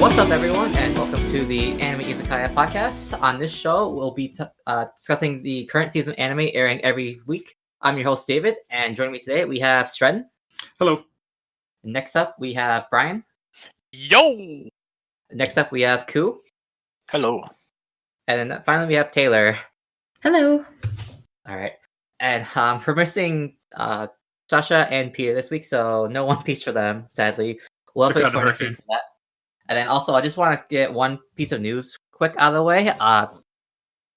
What's up, everyone, and welcome to the Anime Izakaya Podcast. On this show, we'll be discussing the current season of anime airing every week. I'm your host, David, and joining me today, we have Stren. Hello. Next up, we have Brian. Yo! Next up, we have Ku. Hello. And then finally, we have Taylor. Hello. All right. And we're missing Sasha and Peter this week, so no One Piece for them, sadly. We'll have to wait for Hurricane for that. And then also, I just want to get one piece of news quick out of the way.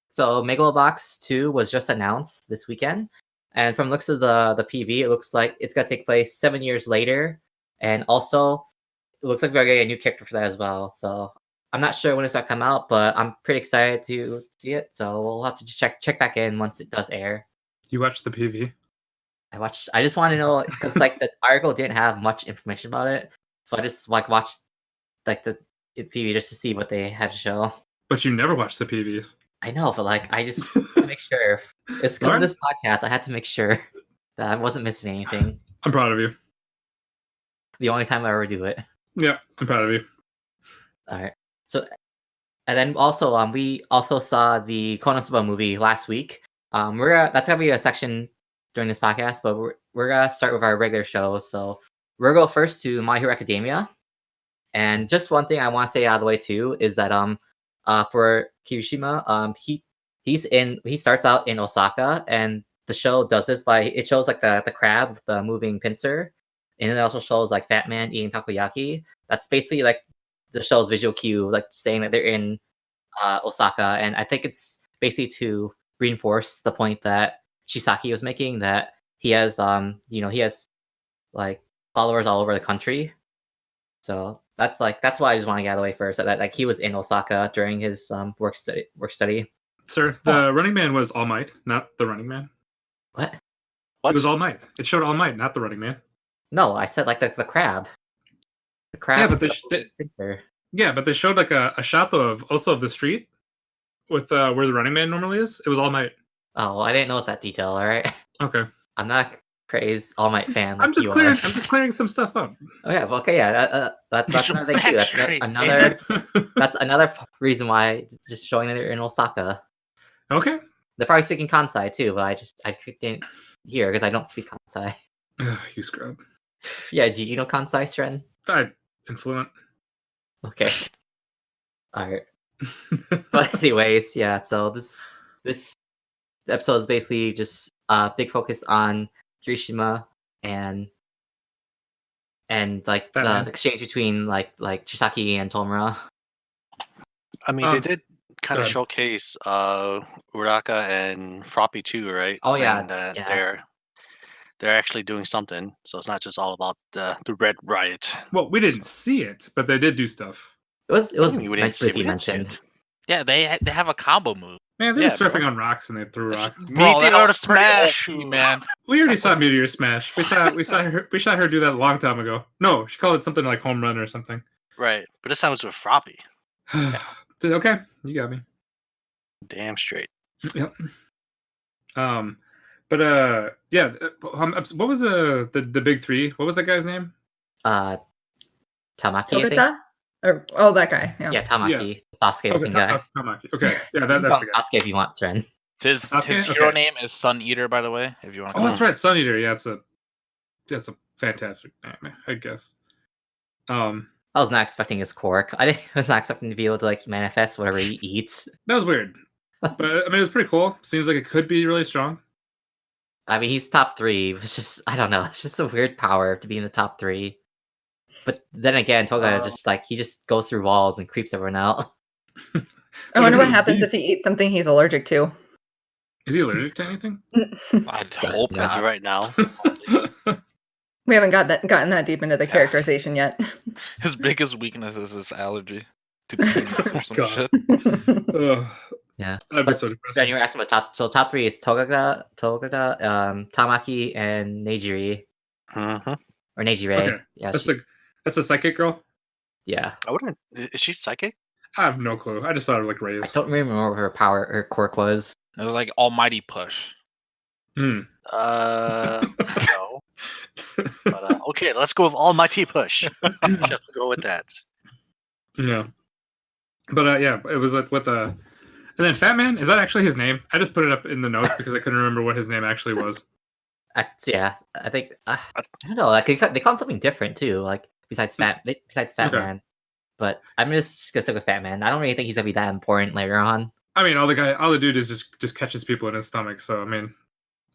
So Megalobox 2 was just announced this weekend. And from looks of the PV, it looks like it's going to take place 7 years later. And also, it looks like we're going to get a new character for that as well. So I'm not sure when it's going to come out, but I'm pretty excited to see it. So we'll have to check back in once it does air. You watched the PV? I just want to know, because like the article didn't have much information about it. So I just watched like the PV just to see what they had to show. But you never watched the PVs. I know, but like I just to make sure. It's because of this podcast. I had to make sure that I wasn't missing anything. I'm proud of you. The only time I ever do it. Yeah, I'm proud of you. All right. So, and then also we also saw the Konosuba movie last week. That's gonna be a section during this podcast, but we're gonna start with our regular show. So we're gonna go first to My Hero Academia. And just one thing I want to say out of the way too is that for Kirishima, he starts out in Osaka, and the show does this by it shows like the crab with the moving pincer, and it also shows like Fat Man eating takoyaki. That's basically like the show's visual cue, like saying that they're in Osaka, and I think it's basically to reinforce the point that Shisaki was making, that he has he has like followers all over the country. So that's why I just want to get out of the way first. That like he was in Osaka during his work study. Sir, the Running Man was All Might, not the Running Man. What? It was All Might. It showed All Might, not the Running Man. No, I said like the crab. The crab. Yeah, but they showed like a shot though of the street with where the Running Man normally is. It was All Might. Oh, I didn't notice that detail. All right. Okay. I'm not crazy All Might fan. Like I'm just clearing some stuff up. Oh yeah, well, okay, yeah. That's another thing too. That's another reason why just showing that they're in Osaka. Okay. They're probably speaking Kansai too, but I didn't hear because I don't speak Kansai. You scrub. Yeah, do you know Kansai, Stren? I'm influent. Okay. All right. But anyways, yeah. So this episode is basically just a big focus on Kirishima and like the exchange between like Chisaki and Tomura. I mean, they did kind of showcase Uraka and Froppy too, right? Oh, saying yeah. that they're actually doing something, so it's not just all about the Red Riot. Well, we didn't see it, but they did do stuff. It was meant to be mentioned. Yeah, they have a combo move. Man, they were surfing on rocks and they threw rocks. Meteor Smash, man! We already saw Meteor Smash. We saw her do that a long time ago. No, she called it something like Home Run or something. Right, but this time it was with Froppy. Okay, you got me. Damn straight. Yep. But yeah. What was the big three? What was that guy's name? Tamaki. Togata? Or that guy. Yeah, Tamaki. Yeah. Sasuke looking guy. Tamaki. Okay. Yeah, that's the guy. Sasuke if you want, Stren. His hero name is Sun Eater, by the way. If you want. Oh, that's right, Sun Eater. Yeah, that's a fantastic name, I guess. I was not expecting his quirk. I was not expecting to be able to like manifest whatever he eats. That was weird, but I mean, it was pretty cool. Seems like it could be really strong. I mean, he's top 3. It's just I don't know. It's just a weird power to be in the top 3. But then again, Toga he just goes through walls and creeps everyone out. I wonder what happens if he eats something he's allergic to. Is he allergic to anything? I'd hope not. As of right now. We haven't gotten that deep into the characterization yet. His biggest weakness is his allergy to peanuts or some shit. Yeah. That'd be so depressing. Then you were asking about top 3 is Togata, Tamaki, and Neijiri. Mm-hmm. Or Neijire. Okay. Yeah, that's a psychic girl? Yeah. Is she psychic? I have no clue. I just thought of like rays. I don't remember what her quirk was. It was like almighty push. No. But, okay, let's go with almighty push. Go with that. Yeah. But yeah, it was like with the, and then Fat Man, is that actually his name? I just put it up in the notes because I couldn't remember what his name actually was. Yeah, I think I don't know. Like they call him something different too. Like besides Fat Okay. Man. But I'm just gonna stick with Fat Man. I don't really think he's gonna be that important later on. I mean, all the dude is just catches people in his stomach. So I mean,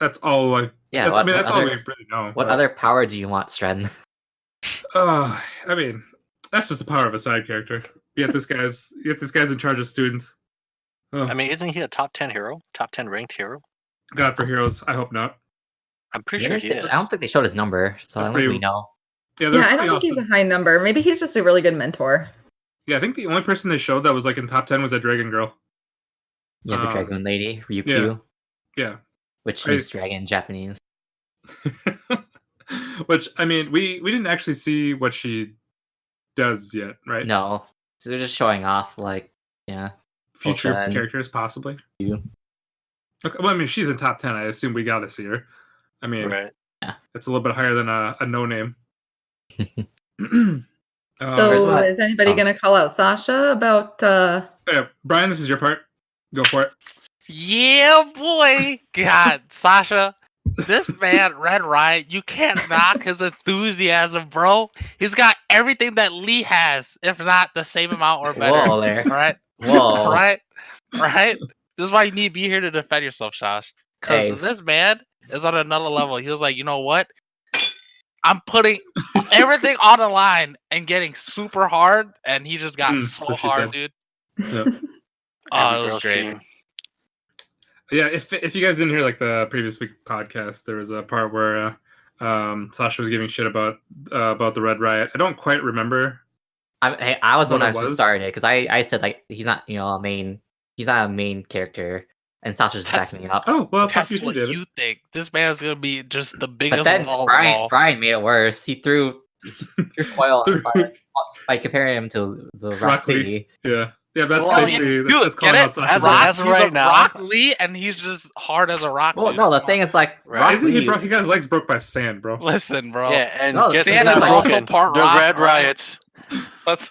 that's all. Like, Yeah, that's all we really know. What other power do you want, Stren? I mean, that's just the power of a side character. Yet this guy's in charge of students. I mean, isn't he a top 10 hero? Top 10 ranked hero? God for heroes. I hope not. I'm pretty sure he is. I don't think they showed his number, so I don't really know. Yeah, I don't think he's a high number. Maybe he's just a really good mentor. Yeah, I think the only person they showed that was like in top 10 was that dragon girl. Yeah, the dragon lady, Ryukyu. Yeah. Which means dragon in Japanese. Which, I mean, we didn't actually see what she does yet, right? No. So they're just showing off, like, yeah. Future characters, possibly. Okay, well, I mean, she's in top 10. I assume we got to see her. I mean, it's a little bit higher than a no-name. So is anybody going to call out Sasha about... Yeah, Brian, this is your part. Go for it. Yeah, boy. God, Sasha, this man, Red Riot, you can't knock his enthusiasm, bro. He's got everything that Lee has, if not the same amount or better. Whoa, there. Right? Whoa. Right? This is why you need to be here to defend yourself, Josh. Because this man is on another level. He was like, you know what? I'm putting everything on the line and getting super hard, and he just got so hard, dude. Yep. Oh, it was great. Yeah, if you guys didn't hear like the previous week podcast, there was a part where Sasha was giving shit about the Red Riot. I don't quite remember. I was when I started because I said like he's not a main character, and Sasha's backing me up. Oh well, that's what you think. This man's gonna be just the biggest. But then Brian made it worse. He threw foil by comparing him to the Rock Lee. Yeah. Yeah, that's basically that's get it? As of right now, Rock Lee, and he's just hard as a rock. Well, no, the thing is like, Rock Lee, he got his legs broke by sand, bro. Listen, bro. Yeah, and guess sand is also part the rock. Red Riots. Let's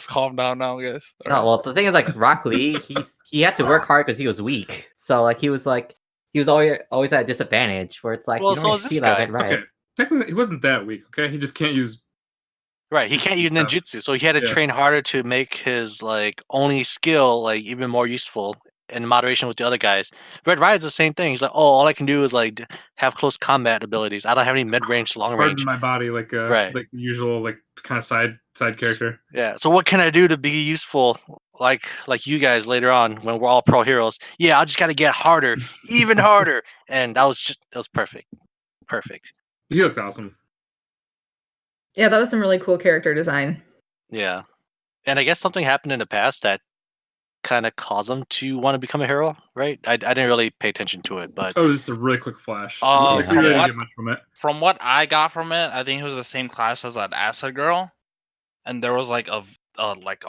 calm down now, guys. No, well, the thing is like Rock Lee, he had to work hard because he was weak. So like he was always at a disadvantage. Where it's like you don't really see that right. Okay. Technically, he wasn't that weak. Okay, he just can't use. Right, he can't use ninjutsu, so he had to train harder to make his like only skill like even more useful in moderation with the other guys. Red Riot's the same thing. He's like, all I can do is like have close combat abilities. I don't have any mid range, long range. Harden my body like like usual like kind of side character. Yeah. So what can I do to be useful? Like you guys later on when we're all pro heroes. Yeah, I just got to get harder, even harder, and that was perfect. Perfect. He looked awesome. Yeah, that was some really cool character design. Yeah. And I guess something happened in the past that kind of caused him to want to become a hero, right? I didn't really pay attention to it, but... Oh, it was just a really quick flash. From what I got from it, I think it was the same class as that acid girl. And there was like a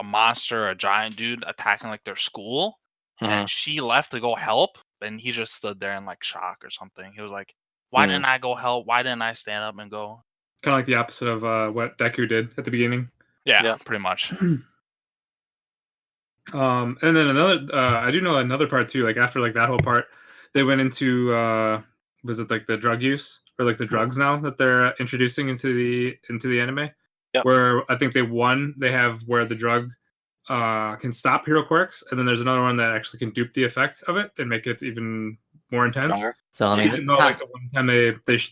monster, a giant dude attacking like their school. Mm-hmm. And she left to go help. And he just stood there in like shock or something. He was like, why didn't I go help? Why didn't I stand up and go? Kind of like the opposite of what Deku did at the beginning. Yeah, pretty much. And then another, I do know another part too. Like after like that whole part, they went into was it like the drug use or like the drugs now that they're introducing into the anime? Yep. Where I think they have where the drug can stop hero quirks, and then there's another one that actually can dupe the effect of it and make it even more intense. So I mean, even though like the one time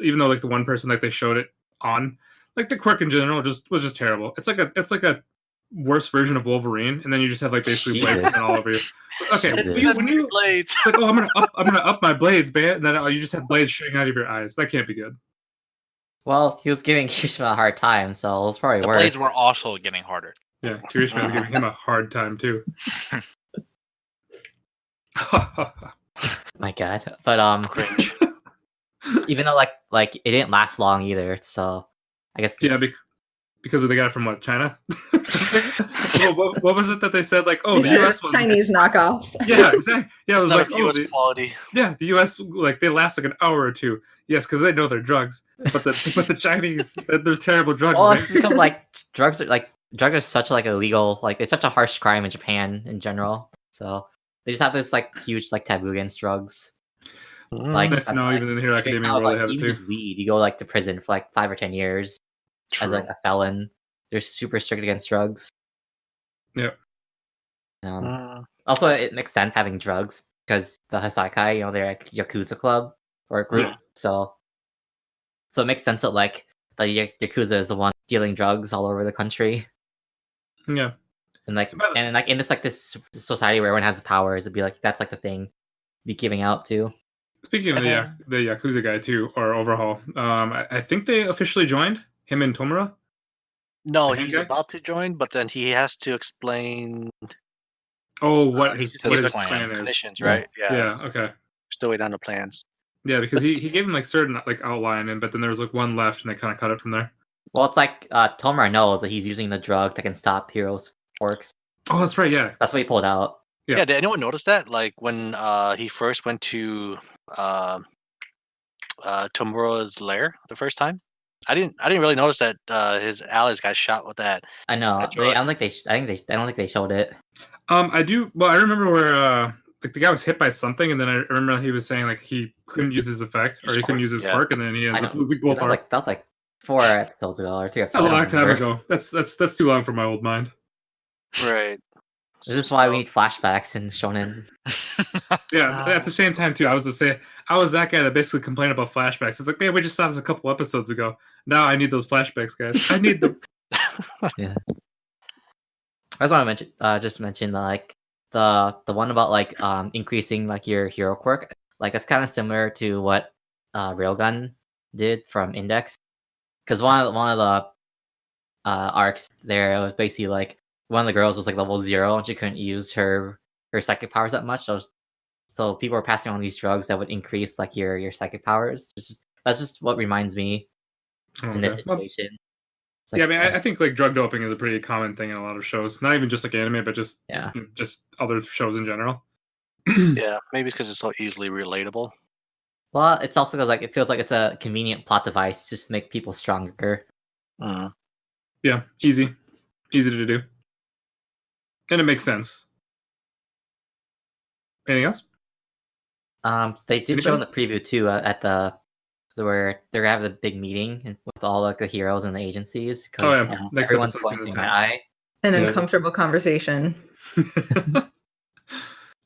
even though like the one person like they showed it on, like the quirk in general was just terrible. It's like a worse version of Wolverine, and then you just have like basically blades all over you. Okay, when you blades, it's like, oh, I'm gonna up my blades, man, and then you just have blades shooting out of your eyes. That can't be good. Well, he was giving Kirishima a hard time, so it's probably worse. The blades were also getting harder. Yeah, Kirishima was giving him a hard time too. My God, but cringe. Even though like it didn't last long either, so I guess because they got it from what, China? what was it that they said? Like, oh, the US was Chinese knockoffs. Yeah, exactly. Yeah, it was like US quality. Yeah, the US like they last like an hour or two. Yes, because they know they're drugs. But the Chinese, there's terrible drugs. Well, right? it's because like drugs are like drugs are such like illegal, like it's such a harsh crime in Japan in general. So they just have this like huge like taboo against drugs. Like nice to know, even in the Hero Academia world, they have it even too. just weed, you go like to prison for like 5 or 10 years True. as like a felon. They're super strict against drugs. Yep. Also, it makes sense having drugs because the Hasakai, they're like Yakuza club or group. So it makes sense that like the Yakuza is the one dealing drugs all over the country. Yeah. And like in this society where everyone has powers, it'd be like that's like the thing be giving out to. Speaking of the Yakuza guy too, or Overhaul, I think they officially joined him and Tomura. No, he's about to join, but then he has to explain. Oh, what his plan is? Conditions, right? Yeah. Okay. Still waiting on the plans. Yeah, because he gave him like certain like outline, but then there was like one left, and they kind of cut it from there. Well, it's like Tomura knows that he's using the drug that can stop heroes' quirks. Oh, that's right. Yeah, that's what he pulled out. Yeah. Did anyone notice that? Like when he first went to Tomura's lair the first time, I didn't really notice that his allies got shot with that. I know. I don't think they showed it. I do. Well, I remember where like the guy was hit by something, and then I remember he was saying like he couldn't use his effect or he couldn't use his quirk, and then he ends up losing both arms. That was like 4 episodes ago or 3 episodes. That was a long time ago. That's too long for my old mind. Right. This is why we need flashbacks in shonen. Yeah, at the same time too, I was that guy that basically complained about flashbacks. It's like, man, we just saw this a couple episodes ago. Now I need those flashbacks, guys. I need them. Yeah. I just want to mention like the one about like increasing like your hero quirk. Like it's kind of similar to what Railgun did from Index, because one of the arcs there, it was basically like one of the girls was like level 0 and she couldn't use her psychic powers that much. So people were passing on these drugs that would increase like your psychic powers. That's just what reminds me in this situation. Like, yeah, I mean, I think like drug doping is a pretty common thing in a lot of shows. Not even just like anime, but just other shows in general. Yeah, maybe it's because it's so easily relatable. Well, it's also because like it feels like it's a convenient plot device just to make people stronger. Yeah, easy to do, and it makes sense. Anything else? They did show in the preview too where they're gonna have the big meeting with all like the heroes and the agencies. Everyone's going to my eye. An uncomfortable conversation.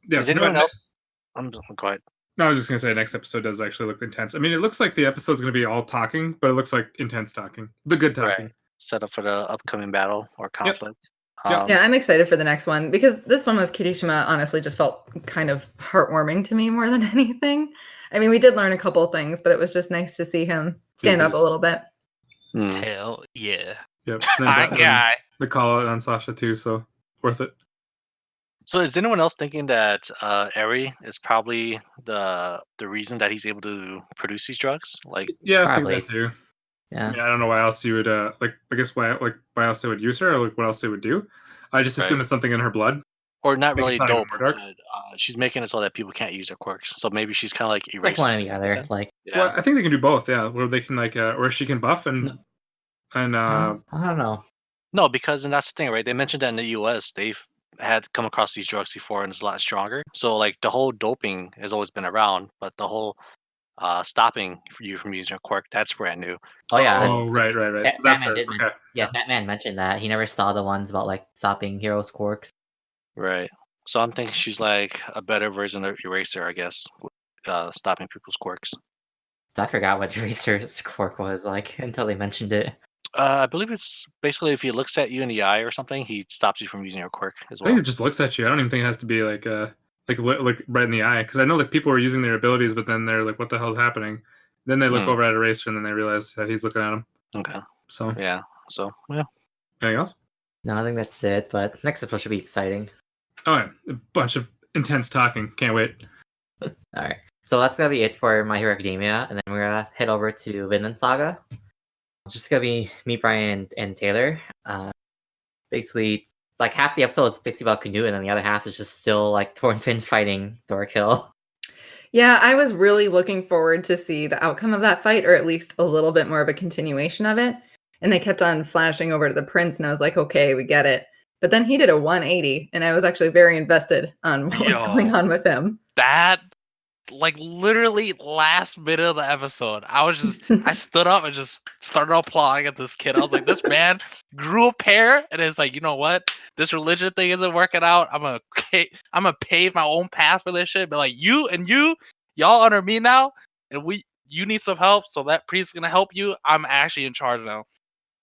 Yeah. Is anyone else? Go ahead. No, I was just gonna say next episode does actually look intense. I mean, it looks like the episode's gonna be all talking, but it looks like intense talking. The good talking. Right. Set up for the upcoming battle or conflict. Yeah, I'm excited for the next one because this one with Kirishima honestly just felt kind of heartwarming to me more than anything. I mean, we did learn a couple of things, but it was just nice to see him stand up a little bit. Hell yeah. Yep. My guy. The call out on Sasha too, so worth it. So is anyone else thinking that Eri is probably the reason that he's able to produce these drugs? Like, yeah, I think that too. Yeah. I mean, I don't know why else you would I guess why else they would use her, or like what else they would do. I just assume it's something in her blood. Or not really dope, but she's making it so that people can't use her quirks. So maybe she's kind of like erasing. Like one or the other. Like, well, I think they can do both. Yeah, where they can like, or she can buff and I don't know. No, because and that's the thing, right? They mentioned that in the US, they've had come across these drugs before, and it's a lot stronger. So like the whole doping has always been around, but the whole stopping you from using your quirk, that's brand new. Oh yeah. Oh right. So that's Batman mentioned that he never saw the ones about like stopping heroes' quirks. Right. So I'm thinking she's like a better version of Eraser, I guess, stopping people's quirks. I forgot what Eraser's quirk was like until they mentioned it. I believe it's basically if he looks at you in the eye or something, he stops you from using your quirk as well. I think it just looks at you. I don't even think it has to be like right in the eye, because I know like people were using their abilities, but then they're like, "What the hell is happening?" Then they look over at Eraser, and then they realize that he's looking at them. Okay. So yeah. Anything else? No, I think that's it. But next episode should be exciting. Oh yeah, a bunch of intense talking. Can't wait. All right, so that's gonna be it for My Hero Academia, and then we're gonna head over to Vinland Saga. It's just gonna be me, Brian, and Taylor. Basically, like half the episode is basically about Canute, and then the other half is just still like Thornfinn fighting Thorkill. Yeah, I was really looking forward to see the outcome of that fight, or at least a little bit more of a continuation of it. And they kept on flashing over to the prince, and I was like, okay, we get it. But then he did a 180, and I was actually very invested on what was going on with him. That, like, literally last minute of the episode, I stood up and just started applauding at this kid. I was like, this man grew a pair, and it's like, you know what? This religion thing isn't working out. I'm gonna pave my own path for this shit. But like, y'all under me now, and you need some help, so that priest is gonna help you. I'm actually in charge now.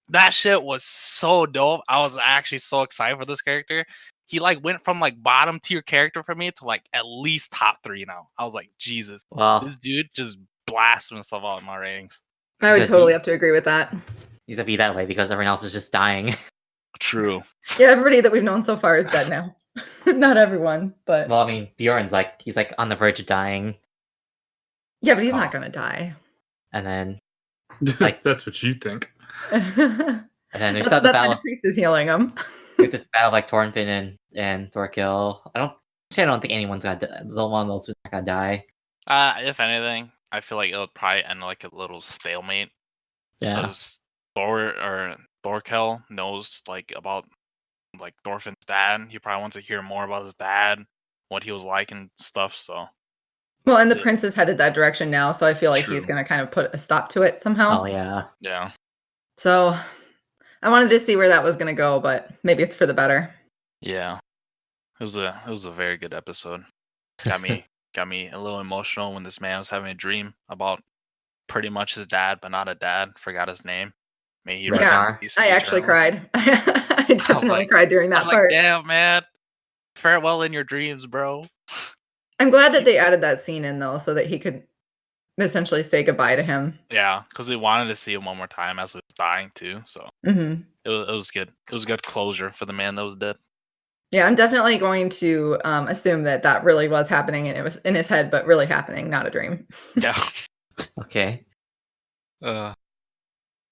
That shit was so dope. I was actually so excited for this character. He like went from like bottom tier character for me to like at least top 3 now. I was like, Jesus, this dude just blasts himself out in my ratings. I would totally have to agree with that. He's gonna be that way because everyone else is just dying. True. Yeah, everybody that we've known so far is dead now. Not everyone, but well, I mean, Bjorn's like he's like on the verge of dying. Yeah, but he's not gonna die. And then, like, that's what you think. And then there's the battle. The priest is healing him. The battle like Thornfinn and Thorkill. I don't think anyone's gonna die. The one of those is not gonna die. If anything, I feel like it'll probably end like a little stalemate. Yeah. Because Thorkill knows like about like Thorfinn's dad. He probably wants to hear more about his dad, what he was like and stuff. So. Well, and the prince is headed that direction now, so I feel like he's gonna kind of put a stop to it somehow. Oh yeah. Yeah. So I wanted to see where that was gonna go, but maybe it's for the better. Yeah. It was a very good episode. Got me a little emotional when this man was having a dream about pretty much his dad, but not a dad. Forgot his name. May he rest in peace I actually cried. I definitely cried during that part. Like, damn, man. Farewell in your dreams, bro. I'm glad that they added that scene in though, so that he could essentially say goodbye to him. Yeah, because we wanted to see him one more time as he was dying too. So it was good. It was good closure for the man that was dead. Yeah, I'm definitely going to assume that really was happening, and it was in his head, but really happening, not a dream. Yeah. Okay. Yeah.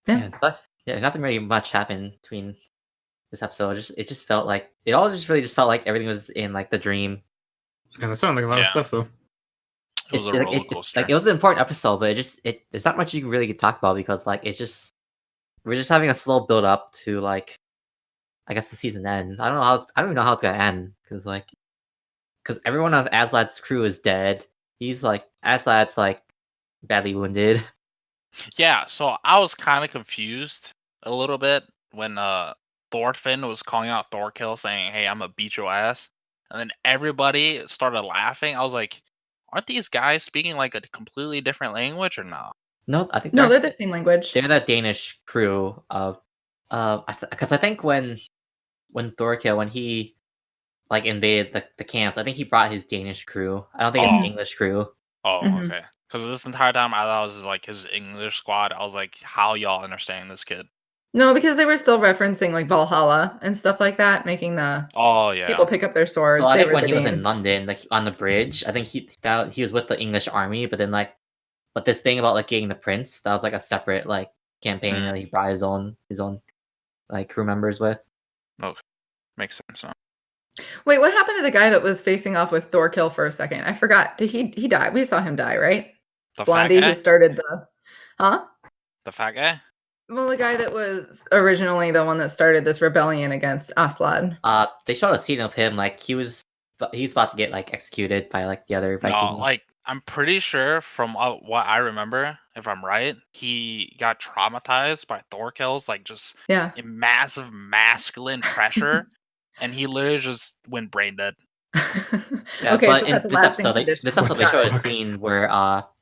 Nothing really much happened between this episode. It just felt like it all just really felt like everything was in like the dream. Yeah, that sounded like a lot of stuff though. It was a roller coaster. It was an important episode, but there's not much you can really talk about because like we're just having a slow build up to like I guess the season end. I don't even know how it's gonna end because everyone on Aslad's crew is dead. He's like Aslad's like badly wounded. Yeah, so I was kind of confused a little bit when Thorfinn was calling out Thorkill saying, "Hey, I'm gonna beat your ass," and then everybody started laughing. I was like, "Aren't these guys speaking like a completely different language or not?" No, I think they're the same language. They're the Danish crew of because I think when Thorkill when he like invaded the camps, I think he brought his Danish crew. I don't think it's English crew. Oh, okay. Because this entire time I thought it was like his English squad. I was like, how y'all understand this kid? No, because they were still referencing like Valhalla and stuff like that, making the people pick up their swords. So I think when he was in London, like on the bridge, I think he was with the English army, but then but this thing about like getting the prince, that was like a separate like campaign that he brought his own like crew members with. Okay, makes sense now. Wait, what happened to the guy that was facing off with Thorkill for a second? I forgot. Did he die? We saw him die, right? The Blondie who started the fat guy? Well, the guy that was originally the one that started this rebellion against Aslad. They showed a scene of him like he's about to get like executed by like the other Vikings. No, like I'm pretty sure from what I remember, if I'm right, he got traumatized by Thorkill's like just massive masculine pressure, and he literally just went brain dead. Okay, but so in this episode, they showed a scene where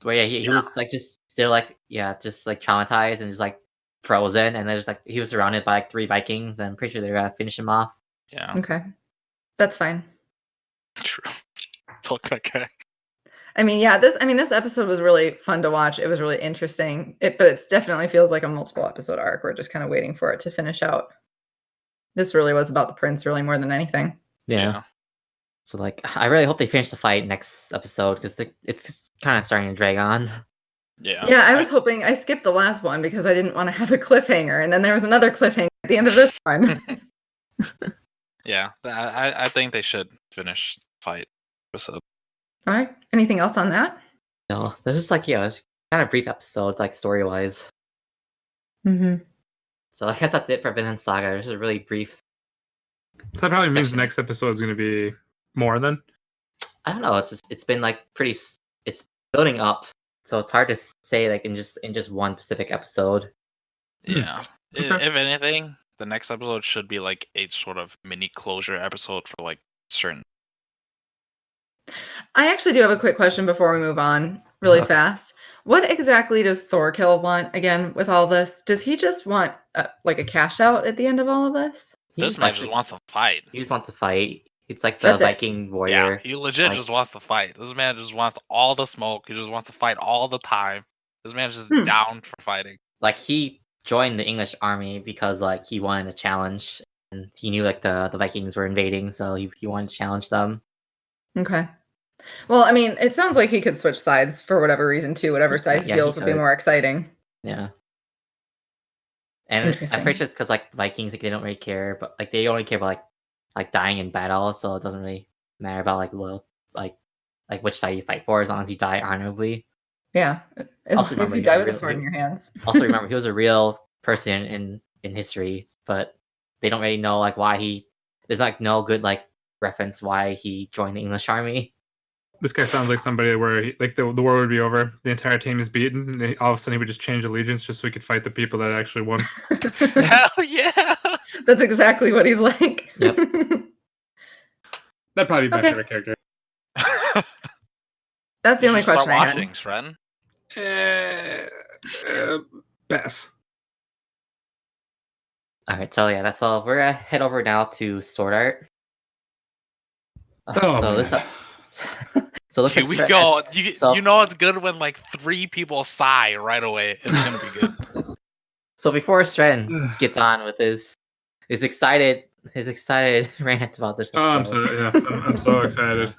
he was like just still like just like traumatized and just like frozen, and there's like he was surrounded by like 3 Vikings, and I'm pretty sure they're gonna finish him off. Yeah. Okay, that's fine. True. Fuck that guy. I mean, this episode was really fun to watch. It was really interesting. But it definitely feels like a multiple episode arc. We're just kind of waiting for it to finish out. This really was about the prince, really more than anything. Yeah. So like, I really hope they finish the fight next episode because it's kind of starting to drag on. Yeah. Yeah, I was hoping I skipped the last one because I didn't want to have a cliffhanger, and then there was another cliffhanger at the end of this one. Yeah, I think they should finish the fight episode. All right. Anything else on that? No, this is like it's kind of brief episode, like story wise. Mm-hmm. So I guess that's it for Vinland Saga. This is a really brief. So that probably means section. the next episode is going to be more then. I don't know. It's been like it's building up, so it's hard to say like in just one specific episode. Yeah. Okay. If anything, the next episode should be like a sort of mini closure episode for like certain. I actually do have a quick question before we move on really fast. What exactly does Thorkill want again with all this? Does he just want like a cash out at the end of all of this? This man just wants to fight. He just wants to fight. It's like the That's it. Viking warrior. Yeah, he legit just wants to fight. This man just wants all the smoke. He just wants to fight all the time. This man's just down for fighting. Like he joined the English army because like he wanted a challenge, and he knew like the Vikings were invading, so he wanted to challenge them. Okay. Well, I mean, it sounds like he could switch sides for whatever reason too. Whatever side he feels would be more exciting. Yeah. And I'm pretty sure it's because like Vikings, like they don't really care, but like they only care about like dying in battle, so it doesn't really matter about like loyal, like which side you fight for, as long as you die honorably. Yeah, as long as you die with a sword in your hands. Also, remember he was a real person in history, but they don't really know like why there's like no good like reference why he joined the English army. This guy sounds like somebody where like the war would be over, the entire team is beaten, and all of a sudden he would just change allegiance just so he could fight the people that actually won. Hell yeah! That's exactly what he's like. Yep. That'd probably be my favorite character. That's the only question I had. Sren. Pass. Alright, so yeah, that's all. We're gonna head over now to Sword Art. Oh, so man. this so let's Here we go. You know it's good when like 3 people sigh right away. It's gonna be good. So before Stren gets on with his excited rant about this episode. I'm so excited.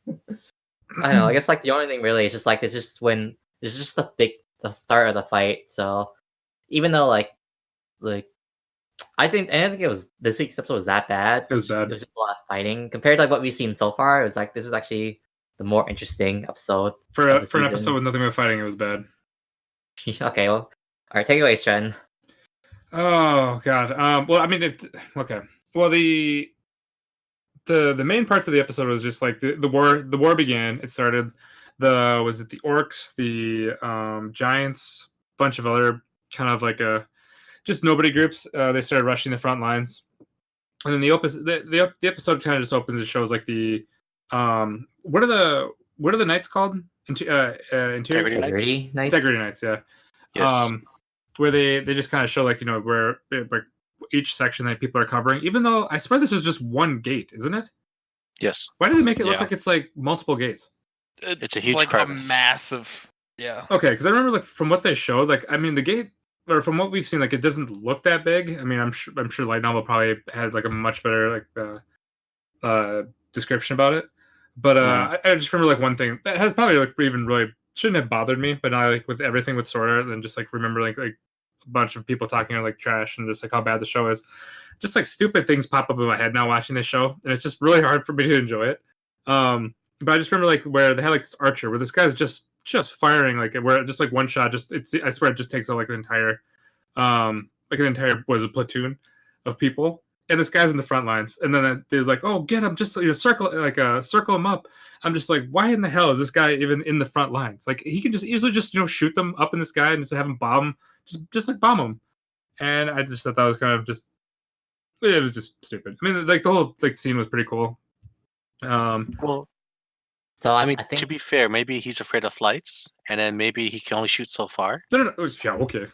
I don't know. I guess like the only thing really is just like it's just the start of the fight. So even though like I didn't think it was this week's episode was that bad. It was bad. There was just a lot of fighting compared to like what we've seen so far. It was like this is actually the more interesting episode for an episode with nothing but fighting. It was bad. Okay, well, all right, take it away, Stren. Oh God. Well, I mean, okay. Well, the main parts of the episode was just like the war began. It started. Was it the orcs, the giants, bunch of other kind of like just nobody groups. They started rushing the front lines, and then the episode kind of just opens and shows like the what are the knights called? Integrity Knights. Integrity Knights, yeah. Yes. Where they just kind of show like where each section that people are covering. Even though I swear this is just one gate, isn't it? Yes. Why do they make it look like it's like multiple gates? It's a huge like crevice. A massive. Yeah. Okay, because I remember like from what they showed, like I mean the gate. Or from what we've seen, like it doesn't look that big. I mean, I'm sure Light Novel probably had like a much better like description about it. But I just remember like one thing that has probably like even really shouldn't have bothered me, but now like with everything with Sword Art, and just like remember like a bunch of people talking like trash and just like how bad the show is. Just like stupid things pop up in my head now watching this show, and it's just really hard for me to enjoy it. But I just remember like where they had like this archer where this guy's just firing like where just like one shot I swear it just takes out like an entire platoon of people, and this guy's in the front lines, and then they're like, oh, get him, just circle him up. I'm just like, why in the hell is this guy even in the front lines? Like he can just easily just shoot them up in the sky and just have him bomb him. And I just thought that was kind of just it was just stupid. I mean, like the whole like scene was pretty cool. Well, so I mean, I think to be fair, maybe he's afraid of flights, and then maybe he can only shoot so far. No. Yeah, okay.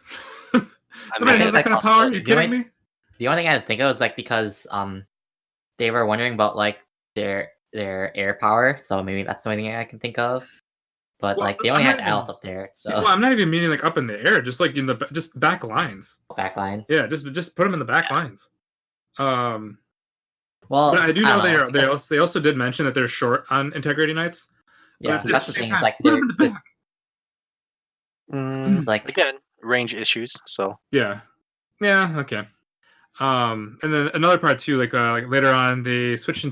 Somebody has that kind of power? Are you kidding me? The only thing I had to think of was like because they were wondering about like their air power, so maybe that's the only thing I can think of. But like they only had Alice up there, so well, I'm not even meaning like up in the air, just like in the just back lines. Back line. Yeah, just put them in the back lines. Well, but I do know they also did mention that they're short on Integrity Knights. Yeah, that's the thing. Like put them in the back. Like again, range issues. So yeah, okay. And then another part too, like later on, they switched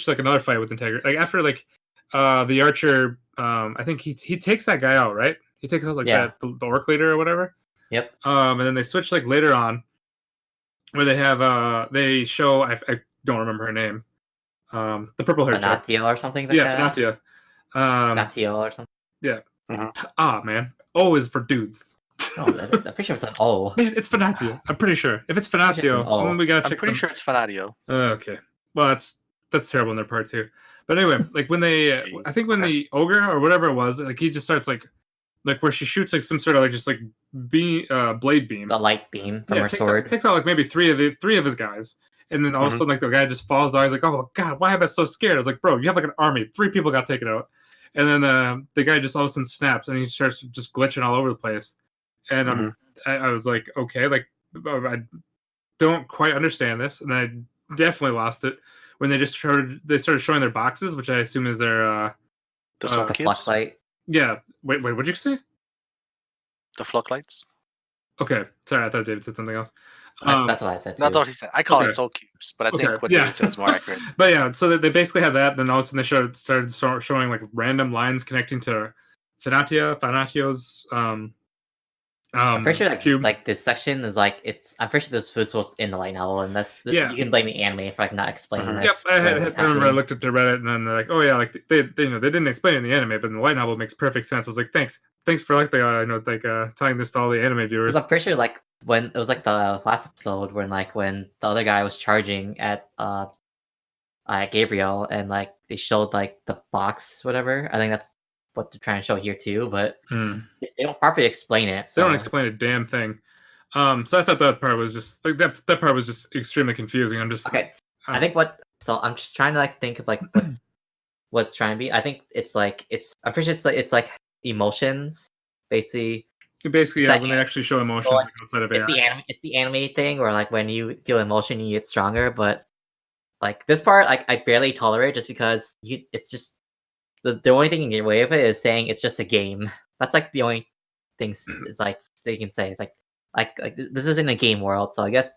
like another fight with Integrity. Like after like the archer, I think he takes that guy out, right? He takes out like the orc leader or whatever. Yep. And then they switch like later on, where they have they show I don't remember her name. The purple hair chick. Fanatio or something like Yeah, that. Fanatia. Fanatio or something. Yeah. Mhm. Man. O is for dudes. No, I'm pretty sure it's an O. Man, it's Fanatio. I'm pretty sure. If it's sure it's an Fanatio, O. we gotta I'm check pretty them. sure it's Fanatio. Okay. Well, that's terrible on their part too. But anyway, like when they, I think when the ogre or whatever it was, like he just starts like where she shoots like some sort of like just like blade beam, The light beam from her sword. Takes out like maybe three of his guys, and then all of a sudden like the guy just falls down. He's like, "Oh God, why am I so scared?" I was like, "Bro, you have like an army. 3 people got taken out," and then the guy just all of a sudden snaps and he starts just glitching all over the place, and I was like, okay, like I don't quite understand this, and I definitely lost it when they started showing their boxes, which I assume is their The soul The cubes? flashlight. Yeah. Wait, what did you say? The floodlights? Okay, sorry, I thought David said something else. That's what I said too. That's what he said. I call Okay. it soul cubes, but I think Okay, what yeah. David said is more accurate. But yeah, so they basically had that, then all of a sudden they started showing like random lines connecting to Fanatio's I'm pretty sure cube. like this section is like I'm pretch sure this was in the light novel, and Yeah. you can blame the anime for like not explaining Yep, this. I remember I looked at the Reddit and then they're like, oh yeah, like they didn't explain it in the anime, but in the light novel it makes perfect sense. I was like, thanks for like tying this to all the anime viewers. Because I'm pretty sure like when it was like the last episode when the other guy was charging at Gabriel and like they showed like the box, whatever. I think that's what they're trying to show here too, but they don't properly explain it. So. They don't explain a damn thing. So I thought that part was just like that part was just extremely confusing. I'm just okay. I think I'm just trying to like think of like what's trying to be. I think I'm pretty sure it's like emotions, basically. Basically, yeah, like, when they actually show emotions well, like, outside of AI. It's the anime thing where like when you feel emotion you get stronger, but like this part like I barely tolerate just because it's just the only thing you can get away with it is saying it's just a game. That's like the only things it's like they can say. It's like this isn't a game world, so I guess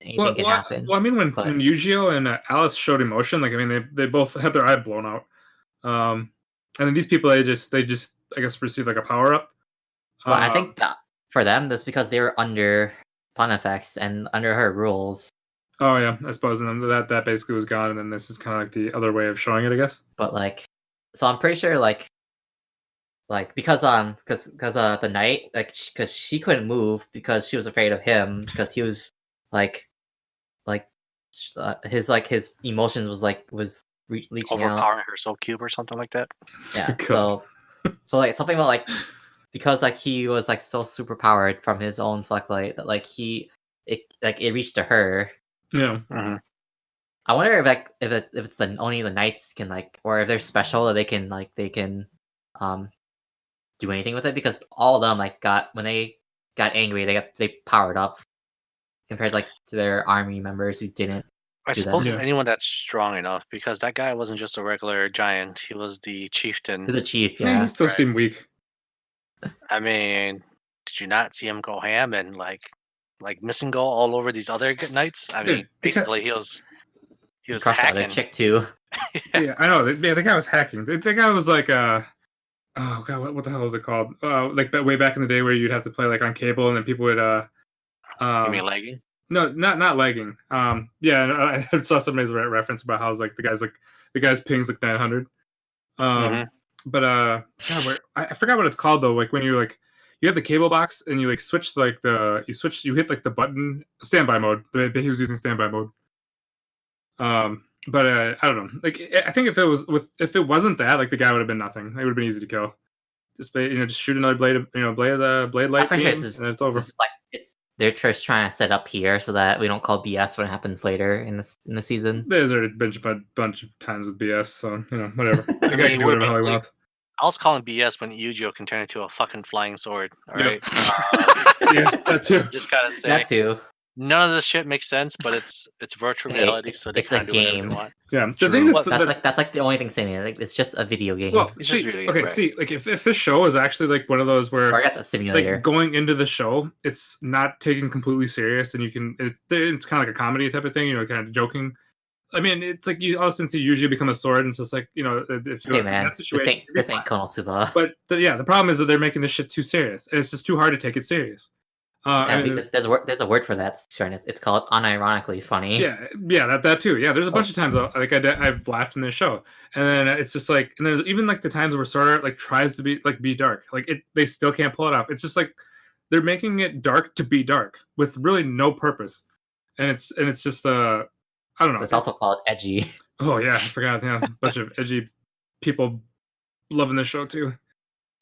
anything can happen. Well, I mean, when Yujiro and Alice showed emotion, like I mean, they both had their eye blown out. And then these people, they just I guess received like a power up. Well, I think that for them, that's because they were under Pontifex and under her rules. Oh yeah, I suppose, and then that basically was gone, and then this is kind of like the other way of showing it, I guess. But like, so I'm pretty sure like because the knight because she couldn't move because she was afraid of him because he was his emotions was reaching out, overpowering her soul cube or something like that. Yeah. so like something about like because like he was like so super powered from his own floodlight that like it reached to her. Yeah. I wonder if it's only the knights can like, or if they're special that they can do anything with it, because all of them like when they got angry they powered up compared like to their army members who didn't. I suppose it's anyone that's strong enough, because that guy wasn't just a regular giant; he was the chieftain. The chief, yeah. He still seemed weak. I mean, did you not see him go ham and like missing goal all over these other knights? I mean, basically he was hacking. The other chick too. Yeah, I know. Yeah, the guy was hacking. The guy was like, oh god, what the hell was it called? Like way back in the day where you'd have to play like on cable, and then people would you mean lagging? No, not lagging. Yeah, I saw somebody's reference about how it's like the guy's ping's like 900. But God, I forgot what it's called though. Like when you have the cable box and you like switch you hit like the button standby mode. He was using standby mode. But I don't know. Like I think if it wasn't that, like the guy would have been nothing. It would have been easy to kill. Just shoot another blade light beam, and it's over. They're just trying to set up here so that we don't call BS when it happens later in the season. There's already been a bunch of times with BS, so whatever. The guy can do whatever the hell he wants. I was calling BS when Yujiro can turn into a fucking flying sword. All right. Yeah, that too. Just gotta say that too. None of this shit makes sense, but it's virtual reality, so they can do whatever they want. Yeah, the thing that's like the only thing saying it. Like it's just a video game. Well, it's just really okay. Right. See, like if this show is actually like one of those where I got the simulator. Like going into the show, it's not taken completely serious, and it's kind of like a comedy type of thing, kind of joking. I mean, it's like you often see usually become a sword, and it's just like, you know, if you're Hey in man, that situation, this ain't Konosuba. But the problem is that they're making this shit too serious, and it's just too hard to take it serious. I mean, there's a word for that, Sharon. It's called unironically funny. Yeah, that too. Yeah, there's a bunch of times like I've laughed in this show, and then it's just like, and there's even like the times where Sword Art like tries to be dark, like they still can't pull it off. It's just like they're making it dark to be dark with really no purpose, and it's just I don't know. It's also called edgy. Oh yeah, I forgot. Yeah, a bunch of edgy people loving this show too.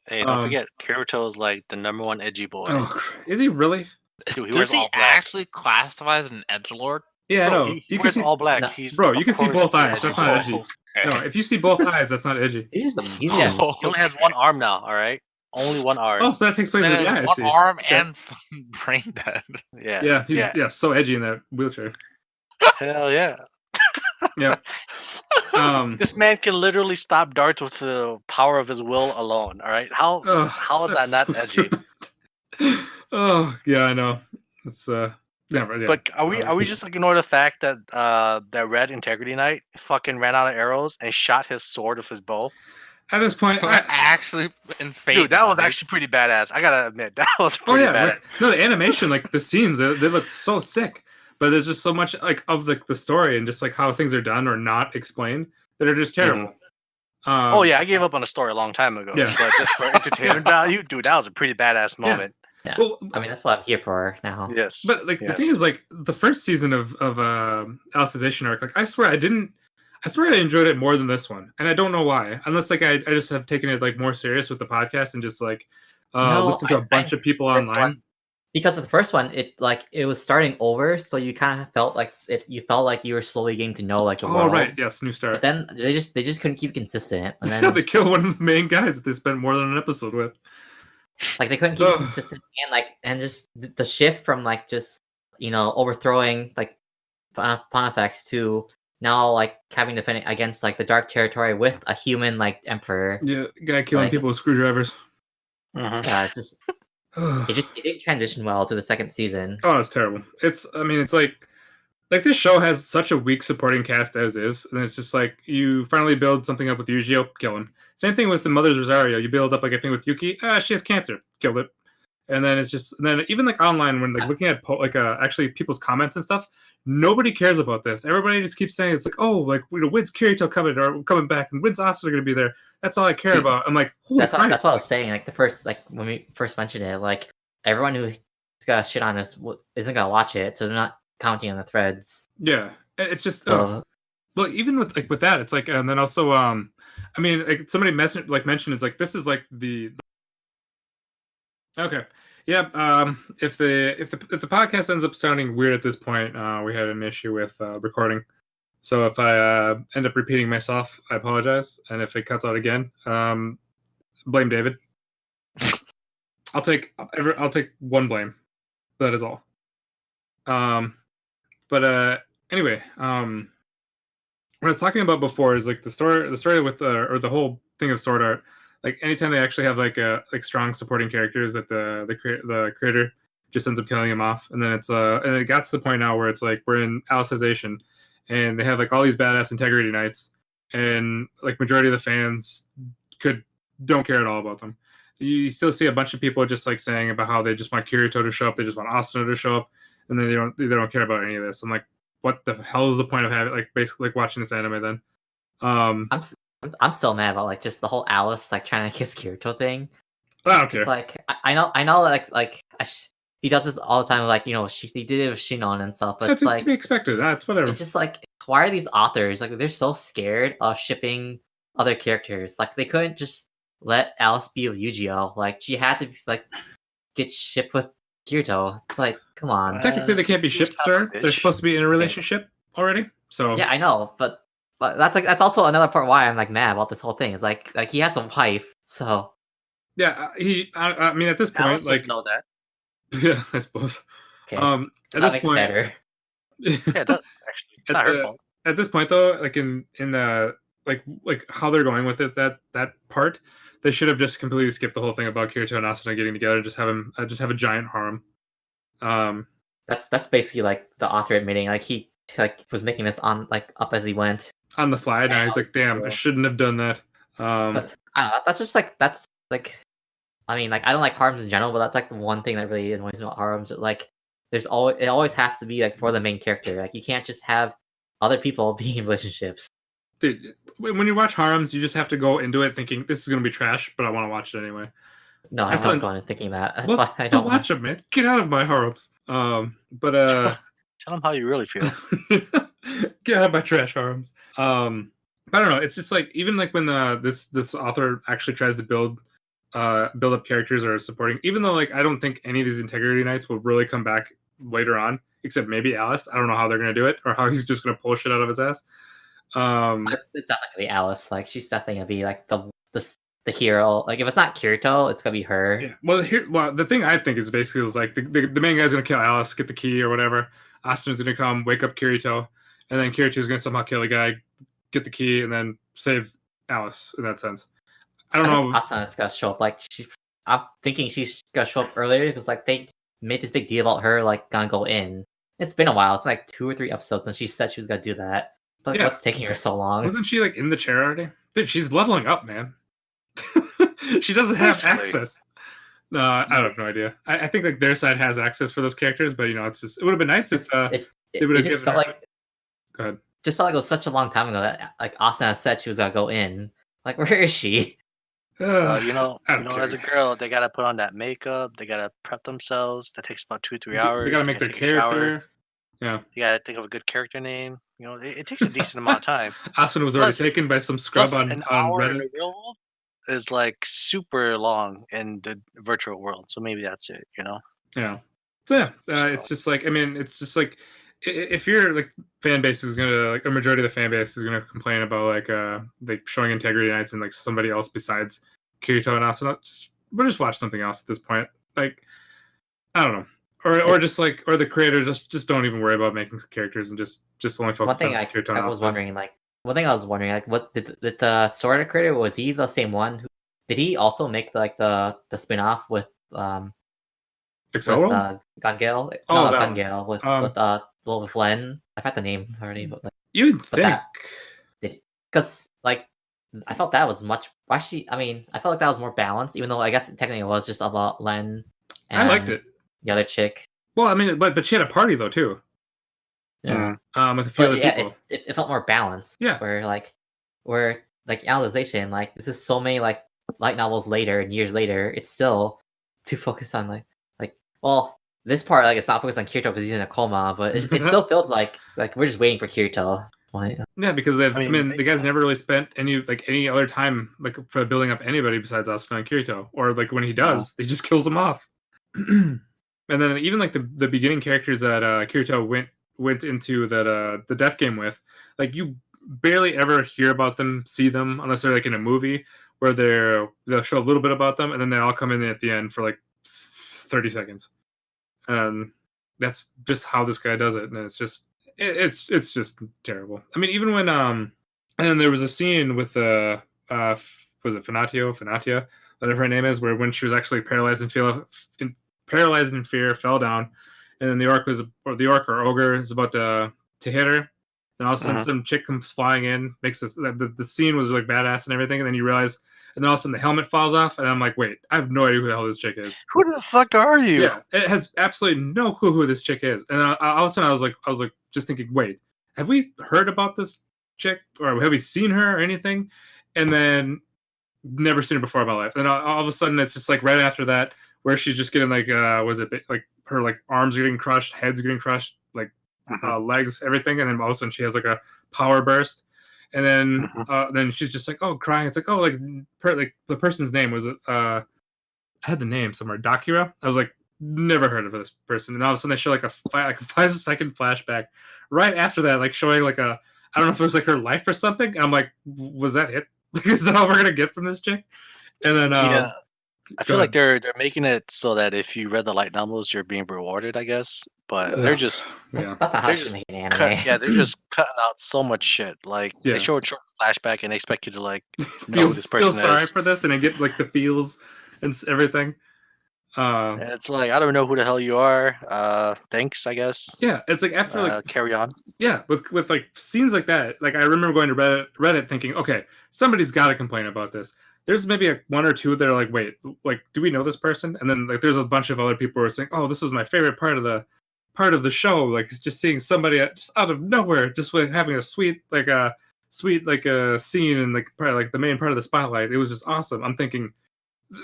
Hey, don't forget, Kirito's like the #1 edgy boy. Oh, is he really? Dude, Does he actually classify as an edgelord? Yeah, Bro, no. He You can wears see all black. No. He's Bro, you can see of course both eyes. edgy. That's not edgy. Okay. No, if you see both eyes, that's not edgy. He's He only has one arm now. All right, only one arm. Oh, so that takes place in That the is I one see. arm Okay. and fucking brain dead. Yeah, Yeah, so edgy in that wheelchair. Hell yeah. Yeah. This man can literally stop darts with the power of his will alone. All right, how is that not edgy? Oh yeah, I know. It's yeah. But are we just ignore the fact that that Red Integrity Knight fucking ran out of arrows and shot his sword with his bow? At this point, Actually, in fate, Dude, that was actually pretty badass. I gotta admit, that was pretty badass. like, no, the animation, like the scenes, they look so sick. But there's just so much like of the story and just like how things are done or not explained that are just terrible. Oh yeah, I gave up on the story a long time ago. Yeah. But just for entertainment value, dude, that was a pretty badass moment. Yeah. Well, I mean, that's what I'm here for now. Yes. But like the thing is, like the first season of Alicization arc, like I swear I enjoyed it more than this one, and I don't know why. Unless like I just have taken it like more serious with the podcast and just like listen to a bunch of people online. Because of the first one, it was starting over, so you kind of felt like you felt like you were slowly getting to know like the world. Oh right, yes, new start. But then they just couldn't keep consistent, and then they kill one of the main guys that they spent more than an episode with. Like they couldn't keep it consistent, and just the shift from like just overthrowing like Pontifex to now like having to defend against like the dark territory with a human like emperor. Yeah, guy killing people with screwdrivers. Yeah, it's just. It didn't transition well to the second season. Oh, it's terrible. It's like this show has such a weak supporting cast as is, and it's just like you finally build something up with Yujiro, kill him. Same thing with the Mother's Rosario. You build up like a thing with Yuki, she has cancer, killed it. And then it's just, and then even like online when like looking at actually people's comments and stuff, nobody cares about this. Everybody just keeps saying it's like, oh, like when's Kirito coming back, and when's Asa gonna be there? That's all I care about. I'm like, that's what I was saying. Like the first, like when we first mentioned it, like everyone who's got shit on this isn't gonna watch it, so they're not commenting on the threads. Yeah, it's just. Well, even with that, it's like, and then also, I mean, like somebody mentioned, it's like this is like the. Okay. Yeah. If the podcast ends up sounding weird at this point, we had an issue with recording. So if I end up repeating myself, I apologize. And if it cuts out again, blame David. I'll take one blame. That is all. But anyway, what I was talking about before is like the story with or the whole thing of Sword Art. Like anytime they actually have like strong supporting characters, that the creator just ends up killing him off, and then it's and it got to the point now where it's like we're in Alicization, and they have like all these badass integrity knights, and like majority of the fans don't care at all about them. You still see a bunch of people just like saying about how they just want Kirito to show up, they just want Asuna to show up, and then they don't care about any of this. I'm like, what the hell is the point of having like basically like watching this anime then? I'm still mad about like just the whole Alice like trying to kiss Kirito thing. I don't care. Like I know like he does this all the time. Like he did it with Shinon and stuff. But that's it's like to be expected. That's whatever. It's just like, why are these authors like they're so scared of shipping other characters? Like they couldn't just let Alice be with Yu-Gi-Oh. Like she had to like get shipped with Kirito. It's like, come on. Technically, they can't be shipped, sir. They're supposed to be in a relationship already. So yeah, I know, but that's also another part why I'm like mad about this whole thing. It's like he has a wife, so yeah. I mean, at this point, Alice like know that. Yeah, I suppose. Okay. At this point, better. Yeah, it does actually. It's not her fault. At this point, though, like in the like how they're going with it, that part, they should have just completely skipped the whole thing about Kirito and Asuna getting together and just have a giant harem. That's basically like the author admitting like he like was making this on like up as he went on the fly. Now he's like, damn, I shouldn't have done that. But I don't know. That's like. I mean, like I don't like harems in general, but that's like the one thing that really annoys me about harems. Like, it always has to be like for the main character. Like, you can't just have other people being in relationships. Dude, when you watch harems, you just have to go into it thinking this is gonna be trash, but I want to watch it anyway. No, I'm not going in thinking that. That's why I don't watch them, man. Get out of my harems. Tell them how you really feel. Get out of my trash harems. I don't know. It's just like even like when this author actually tries to build up characters or supporting, even though like I don't think any of these integrity knights will really come back later on, except maybe Alice. I don't know how they're gonna do it or how he's just gonna pull shit out of his ass. It's definitely gonna be Alice. Like, she's definitely gonna be like the hero. Like, if it's not Kirito, it's gonna be her. Yeah. Well, the thing I think is basically like the main guy's gonna kill Alice, get the key or whatever. Aston's gonna come, wake up Kirito, and then Kirito's gonna somehow kill a guy, get the key, and then save Alice in that sense. I don't know. Asuna is gonna show up. Like, I'm thinking she's gonna show up earlier because like they made this big deal about her like gonna go in. It's been a while. It's been like 2 or 3 episodes, and she said she was gonna do that. So, like, what's taking her so long? Wasn't she like in the chair already? Dude, she's leveling up, man. She doesn't have access. No, I have no idea. I think like their side has access for those characters, but it's just it would have been nice if they would have given her. Like, go ahead. Just felt like it was such a long time ago that like Asuna said she was gonna go in. Like, where is she? As a girl, they gotta put on that makeup. They gotta prep themselves. That takes about 2-3 hours. They gotta make their character. Yeah. You gotta think of a good character name. It takes a decent amount of time. Asuna was already taken by some scrub on Reddit. In the real world is like super long in the virtual world. So maybe that's it. Yeah. So it's just like it's just like if your like fan base is gonna like a majority of the fan base is gonna complain about like showing integrity knights and like somebody else besides Kirito and Asuna, we'll just watch something else at this point. Like, I don't know. Or just like, or the creator just don't even worry about making characters and just only focus on Kirito and Asuna. One thing I was wondering, like, what did the Sword Art creator, was he the same one? Did he also make the spin-off with Excello? Gungale? No, Gungale with Len. I forgot the name already, but like, you'd think, because like I felt that was much. Actually, I mean, I felt like that was more balanced, even though I guess technically it was just about Len. And I liked it. The other chick. Well, I mean, but she had a party though too. Yeah. With a few other people. It felt more balanced. Yeah. Where Alicization, like this is so many like light novels later and years later, it's still too focused on this part, like, it's not focused on Kirito because he's in a coma, but it still feels like we're just waiting for Kirito. Yeah, because the guys never really spent any other time like for building up anybody besides Asuna and Kirito, or like when he does, he just kills them off. And then even like the beginning characters that Kirito went into the death game with, like you barely ever hear about them, see them unless they're like in a movie where they'll show a little bit about them, and then they all come in at the end for like 30 seconds. That's just how this guy does it, and it's just terrible. I mean, even when and there was a scene with was it Fanatia, whatever her name is, where when she was actually paralyzed in fear, fell down, and then the orc or ogre is about to hit her. Then all of a sudden, some chick comes flying in, makes this. The scene was like badass and everything, and then you realize. And then all of a sudden the helmet falls off, and I'm like, wait, I have no idea who the hell this chick is. Who the fuck are you? Yeah, it has absolutely no clue who this chick is. And all of a sudden I was like, just thinking, wait, have we heard about this chick, or have we seen her or anything? And then never seen her before in my life. And all of a sudden it's just like right after that, where she's just getting like, was it like her like arms getting crushed, heads getting crushed, like legs, everything, and then all of a sudden she has like a power burst. And then she's just like, oh, crying. It's like, oh, like the person's name was I had the name somewhere, Dakira. I was like, never heard of this person. And all of a sudden they show like a 5-second flashback right after that, like showing like I don't know if it was like her life or something. And I'm like, was that it? Is that all we're gonna get from this chick? And then I feel like they're making it so that if you read the light novels, you're being rewarded, I guess. But they're just that's not how you make an anime. They're just cutting out so much shit. Like they show a short flashback and they expect you to like know who this person feel sorry for this and I get like the feels and everything. And it's like, I don't know who the hell you are. Thanks, I guess. Yeah, it's like after like carry on. Yeah, with like scenes like that, like I remember going to Reddit thinking, okay, somebody's got to complain about this. There's maybe one or two that are like, wait, like, do we know this person? And then like there's a bunch of other people who are saying, oh, this was my favorite part of the show. Like it's just seeing somebody just out of nowhere, just like having a sweet scene and like probably like the main part of the spotlight. It was just awesome. I'm thinking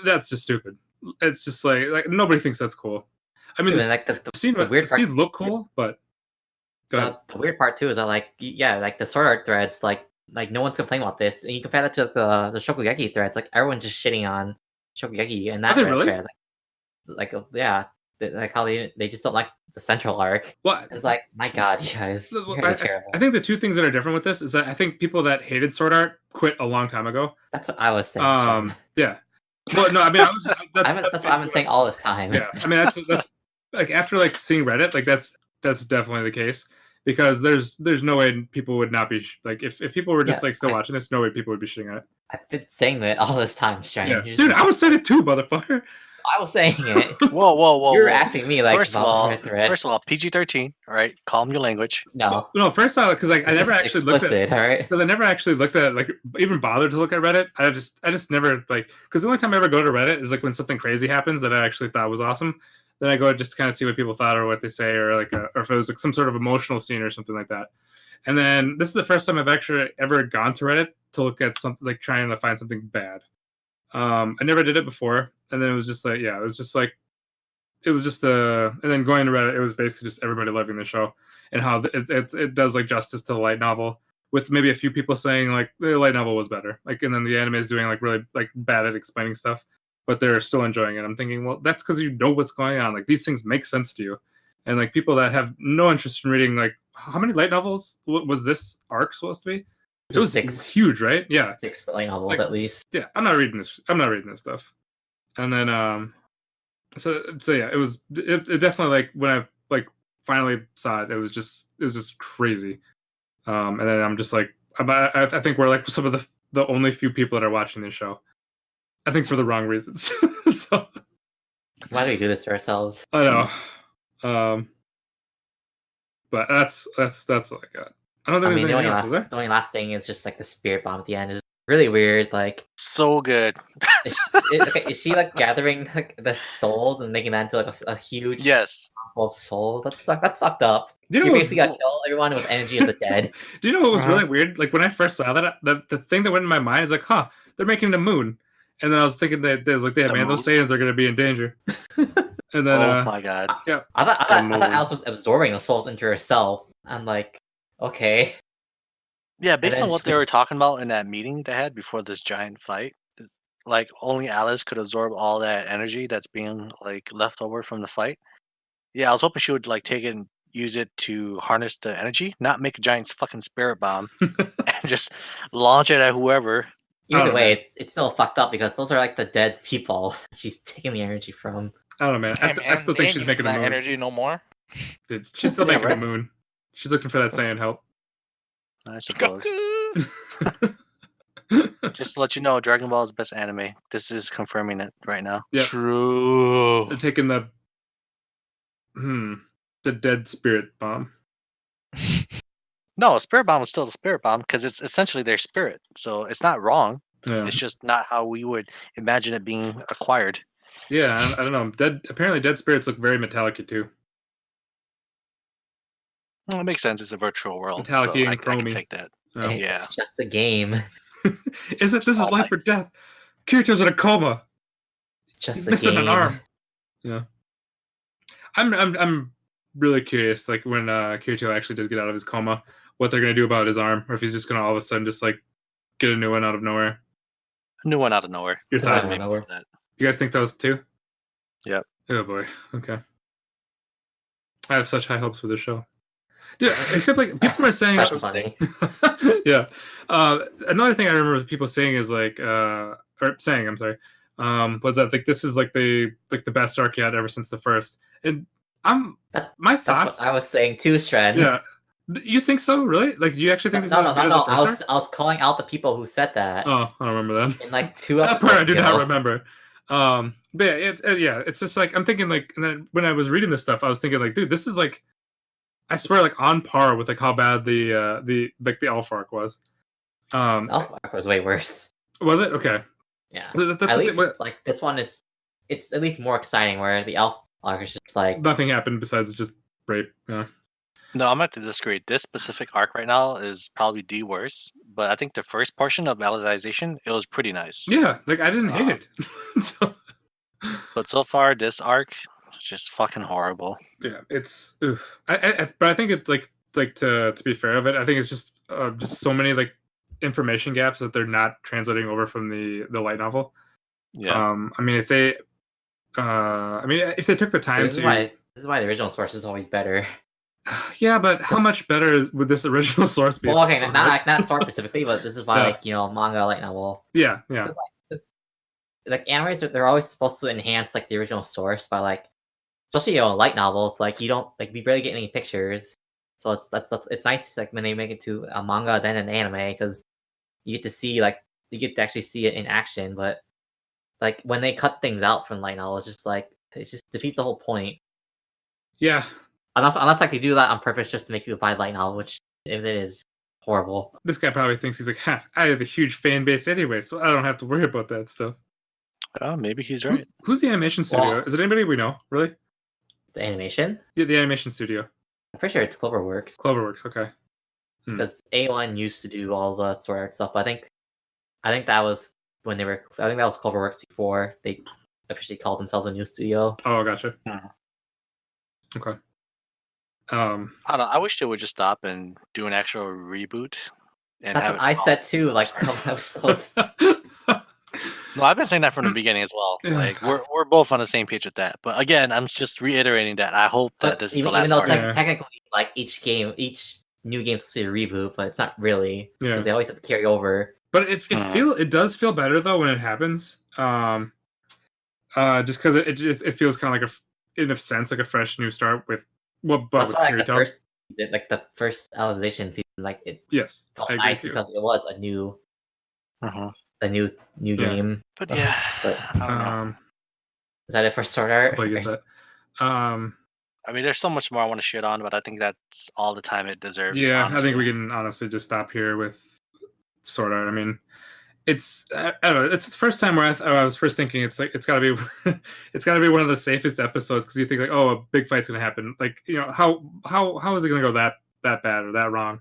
that's just stupid. It's just like nobody thinks that's cool. I mean, like the scene look cool, but the weird part too is that like like the sword art threads, like no one's complaining about this, and you compare that to the Shokugeki threads, like everyone's just shitting on Shokugeki and that really? thread. Like how they just don't like the central arc. What? It's like, my God, you guys, terrible. I think the two things that are different with this is that I think people that hated sword art quit a long time ago. That's what I was saying. Yeah. Well, no, I mean, that's what I've been saying all this time. Yeah, I mean, that's like after like seeing Reddit, like that's definitely the case, because there's no way people would not be like if people were just still watching this, no way people would be shitting on it. I've been saying that all this time, Strange. Yeah. Dude, I was saying it too, motherfucker. I was saying it. Whoa! You were asking me like. First of all, PG-13. All right, calm your language. No. First of all, because like I never actually looked at it. All right. Because I never actually looked at like even bothered to look at Reddit. I just never like, because the only time I ever go to Reddit is like when something crazy happens that I actually thought was awesome. Then I go just to kind of see what people thought or what they say, or like or if it was like some sort of emotional scene or something like that. And then this is the first time I've actually ever gone to Reddit to look at something, like trying to find something bad. I never did it before, and then it was just like, and then going to Reddit, it was basically just everybody loving the show and how it does like justice to the light novel, with maybe a few people saying like the light novel was better, like, and then the anime is doing like really like bad at explaining stuff, but they're still enjoying it. I'm thinking, well, that's because you know what's going on. Like these things make sense to you, and like people that have no interest in reading, like how many light novels was this arc supposed to be? It was 6. Huge, right? Yeah, 6 light novels at least. Yeah, I'm not reading this stuff. And then so yeah, it definitely, like when I like finally saw it, it was just crazy. And then I'm just like, I think we're like some of the only few people that are watching this show. I think for the wrong reasons. So why do we do this to ourselves? I know. But that's all I got. I don't think there's anything else, is there? The only last thing is just like the spirit bomb at the end is really weird. Like, so good. Is she like gathering like the souls and making that into like a huge of souls? That's fucked up. You basically got to kill everyone with energy of the dead. Do you know what was really weird? Like when I first saw that, the thing that went in my mind is like, they're making the moon, and then I was thinking that there's like, those Saiyans are going to be in danger. And then, oh my God! Yeah, I thought Alice was absorbing the souls into herself, and like, okay. Yeah, based on what they were talking about in that meeting they had before this giant fight, like only Alice could absorb all that energy that's being like left over from the fight. Yeah, I was hoping she would like take it and use it to harness the energy, not make a giant fucking spirit bomb and just launch it at whoever. Either way, it's still fucked up because those are like the dead people she's taking the energy from. I don't know, man. I still think she's making a moon. Energy no more. Dude, she's still making a moon. She's looking for that Saiyan help. I suppose. Just to let you know, Dragon Ball is the best anime. This is confirming it right now. Yeah. True. They're taking the dead spirit bomb. No, a spirit bomb is still a spirit bomb because it's essentially their spirit. So it's not wrong. Yeah. It's just not how we would imagine it being acquired. Yeah, I don't know. Apparently dead spirits look very metallic too. Well, it makes sense. It's a virtual world. Metallic so and I can take that. Oh. It's just a game. This is life or death. Kirito's in a coma. He's missing an arm. Yeah. I'm really curious, like when Kirito actually does get out of his coma, what they're gonna do about his arm, or if he's just gonna all of a sudden just like get a new one out of nowhere. A new one out of nowhere. Your thoughts? You guys think those too? Yep. Oh boy. Okay. I have such high hopes for this show. Dude, except like people are saying, that's funny. Yeah. Another thing I remember people saying is like, was that like this is like the best arc yet ever since the first. And my thoughts. That's what I was saying too, Stren. Yeah. You think so? Really? Like, do you actually think this is as good as the first arc? I was calling out the people who said that. Oh, I don't remember that. In like 2 episodes. That part I do not remember. But yeah, it's just like I'm thinking like, and then when I was reading this stuff, I was thinking like, dude, this is like, I swear, like on par with like how bad the Elf arc was. Elf arc was way worse. Was it? Okay. Yeah. That's at least like this one it's at least more exciting. Where the Elf arc is just like nothing happened besides just rape. Yeah. No, I'm going to disagree. This specific arc right now is probably the worst, but I think the first portion of Alicization, it was pretty nice. Yeah, like I didn't hate it. So... But so far, this arc is just fucking horrible. Yeah, it's. Oof. But I think it's like to be fair of it, I think it's just so many like information gaps that they're not translating over from the light novel. Yeah. I mean, if they took the time this is why the original source is always better. Yeah, but how much better would this original source be? Well, okay, not source specifically, but this is why like manga light novel. Yeah. Like animes, they're always supposed to enhance like the original source by like, especially light novels. Like you don't like we barely get any pictures, so it's nice like when they make it to a manga then an anime because you get to actually see it in action. But like when they cut things out from light novels, it just defeats the whole point. Yeah. Unless like they do that on purpose just to make you buy light novel, which if it is horrible. This guy probably thinks he's like, I have a huge fan base anyway, so I don't have to worry about that stuff. Oh, maybe he's right. Who's the animation studio? Well, is it anybody we know? Really? The animation? Yeah, the animation studio. I'm pretty sure it's Cloverworks. Cloverworks, okay. Because A1 used to do all the Sword Art stuff. But I think that was when they were. I think that was Cloverworks before they officially called themselves a new studio. Oh, gotcha. Okay. I don't know. I wish they would just stop and do an actual reboot. And that's what I said too. Like a couple episodes. No, I've been saying that from the beginning as well. Like we're both on the same page with that. But again, I'm just reiterating that I hope that this is the last. Even though technically, like each new game's supposed to be a reboot, but it's not really. Yeah. They always have to carry over. But it does feel better though when it happens. Just because it feels kind of like in a sense like a fresh new start with that's why the first Alicization season, like it felt nice because it was a new game. But yeah, I don't know. Is that it for Sword Art? I mean, there's so much more I want to shit on, but I think that's all the time it deserves. Yeah, honestly. I think we can honestly just stop here with Sword Art. I mean, I don't know. It's the first time where I was first thinking it's gotta be one of the safest episodes because you think like, oh, a big fight's gonna happen. Like, how is it gonna go that bad or that wrong?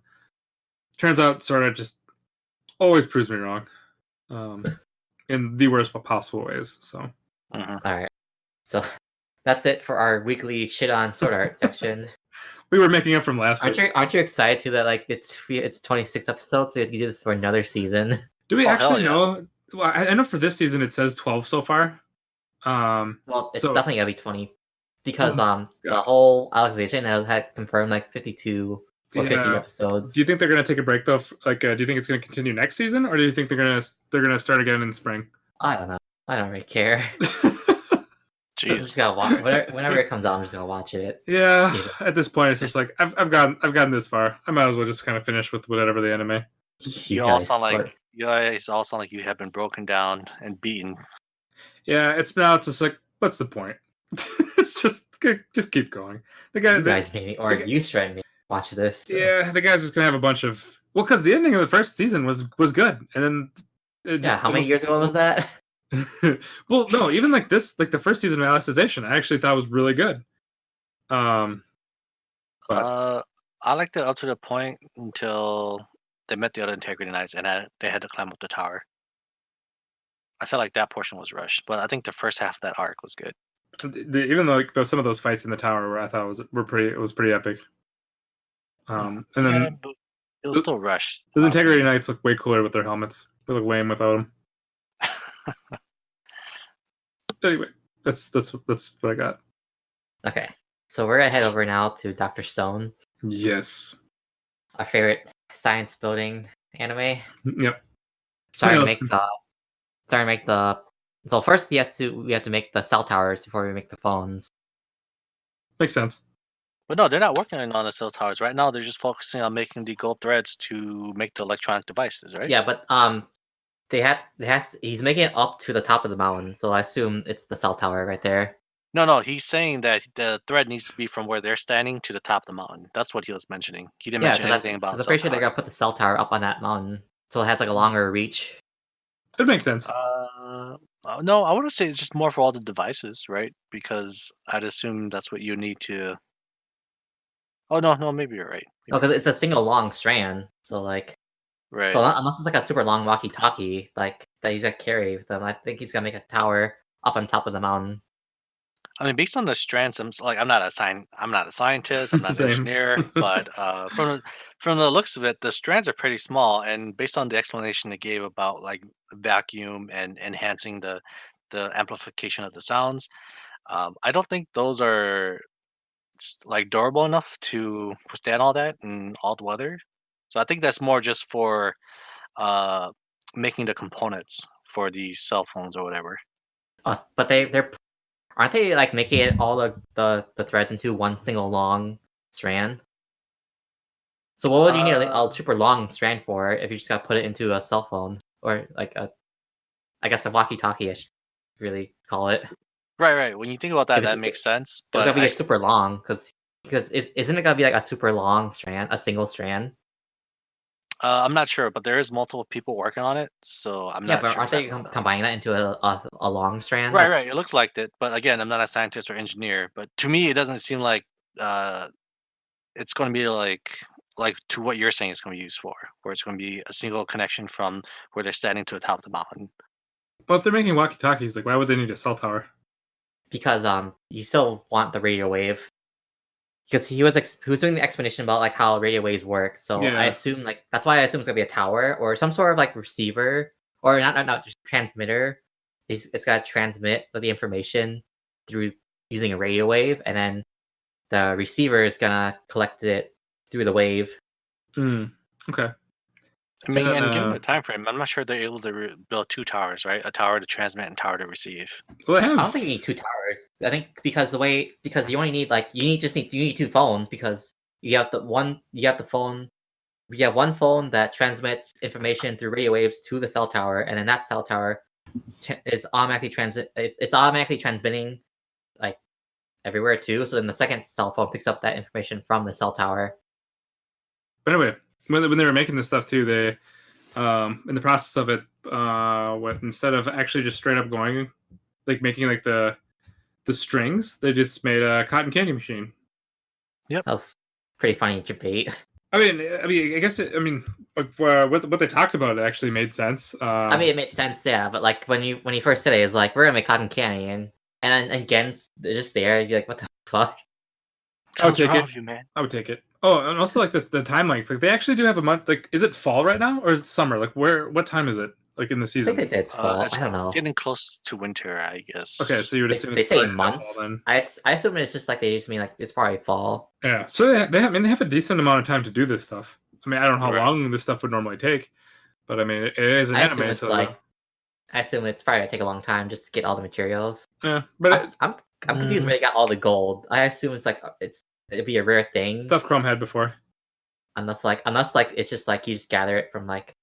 Turns out Sword Art just always proves me wrong, in the worst possible ways. So, all right. So that's it for our weekly shit on Sword Art section. We were making up from last week. Aren't you excited too that like it's 26 episodes, so you have to do this for another season? Do we actually know? Well, I know for this season it says 12 so far. Well, it's definitely gotta be 20 because the whole Alicization had confirmed like 52 or 50 episodes. Do you think they're gonna take a break though? Like, do you think it's gonna continue next season, or do you think they're gonna start again in spring? I don't know. I don't really care. Jeez. I'm just gonna watch whenever it comes out. I'm just gonna watch it. Yeah. At this point, it's just like I've gotten this far. I might as well just kind of finish with whatever the anime. You all sound like you have been broken down and beaten. Yeah, it's just like, what's the point? It's just keep going. You guys made me, or you threatened me to watch this. So. Yeah, the guy's just gonna have a bunch of because the ending of the first season was good, and then how many years ago was that? Well, no, even like this, like the first season of Alicization, I actually thought was really good. I liked it up to the point until they met the other Integrity Knights and they had to climb up the tower. I felt like that portion was rushed, but I think the first half of that arc was good. Even though like some of those fights in the tower, I thought it was pretty epic. And then it was still rushed. Those Integrity Knights look way cooler with their helmets. They look lame without them. Anyway, that's what I got. Okay, so we're gonna head over now to Dr. Stone. Yes, our favorite science building anime. Yep. So first we have to make the cell towers before we make the phones. Makes sense. But no, they're not working on the cell towers right now. They're just focusing on making the gold threads to make the electronic devices, right? Yeah, but he's making it up to the top of the mountain, so I assume it's the cell tower right there. No, he's saying that the thread needs to be from where they're standing to the top of the mountain. That's what he was mentioning. He didn't mention anything about. I'm pretty sure they're gonna put the cell tower up on that mountain, so it has like a longer reach. It makes sense. No, I would say it's just more for all the devices, right? Because I'd assume that's what you need to. Oh no, maybe you're right. No, because it's a single long strand, so like, right. So unless it's like a super long walkie-talkie, like that he's gonna carry with them, I think he's gonna make a tower up on top of the mountain. I mean, based on the strands, I'm not a scientist, I'm not an engineer, but from the looks of it, the strands are pretty small, and based on the explanation they gave about like vacuum and enhancing the amplification of the sounds, I don't think those are like durable enough to withstand all that and all the weather. So I think that's more just for making the components for these cell phones or whatever. But they're aren't they like making it all the threads into one single long strand? So what would you need a super long strand for if you just got to put it into a cell phone or like I guess a walkie-talkie, I should really call it. Right. When you think about that, that makes sense. But it's gonna be like super long because isn't it gonna be like a super long strand, a single strand? I'm not sure, but there is multiple people working on it, so I'm not sure. Yeah, but aren't they combining that into a long strand? Right. It looks like it, but again, I'm not a scientist or engineer. But to me, it doesn't seem like it's going to be like to what you're saying it's going to be used for, where it's going to be a single connection from where they're standing to the top of the mountain. Well, if they're making walkie-talkies, like why would they need a cell tower? Because you still want the radio wave. Because he was doing the explanation about like how radio waves work, so yeah. I assume like that's why I assume it's gonna be a tower or some sort of like receiver or not just transmitter. It's gotta transmit the information through using a radio wave, and then the receiver is gonna collect it through the wave. Okay. I mean, and given the time frame, I'm not sure they're able to build two towers, right? A tower to transmit and tower to receive. Well, I don't think you need two towers. I think because you only need you need two phones because you have one phone that transmits information through radio waves to the cell tower, and then that cell tower is automatically transmitting like everywhere too. So then the second cell phone picks up that information from the cell tower. But anyway, when they were making this stuff too, they in the process of it, instead of actually just straight up going like making like the strings, they just made a cotton candy machine. Yep, that was pretty funny debate. I mean, I guess what they talked about actually made sense. I mean, it made sense, yeah. But like when he first said it, it's like we're gonna make cotton candy, and Gen's just there. You're like, what the fuck? I would take it. I would take it. Oh, and also like the time length. Like they actually do have a month. Like, is it fall right now or is it summer? Like, what time is it? Like in the season? I think they say it's fall. I don't know. Getting close to winter, I guess. Okay, so you would assume they say months. Fall, then. I assume it's just like they just mean like it's probably fall. Yeah. So they have a decent amount of time to do this stuff. I mean, I don't know how long this stuff would normally take, but I mean, it is an anime, so I assume it's probably gonna take a long time just to get all the materials. Yeah, but I'm confused where they got all the gold. I assume it's like it'd be a rare thing. Stuff Chrome had before. Unless it's just like you just gather it from like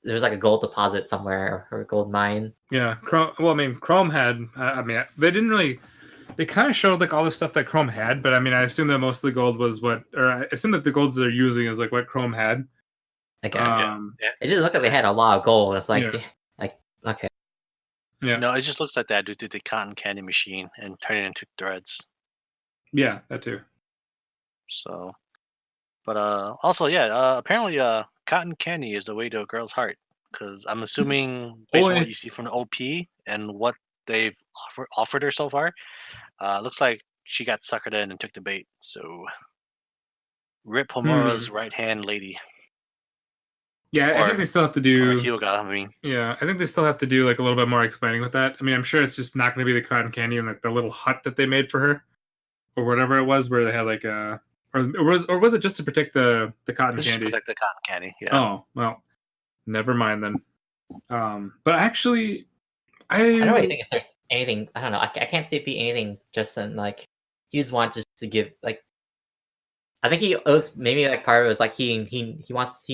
there's like a gold deposit somewhere or a gold mine. Yeah, Chrome had. I mean, they didn't really. They kind of showed like all the stuff that Chrome had, but I mean, I assume that most of the gold was I assume that the golds they're using is like what Chrome had. I guess. It just looked like they had a lot of gold. It's like, okay. Yeah. No, it just looks like that due to the cotton candy machine and turn it into threads. Yeah, that too. So, but also, apparently, cotton candy is the way to a girl's heart. Because I'm assuming based on what you see from the OP and what they've offered her so far, looks like she got suckered in and took the bait. So, rip Homura's right hand lady. Yeah, I think they still have to do. Hyuga, I mean. Yeah, I think they still have to do like a little bit more explaining with that. I mean, I'm sure it's just not going to be the cotton candy and like the little hut that they made for her, or whatever it was, where they had like a, or was it just to protect the cotton candy? Just to protect the cotton candy. Yeah. Oh well, never mind then. But actually, I don't really think if there's anything. I don't know. I can't see it be anything just in like you just want just to give like I think it was maybe like part of it was like he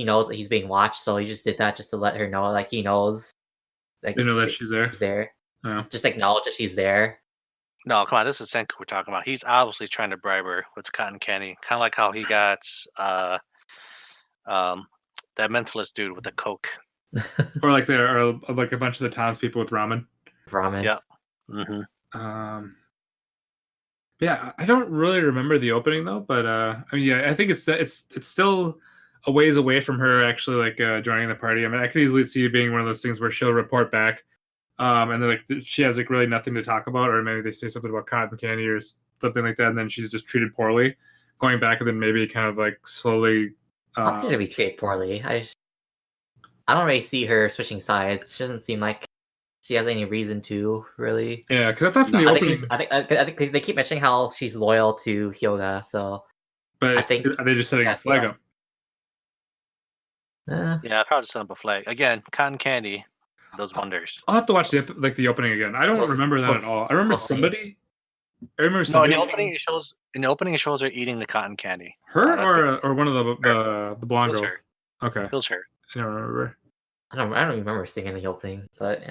knows that he's being watched, so he just did that just to let her know, like he knows, like You know that she's there. She's there. Yeah. Just acknowledge that she's there. No, come on, this is Senku we're talking about. He's obviously trying to bribe her with cotton candy, kind of like how he got that mentalist dude with the coke, or like there are like a bunch of the townspeople with ramen. Ramen. Yeah. Mm-hmm. Yeah, I don't really remember the opening though, but I mean, yeah, I think it's still a ways away from her actually like joining the party. I mean, I could easily see it being one of those things where she'll report back, and then like she has like really nothing to talk about, or maybe they say something about cotton candy or something like that, and then she's just treated poorly, going back and then maybe kind of like slowly. I don't think she's gonna be treated poorly. I don't really see her switching sides. She doesn't seem like she has any reason to, really. Yeah, because I thought from the opening... I think they keep mentioning how she's loyal to Hyoga, so... But I think are they just setting a flag up? Yeah, probably setting up a flag. Again, cotton candy does wonders. I'll have to watch the opening again. I don't remember that at all. I remember somebody... No, in the opening it shows her eating the cotton candy. Her or one of the blonde girls? Her. Okay. It was her. I don't remember. I don't remember seeing the whole thing, but...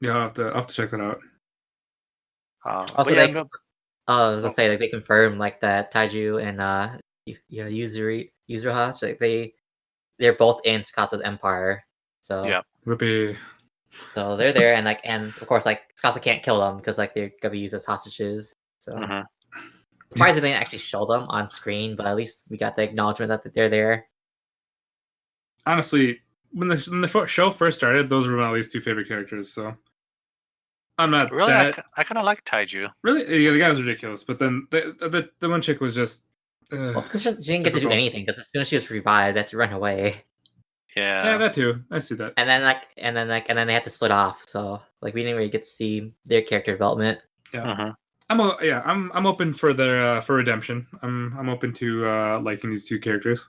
Yeah, I'll have to check that out. Also, I was gonna say, like, they confirmed like that Taiju and Yuzuriha, like they're both in Tsukasa's empire. So yeah, so they're there, and of course like Tsukasa can't kill them because like they're gonna be used as hostages. So surprised they didn't actually show them on screen, but at least we got the acknowledgement that they're there. Honestly, when the show first started, those were my least two favorite characters. So I'm not really. I kind of like Taiju. Really, yeah, the guy was ridiculous. But then the one chick was just. Well, because she didn't get to do anything. Because as soon as she was revived, they had to run away. Yeah, that too. I see that. And then they had to split off. So like we didn't really get to see their character development. Yeah. I'm open for their for redemption. I'm open to liking these two characters.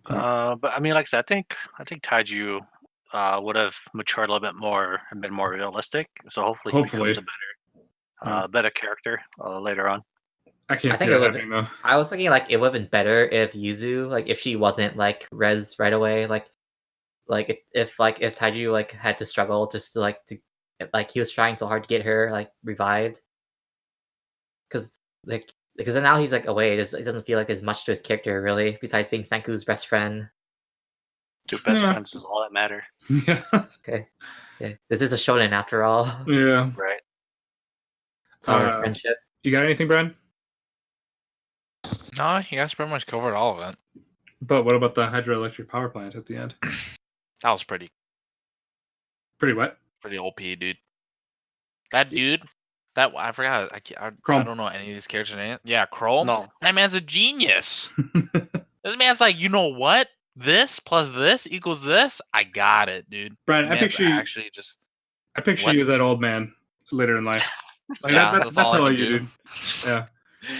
But I mean, like I said, I think Taiju would have matured a little bit more and been more realistic. So hopefully he becomes a better character later on. I can't see that happening though. I was thinking like it would have been better if Yuzu, like if she wasn't like res right away, like if Taiju like had to struggle just to like he was trying so hard to get her like revived, because now he's like away. It doesn't feel like there's much to his character really, besides being Senku's best friend. Two best friends is all that matter. Yeah. Okay. Yeah. This is a shonen after all. Yeah. Right. Power friendship. You got anything, Brian? No, you guys pretty much covered all of it. But what about the hydroelectric power plant at the end? That was pretty what? Pretty OP, dude. That dude, I forgot. I don't know any of these characters' names. Yeah, Chrome. No, that man's a genius. This man's like, you know what? This plus this equals this. I got it, dude. Brian, I picture you as that old man later in life. Like that's all you do. Yeah.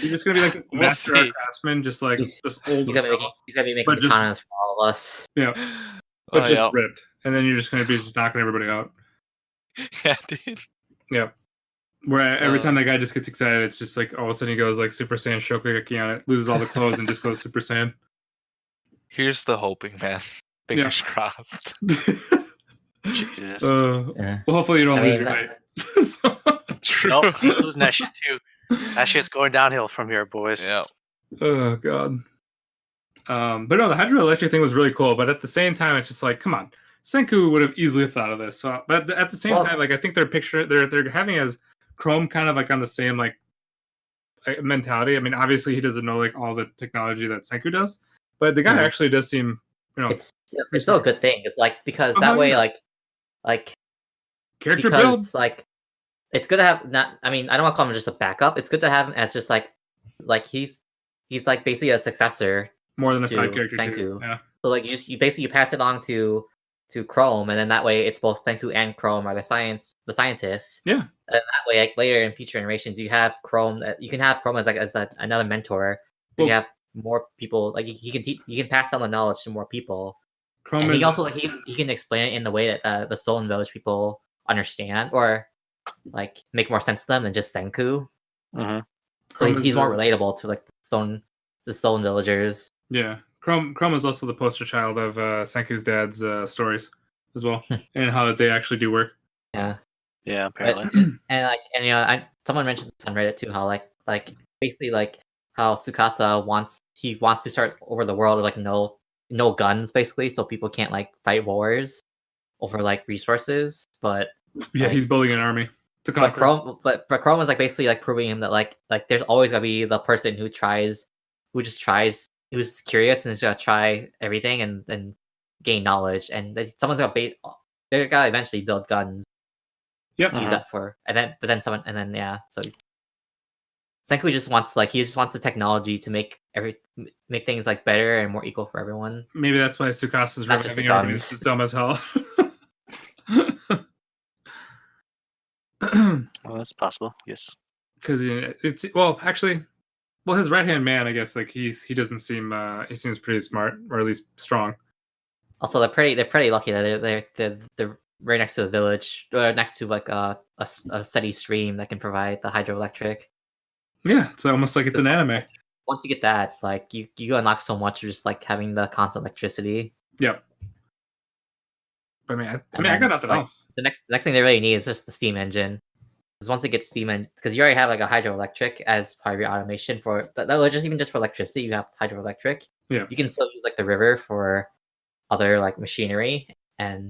You're just gonna be like this master art craftsman, just like just old. He's gonna be making katanas for all of us. Yeah, but just ripped, and then you're just gonna be just knocking everybody out. Yeah, dude. Yeah. Where every time that guy just gets excited, it's just like all of a sudden he goes like Super Saiyan Shokugeki on it, loses all the clothes, and just goes Super Saiyan. Here's the hoping, man. Fingers crossed. Jesus. Well, hopefully you don't lose your height. True. Nope, he's losing that shit too. That shit's going downhill from here, boys. Yeah. Oh god. But no, the hydroelectric thing was really cool. But at the same time, it's just like, come on, Senku would have easily thought of this. So, but at the same time, like I think they're having as Chrome kind of like on the same like mentality. I mean, obviously he doesn't know like all the technology that Senku does, but the guy actually does seem, it's still a good thing. It's like because that way, like character build, like. It's good to have I don't want to call him just a backup. It's good to have him as just like he's like basically a successor more than a side character Senku. Too. Yeah. So like you pass it along to Chrome, and then that way it's both Senku and Chrome are the scientists. Yeah. And that way, like later in future generations, you have Chrome. You can have Chrome as another mentor. You have more people. Like he can pass down the knowledge to more people. Chrome, and he also he can explain it in the way that the Stolen Village people understand, or like make more sense to them than just Senku. I So he's more relatable to like the stone villagers. Yeah, Chrome is also the poster child of Senku's dad's stories as well, and how that they actually do work. Yeah, apparently. And someone mentioned this on Reddit too, how like basically like how Tsukasa wants to start over the world with like no guns basically, so people can't like fight wars over like resources. But yeah, he's building an army to conquer. But Chrome was like basically like proving him that like there's always gonna be the person who's curious and is gonna try everything and gain knowledge, and they're gonna eventually build guns. Yep. Use that for so Senku just wants the technology to make things like better and more equal for everyone. Maybe that's why Tsukasa's reviving everything is dumb as hell. Well, that's possible. Yes. Because his right hand man, I guess, like he doesn't seem he seems pretty smart, or at least strong. Also, they're pretty lucky that they're right next to the village, or next to like a steady stream that can provide the hydroelectric. Yeah, it's almost like it's an anime. Once you get that, it's like you unlock so much just like having the constant electricity. Yep. But I got nothing else. The next thing they really need is just the steam engine. Because once they get steam engine, because you already have like a hydroelectric as part of your automation for that, just for electricity, you have hydroelectric. Yeah. You can still use like the river for other like machinery, and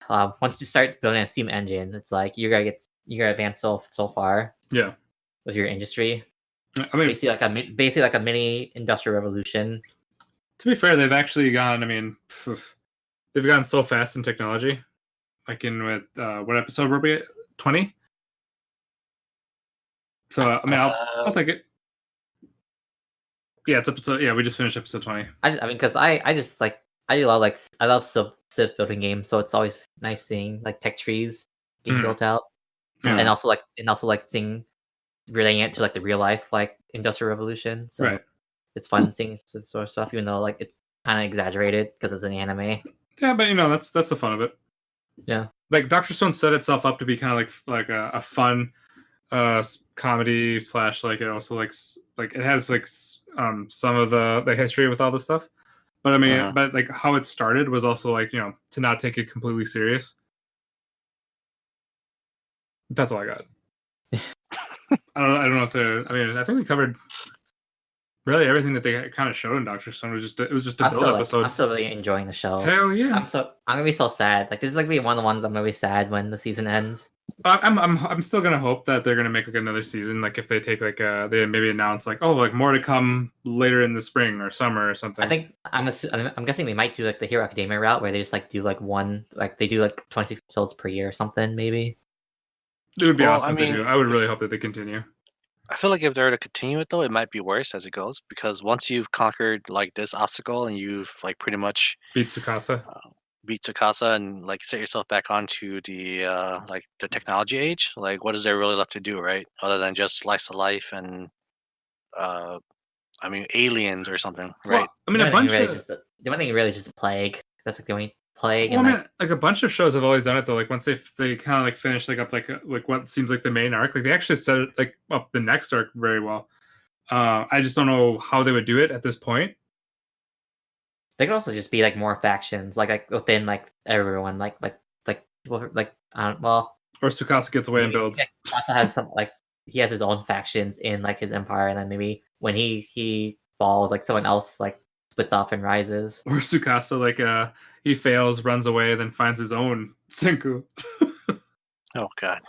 once you start building a steam engine, it's like you're gonna advance so far. Yeah. With your industry, I mean, basically like a mini industrial revolution. To be fair, they've actually gone. I mean, they've gone so fast in technology. Like what episode were we at? 20. So I mean, I'll take it. Yeah, it's episode. Yeah, we just finished episode 20. I mean, because I love civ building games, so it's always nice seeing like tech trees getting built out, and also like seeing relating it to like the real life like industrial revolution. So right. It's fun seeing sort of stuff, even though like it's kind of exaggerated because it's an anime. Yeah, but that's the fun of it. Yeah, like Dr. Stone set itself up to be kind of like a fun comedy / like it also like it has like some of the history with all this stuff, but I mean but like how it started was also like to not take it completely serious. That's all I got. I don't know if I think we covered really everything that they kind of showed in Dr. Stone. It was just a build episode. I'm still really enjoying the show. Hell yeah! I'm gonna be so sad. Like this is like be one of the ones I'm gonna be sad when the season ends. I'm still gonna hope that they're gonna make like another season. Like if they take like they maybe announce like like more to come later in the spring or summer or something. I think I'm guessing they might do like the Hero Academia route where they just like do like one like they do like 26 episodes per year or something maybe. It would be awesome if they do. I would really hope that they continue. I feel like if they're to continue it though, it might be worse as it goes, because once you've conquered like this obstacle and you've like pretty much beat Tsukasa and like set yourself back onto the like the technology age, like what is there really left to do, right? Other than just slice of life and aliens or something, right? Well, I mean, the one thing really is just a plague. That's like the only plague. Well, I mean, like a bunch of shows have always done it though. Like once they kind of like finish like up like what seems like the main arc, like they actually set it like up the next arc very well. I just don't know how they would do it at this point. They could also just be like more factions, like within like everyone, like or Tsukasa gets away and builds. Tsukasa has some like he has his own factions in like his empire, and then maybe when he falls, like someone else like splits off and rises. Or Tsukasa like he fails, runs away, then finds his own Senku. Oh god.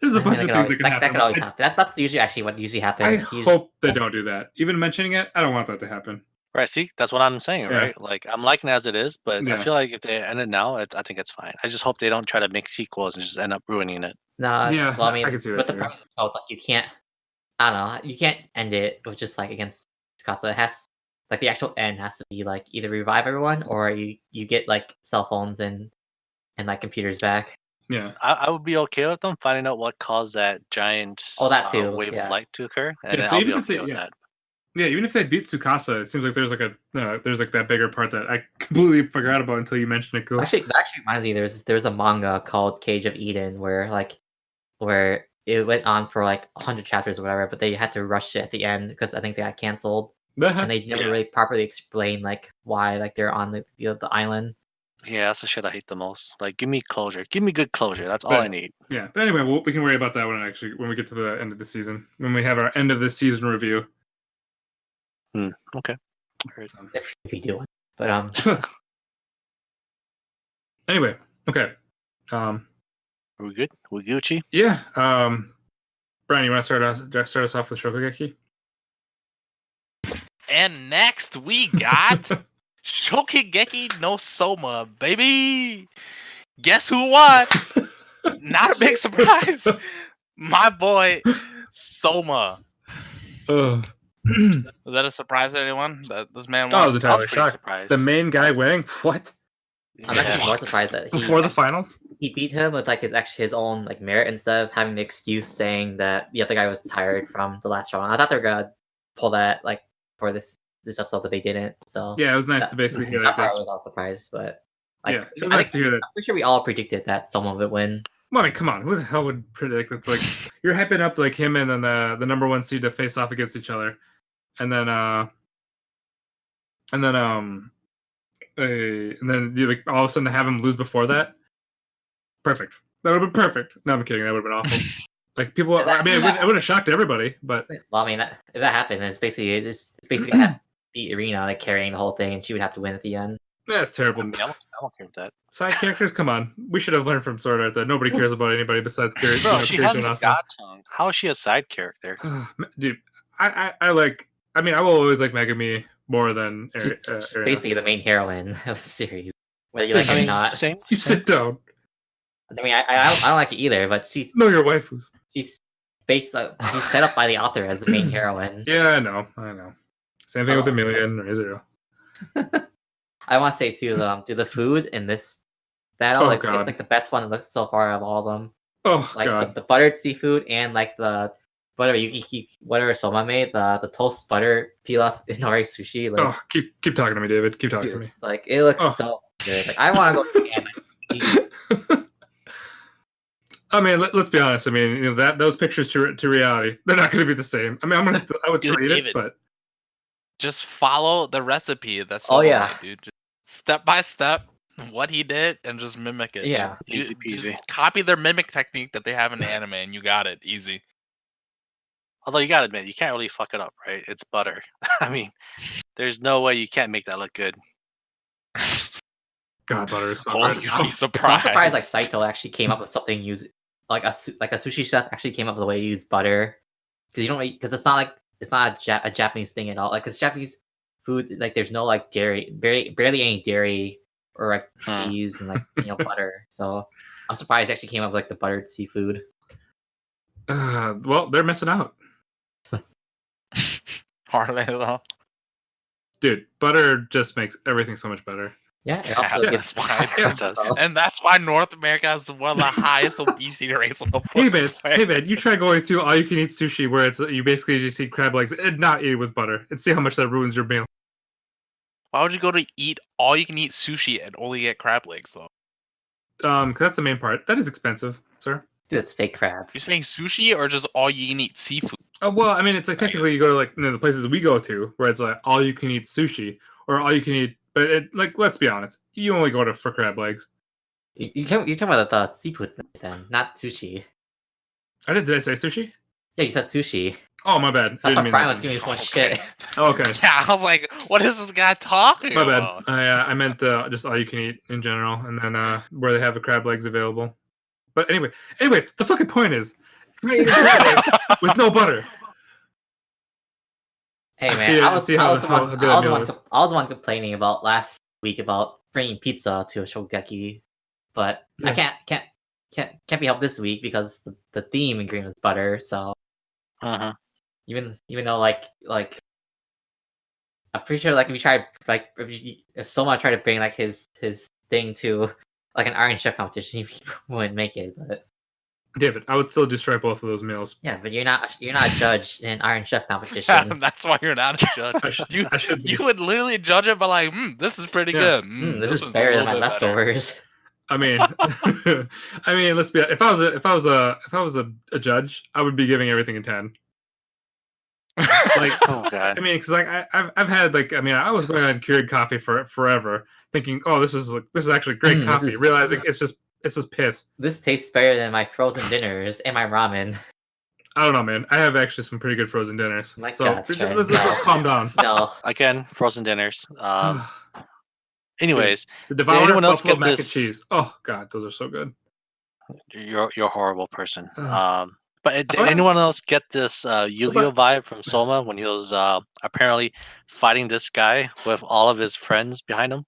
There's a bunch of things that can happen. That could always happen. That's usually actually what usually happens. I hope they don't do that. Even mentioning it, I don't want that to happen. Right, see? That's what I'm saying, right? Yeah. Like, I'm liking it as it is, but I feel like if they end it now, I think it's fine. I just hope they don't try to make sequels and just end up ruining it. No, yeah, well, I mean, I can see that but too. the problem is, like, you can't, I don't know, you can't end it with just, like, against Tsukasa. It has, like, the actual end has to be, like, either revive everyone or you get, like, cell phones and like, computers back. Yeah. I would be okay with them finding out what caused that giant that too, wave of light to occur, and so I'll be okay with that. Yeah, even if they beat Tsukasa, it seems like there's like there's like that bigger part that I completely forgot about until you mentioned it. Cool. Actually, that reminds me. There's a manga called Cage of Eden where it went on for like 100 chapters or whatever, but they had to rush it at the end because I think they got canceled, and they never really properly explained like why like they're on the island. Yeah, that's the shit I hate the most. Like, give me closure. Give me good closure. That's all I need. Yeah, but anyway, we can worry about that when we get to the end of the season, when we have our end of the season review. Okay. If you do one, but Anyway, okay. Are we good? We Gucci? Yeah. Brian, you want to start us off with Shokugeki? And next we got Shokugeki no Soma, baby. Guess who won? Not a big surprise. My boy Soma. Was that a surprise to anyone? That this man won? I was entirely pretty shocked. surprised. The main guy winning? What? I'm actually more surprised that Before the finals? he beat him with like his own like merit instead of having the excuse saying that the other guy was tired from the last round. I thought they were gonna pull that like for this episode, but they didn't. So yeah, it was nice to basically hear that. I was all surprised, but like, yeah, it was nice to hear that. I'm pretty sure we all predicted that someone would win. Well, I mean, come on, who the hell would predict? It's like you're hyping up like him and then the number one seed to face off against each other, and then you like all of a sudden have him lose before that. Perfect. That would have been perfect. No, I'm kidding. That would have been awful. Like people, I mean, it would have shocked everybody. But well, I mean, if that happened, it's basically have the Arena like carrying the whole thing, and she would have to win at the end. That's terrible. I don't care with that. Side characters, come on. We should have learned from Sword Art that nobody cares about anybody besides Kirishima. Bro, she has the god tongue. How is she a side character? Dude, I like. I mean, I will always like Megami more than basically the main heroine of the series, whether you like it or not. Same. You sit down. I mean, I don't like it either, but she's your waifus. She's she's set up by the author as the main heroine. Yeah, I know. Same thing with Emilia and Israel. I want to say too, do the food in this battle it's like the best one so far of all of them. Oh like god, the buttered seafood and like the whatever Soma made, the toast butter pilaf inori sushi. Like, keep talking to me, David. Keep talking to me. Like it looks so good. Like I want to go again. I mean, let's be honest. I mean, those pictures to reality, they're not going to be the same. I mean, I would still eat it, but just follow the recipe. That's dude. Just step by step, what he did, and just mimic it. Yeah, easy peasy. Just copy their mimic technique that they have in the anime, and you got it easy. Although you gotta admit, you can't really fuck it up, right? It's butter. I mean, there's no way you can't make that look good. God, butter is so good. I'm surprised like Saito actually came up with something like a sushi chef actually came up with a way to use butter, because it's not a Japanese thing at all. Like, because Japanese food, like there's no like dairy, barely any dairy or like cheese and like butter. So I'm surprised they actually came up with like the buttered seafood. Well, they're missing out. Hardly though. Dude, butter just makes everything so much better. Yeah, it also that's why and that's why North America has one of the highest obesity rates on the planet. Hey man, you try going to all you can eat sushi where it's you basically just eat crab legs and not eat it with butter and see how much that ruins your meal. Why would you go to eat all you can eat sushi and only get crab legs though? Because that's the main part. That is expensive, sir. Dude, it's fake crab. You're saying sushi or just all you can eat seafood? Oh well, I mean it's like technically you go to like the places we go to where it's like all you can eat sushi or all you can eat. But like, let's be honest, you only go for crab legs. You're talking about the seafood then, not sushi. Did I say sushi? Yeah, you said sushi. Oh, my bad. That's why Brian was giving me so much shit. Oh, okay. Yeah, I was like, what is this guy talking about? My bad. I meant just all you can eat in general, and then where they have the crab legs available. But anyway, the fucking point is, crab legs with no butter. Hey man, I was the one complaining about last week about bringing pizza to a Shokugeki, but I can't be helped this week because the theme ingredient is butter. So even though like I'm pretty sure like if you try if Soma tried to bring like his thing to like an Iron Chef competition, he wouldn't make it. But David, I would still destroy both of those meals. Yeah, but you're not a judge in Iron Chef competition. That's why you're not a judge. You would literally judge it by like, this is pretty good. This is better than my leftovers. I mean, let's be. If I was a judge, I would be giving everything a 10. Like, oh god. I mean, because like I've had like I was going on Keurig coffee for forever, thinking, oh, this is actually great coffee. Realizing it's just piss. This tastes better than my frozen dinners and my ramen. I don't know, man. I have actually some pretty good frozen dinners. My So God, let's calm down. No. Again, frozen dinners. Anyways, the did Devourer anyone else buffalo get mac this? and cheese. Oh god, those are so good. You're a horrible person. But did anyone else get this Yu-Gi-Oh vibe from Soma when he was apparently fighting this guy with all of his friends behind him?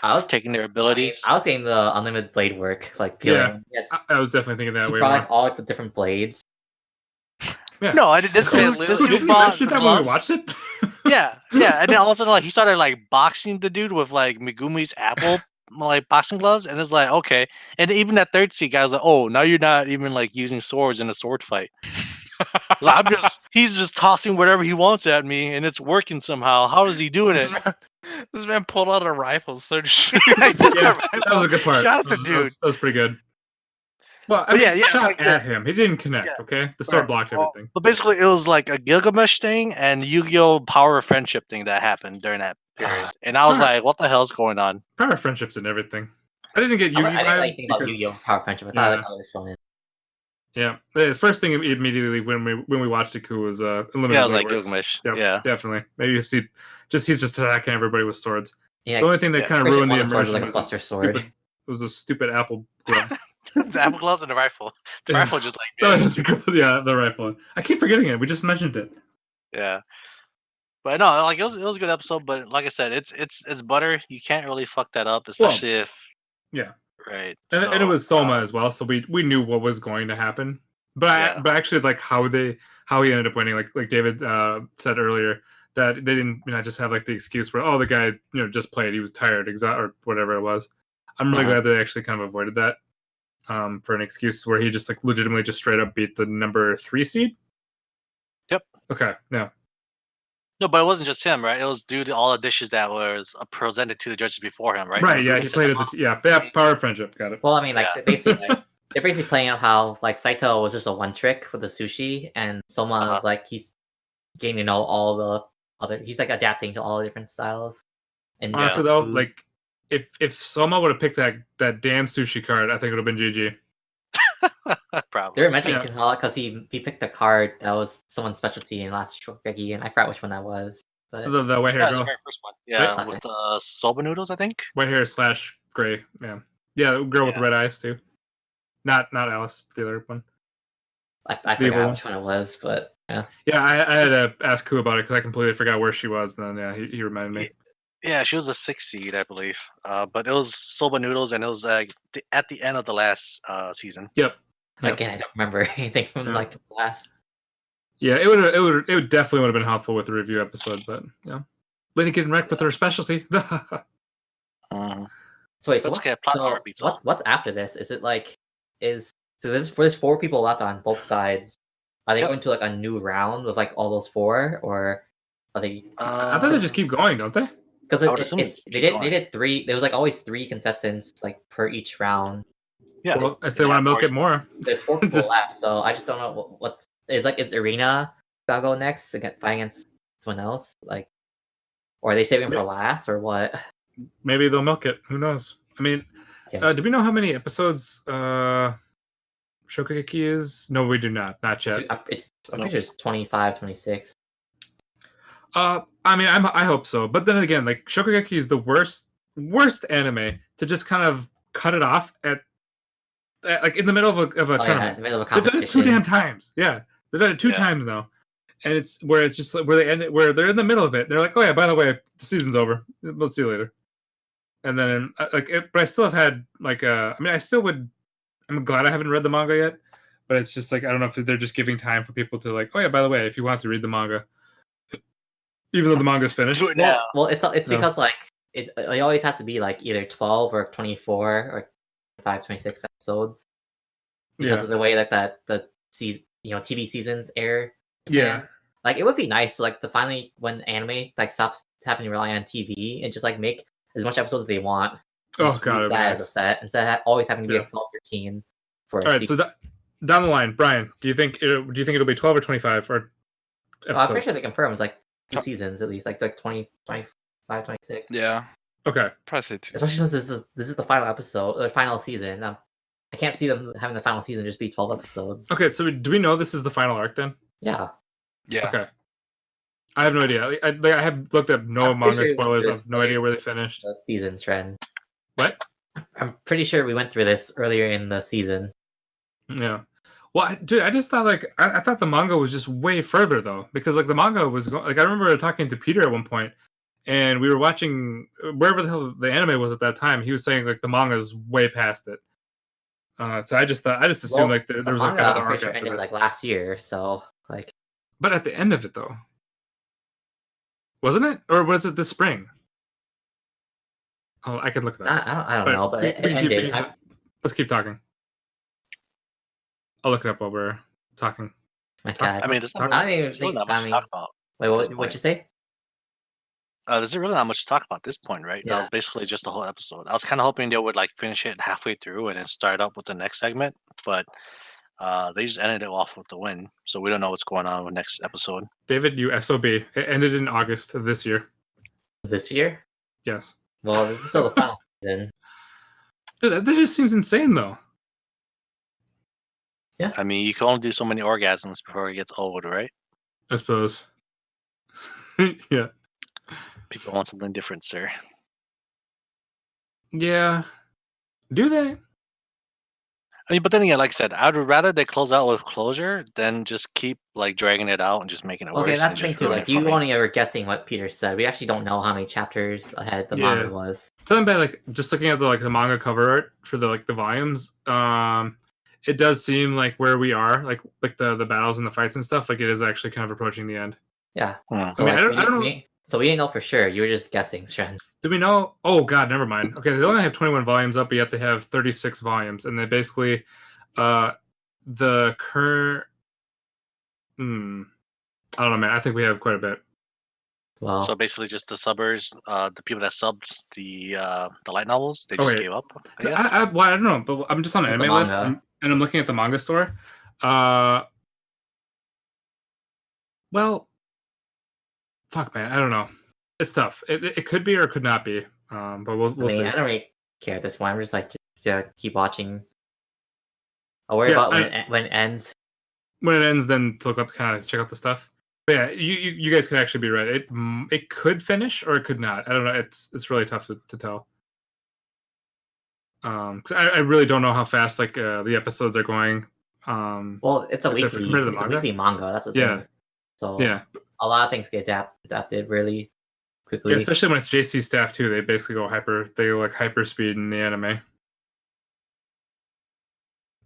I was taking their abilities. I was getting the unlimited blade work, like feeling. Yeah, I was definitely thinking that way. Brought like all the different blades. Yeah. No, I did. This dude bought that when we watched it. yeah, and then all of a sudden, like he started like boxing the dude with like Megumi's apple like boxing gloves, and it's like okay. And even that third seat guy was like, oh, now you're not even like using swords in a sword fight. Like, he's just tossing whatever he wants at me, and it's working somehow. How is he doing it? This man pulled out a rifle, so yeah, that was a good part. Shot at the dude. That was pretty good. Well, I mean, shot like at him. He didn't connect. Yeah. Okay, the sword blocked everything. But basically, it was like a Gilgamesh thing and Yu-Gi-Oh! Power of Friendship thing that happened during that period. And I was like, "What the hell's going on?" Power of Friendships and everything. I didn't get Yu-Gi-Oh! I didn't like think about Yu-Gi-Oh! Power of Friendship. I thought I like other shonen. Yeah, the first thing immediately when we watched it was Unlimited. Yeah, I was like Gilgamesh. Yep, yeah, definitely. Maybe you see, he's just attacking everybody with swords. Yeah, the only thing that kind of ruined the immersion was like a sword. It was a stupid apple glove. The apple gloves and the rifle. The rifle just like yeah, the rifle. I keep forgetting it. We just mentioned it. Yeah, but no, like it was a good episode. But like I said, it's butter. You can't really fuck that up, especially if right. And it was Soma as well, so we knew what was going to happen. But but actually, like how he ended up winning, like David said earlier, that they didn't just have like the excuse where the guy just played, he was tired, or whatever it was. I'm really glad they actually kind of avoided that. For an excuse where he just like legitimately just straight up beat the number 3 seed. Yep. Okay. Yeah. No, but it wasn't just him, right? It was due to all the dishes that was presented to the judges before him, right? Right. Yeah. He played as power of friendship. Got it. Well, I mean, like they're basically playing on how like Saito was just a one trick with the sushi, and Soma was like he's getting to know all the other. He's like adapting to all the different styles. And honestly, though, like. If Soma would have picked that damn sushi card, I think it would have been GG. Probably. They were mentioning Kanhala because he picked a card that was someone's specialty in last Shokugeki, and I forgot which one that was. But the white hair girl. The very first one. Yeah, with soba noodles, I think. White hair / gray. Yeah, the girl with the red eyes too. Not Alice, the other one. I forgot which one it was, but yeah. Yeah, I had to ask Ku about it because I completely forgot where she was. And then he reminded me. Yeah, she was a 6 seed, I believe. But it was soba noodles, and it was at the end of the last season. Yep. Again, I don't remember anything from like the last. Yeah, it would definitely would have been helpful with the review episode, but yeah, Lady getting wrecked with her specialty. So wait, what's after this? Is it like there's 4 people left on both sides? Are they going to like a new round with like all those 4, or are they? I thought they just keep going, don't they? Because they did 3. There was like always 3 contestants like per each round. Yeah. Well, if they want to milk it more, there's 4 people left. So I just don't know what is Arena gotta go next to fight against someone else, like, or are they saving for last or what? Maybe they'll milk it. Who knows? I mean, do we know how many episodes Shokugeki is? No, we do not. Not yet. I'm pretty sure it's 25, 26. I mean, I hope so, but then again, like Shokugeki is the worst anime to just kind of cut it off at like in the middle of a tournament. Yeah, in the middle of a competition. They've done it 2 damn times. Yeah, they've done it 2 times now, and it's just like where they end it, where they're in the middle of it. They're like, oh yeah, by the way, the season's over. We'll see you later. And then but I still have had like I mean, I'm glad I haven't read the manga yet, but it's just like I don't know if they're just giving time for people to like, oh yeah, by the way, if you want to read the manga. Even though the manga's finished. Do it now. Well, it's because like it always has to be like either 12 or 24 or 25, 26 episodes because of the way like that the TV seasons air. Yeah, like it would be nice like to finally when anime like stops having to rely on TV and just like make as much episodes as they want. Oh god, use that as a set instead of always having to be a 12, 13 for. All right, so down the line, Brian, do you think it'll be 12 or 25 or? I'm pretty sure they confirmed it's like 2 seasons at least, like 20, 25, 26. Yeah. Okay. Probably say 2. Especially since this is the final episode, the final season. I can't see them having the final season just be 12 episodes. Okay, so do we know this is the final arc then? Yeah. Yeah. Okay. I have no idea. I have looked up no manga spoilers. I have no idea where they finished. The season trend. What? I'm pretty sure we went through this earlier in the season. Yeah. Well, dude, I just thought I thought the manga was just way further though, because like the manga was I remember talking to Peter at one point, and we were watching wherever the hell the anime was at that time. He was saying like the manga is way past it. So I just assumed like there was like another arc after ended this. like last year, so like. But at the end of it though, wasn't it, or was it this spring? Oh, I could look it up. I don't know, but it ended. Let's keep talking. I'll look it up while we're talking. Okay. I mean, there's not, I don't even there's really not much to talk about. Wait, what'd you say? There's really not much to talk about at this point, right? Yeah. That was basically just the whole episode. I was kind of hoping they would like finish it halfway through and then start up with the next segment, but they just ended it off with the win, so we don't know what's going on with next episode. David, you SOB. It ended in August of this year. This year? Yes. Well, this is still the final season. Dude, that just seems insane, though. Yeah. I mean, you can only do so many orgasms before it gets old, right? I suppose. Yeah. People want something different, sir. Yeah. Do they? I mean, but then again, like I said, I would rather they close out with closure than just keep like dragging it out and just making it worse. Okay, that's the and thing just too. ruin Like it for you me. only ever guessing what Peter said. We actually don't know how many chapters ahead the manga was. Something about like just looking at the manga cover art for the volumes. It does seem like where we are, like the battles and the fights and stuff, like it is actually kind of approaching the end. Yeah. Hmm. So I mean, like, I don't know. So we didn't know for sure. You were just guessing, Shen. Do we know? Oh God, never mind. Okay, they only have 21 volumes up, but yet they have 36 volumes, and they basically, the current. I don't know, man. I think we have quite a bit. Well, So basically, just the subbers, the people that subbed the light novels, they just gave up. I guess. I don't know, but I'm just on an It's a anime list, manga. and I'm looking at the manga store. Well, fuck, man, I don't know. It's tough. It could be or it could not be. But we'll see. I don't really care at this point. I'm just like just keep watching. I'll worry about when it ends. When it ends, then to look up, kind of check out the stuff. But yeah, you guys could actually be right. It could finish or it could not. I don't know. It's really tough to tell. 'Cause I really don't know how fast the episodes are going. Well, it's a weekly manga. That's the thing. So yeah, a lot of things get adapted really quickly. yeah, especially when it's JC staff too. They basically go hyper speed in the anime.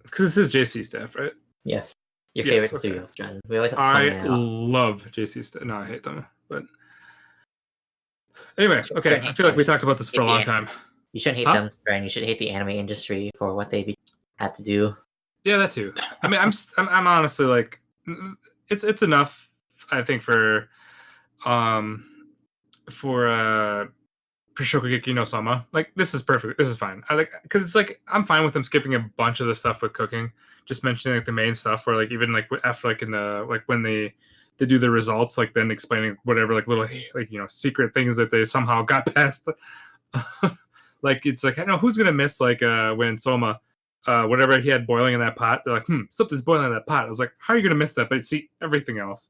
Because this is JC staff, right? Yes. Your Yes, favorite okay. studios, Jen. We always have to I point it out. love JC staff. No, I hate them. But anyway, okay. Shouldn't I hate feel like them. we talked about this for a long time. You shouldn't hate them, Jen. You should hate the anime industry for what they had to do. Yeah, that too. I mean, I'm honestly like, it's enough. I think for Shokugeki no Soma, like this is perfect. This is fine. I like because it's like I'm fine with them skipping a bunch of the stuff with cooking, just mentioning like the main stuff, or like even like after like in the like when they do the results, like then explaining whatever like little secret things that they somehow got past. Like it's like I know who's gonna miss like when Soma. Whatever he had boiling in that pot, they're like, something's boiling in that pot. I was like, how are you gonna miss that? But see everything else.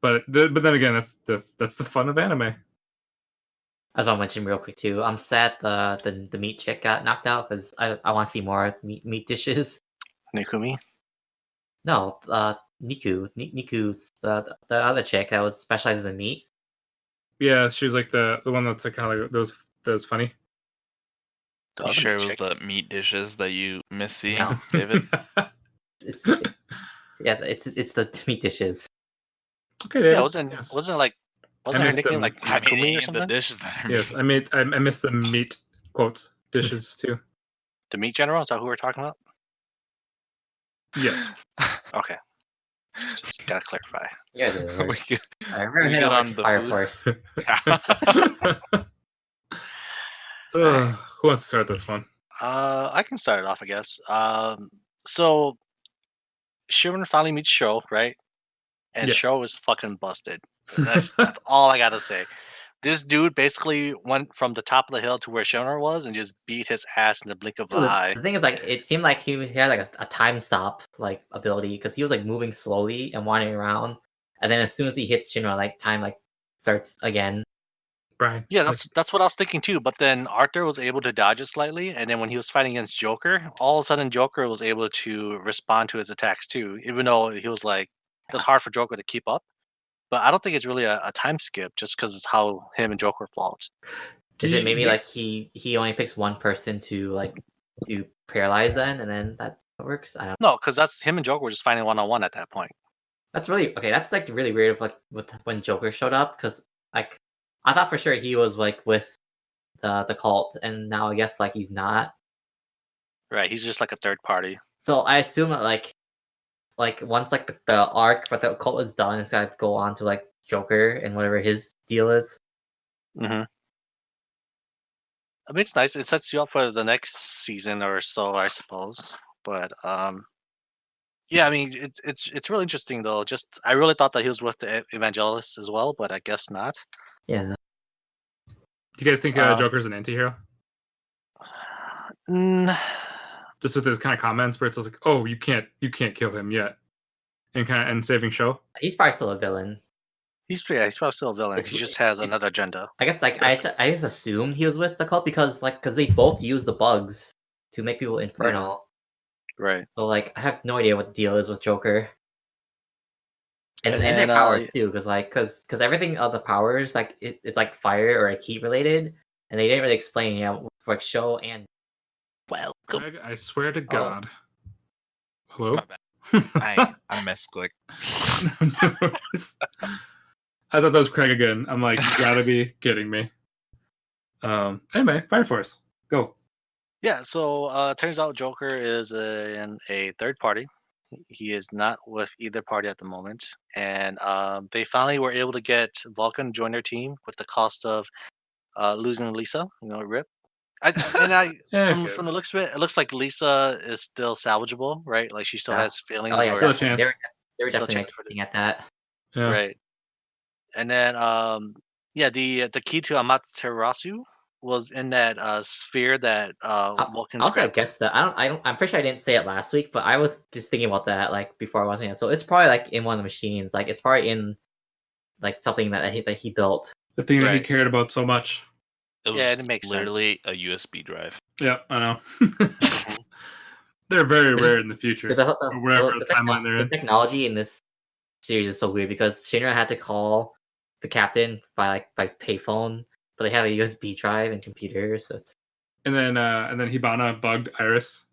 But then again, that's the fun of anime. As I'll mention real quick too, I'm sad the meat chick got knocked out because I want to see more meat dishes. Nikumi? No, Niku's the other chick that was specializes in meat. Yeah, she's like the one that's like kind of like those funny. The You other sure it was chick. the meat dishes that you miss seeing, No. David? Yes, it's the meat dishes. Okay, David. Yeah, wasn't her missed nickname them. like I Nikumi mean, or the something? dishes that are Yes, meat. I missed the meat quotes dishes too. The meat general? Is that who we're talking about? Yes. Okay. Just gotta clarify. You guys are We get- I remember we hit get on on the Fire food. Force. Who wants to start this one? I can start it off, I guess. So Shinra finally meets Sho, right? And Yeah. Sho is fucking busted. That's all I gotta say. This dude basically went from the top of the hill to where Shinra was and just beat his ass in the blink of an eye. The thing is, like, it seemed like he had like a time stop like ability because he was like moving slowly and wandering around, and then as soon as he hits Shinra, like time like starts again. Brian. Yeah, that's what I was thinking too. But then Arthur was able to dodge it slightly, and then when he was fighting against Joker, all of a sudden Joker was able to respond to his attacks too, even though he was like it was hard for Joker to keep up. But I don't think it's really a time skip, just because it's how him and Joker fought. Is it maybe like he only picks one person to paralyze then, and then that works? I don't know. No, because that's him and Joker were just fighting 1-on-1 at that point. That's really okay. That's like really weird. Like with when Joker showed up, because like I thought for sure he was like with the cult, and now I guess like he's not. Right, he's just like a third party. So I assume that like once like the arc but the cult is done, it's gotta go on to like Joker and whatever his deal is. Mm-hmm. I mean, it's nice. It sets you up for the next season or so, I suppose. But yeah, I mean, it's really interesting though. Just I really thought that he was with the Evangelist as well, but I guess not. Yeah. Do you guys think Joker's an anti-hero? Just with his kind of comments where it's like, "Oh, you can't kill him yet," and saving Sho. He's probably still a villain. He's probably still a villain. He just has another agenda. I guess like I just assumed he was with the cult because they both use the bugs to make people infernal. Right. So like I have no idea what the deal is with Joker. And their powers too, because everything of the powers like it's like fire or like heat related, and they didn't really explain for like Sho and. Welcome. Greg, I swear to God. Hello. I misclicked. No, I thought that was Craig again. I'm like, you gotta be kidding me. Anyway, Fire Force, go. Yeah, so turns out Joker is in a third party. He is not with either party at the moment, and they finally were able to get Vulcan to join their team with the cost of losing Lisa. Rip. From the looks of it, it looks like Lisa is still salvageable, right? Like she still has feelings. Oh yeah, still a chance. They were definitely looking at that. Yeah. Right. And then the key to Amaterasu was in that sphere that Vulcan's. I guess that I'm pretty sure I didn't say it last week, but I was just thinking about that like before watching it. So it's probably like in one of the machines, like it's probably in like something that he built. The thing that he cared about so much. It makes literally a USB drive. Yeah, I know. They're very rare in the future. Wherever the timeline they're in. The technology in this series is so weird because Shinra had to call the captain by payphone, but they have a USB drive and computer, so it's. And then Hibana bugged Iris,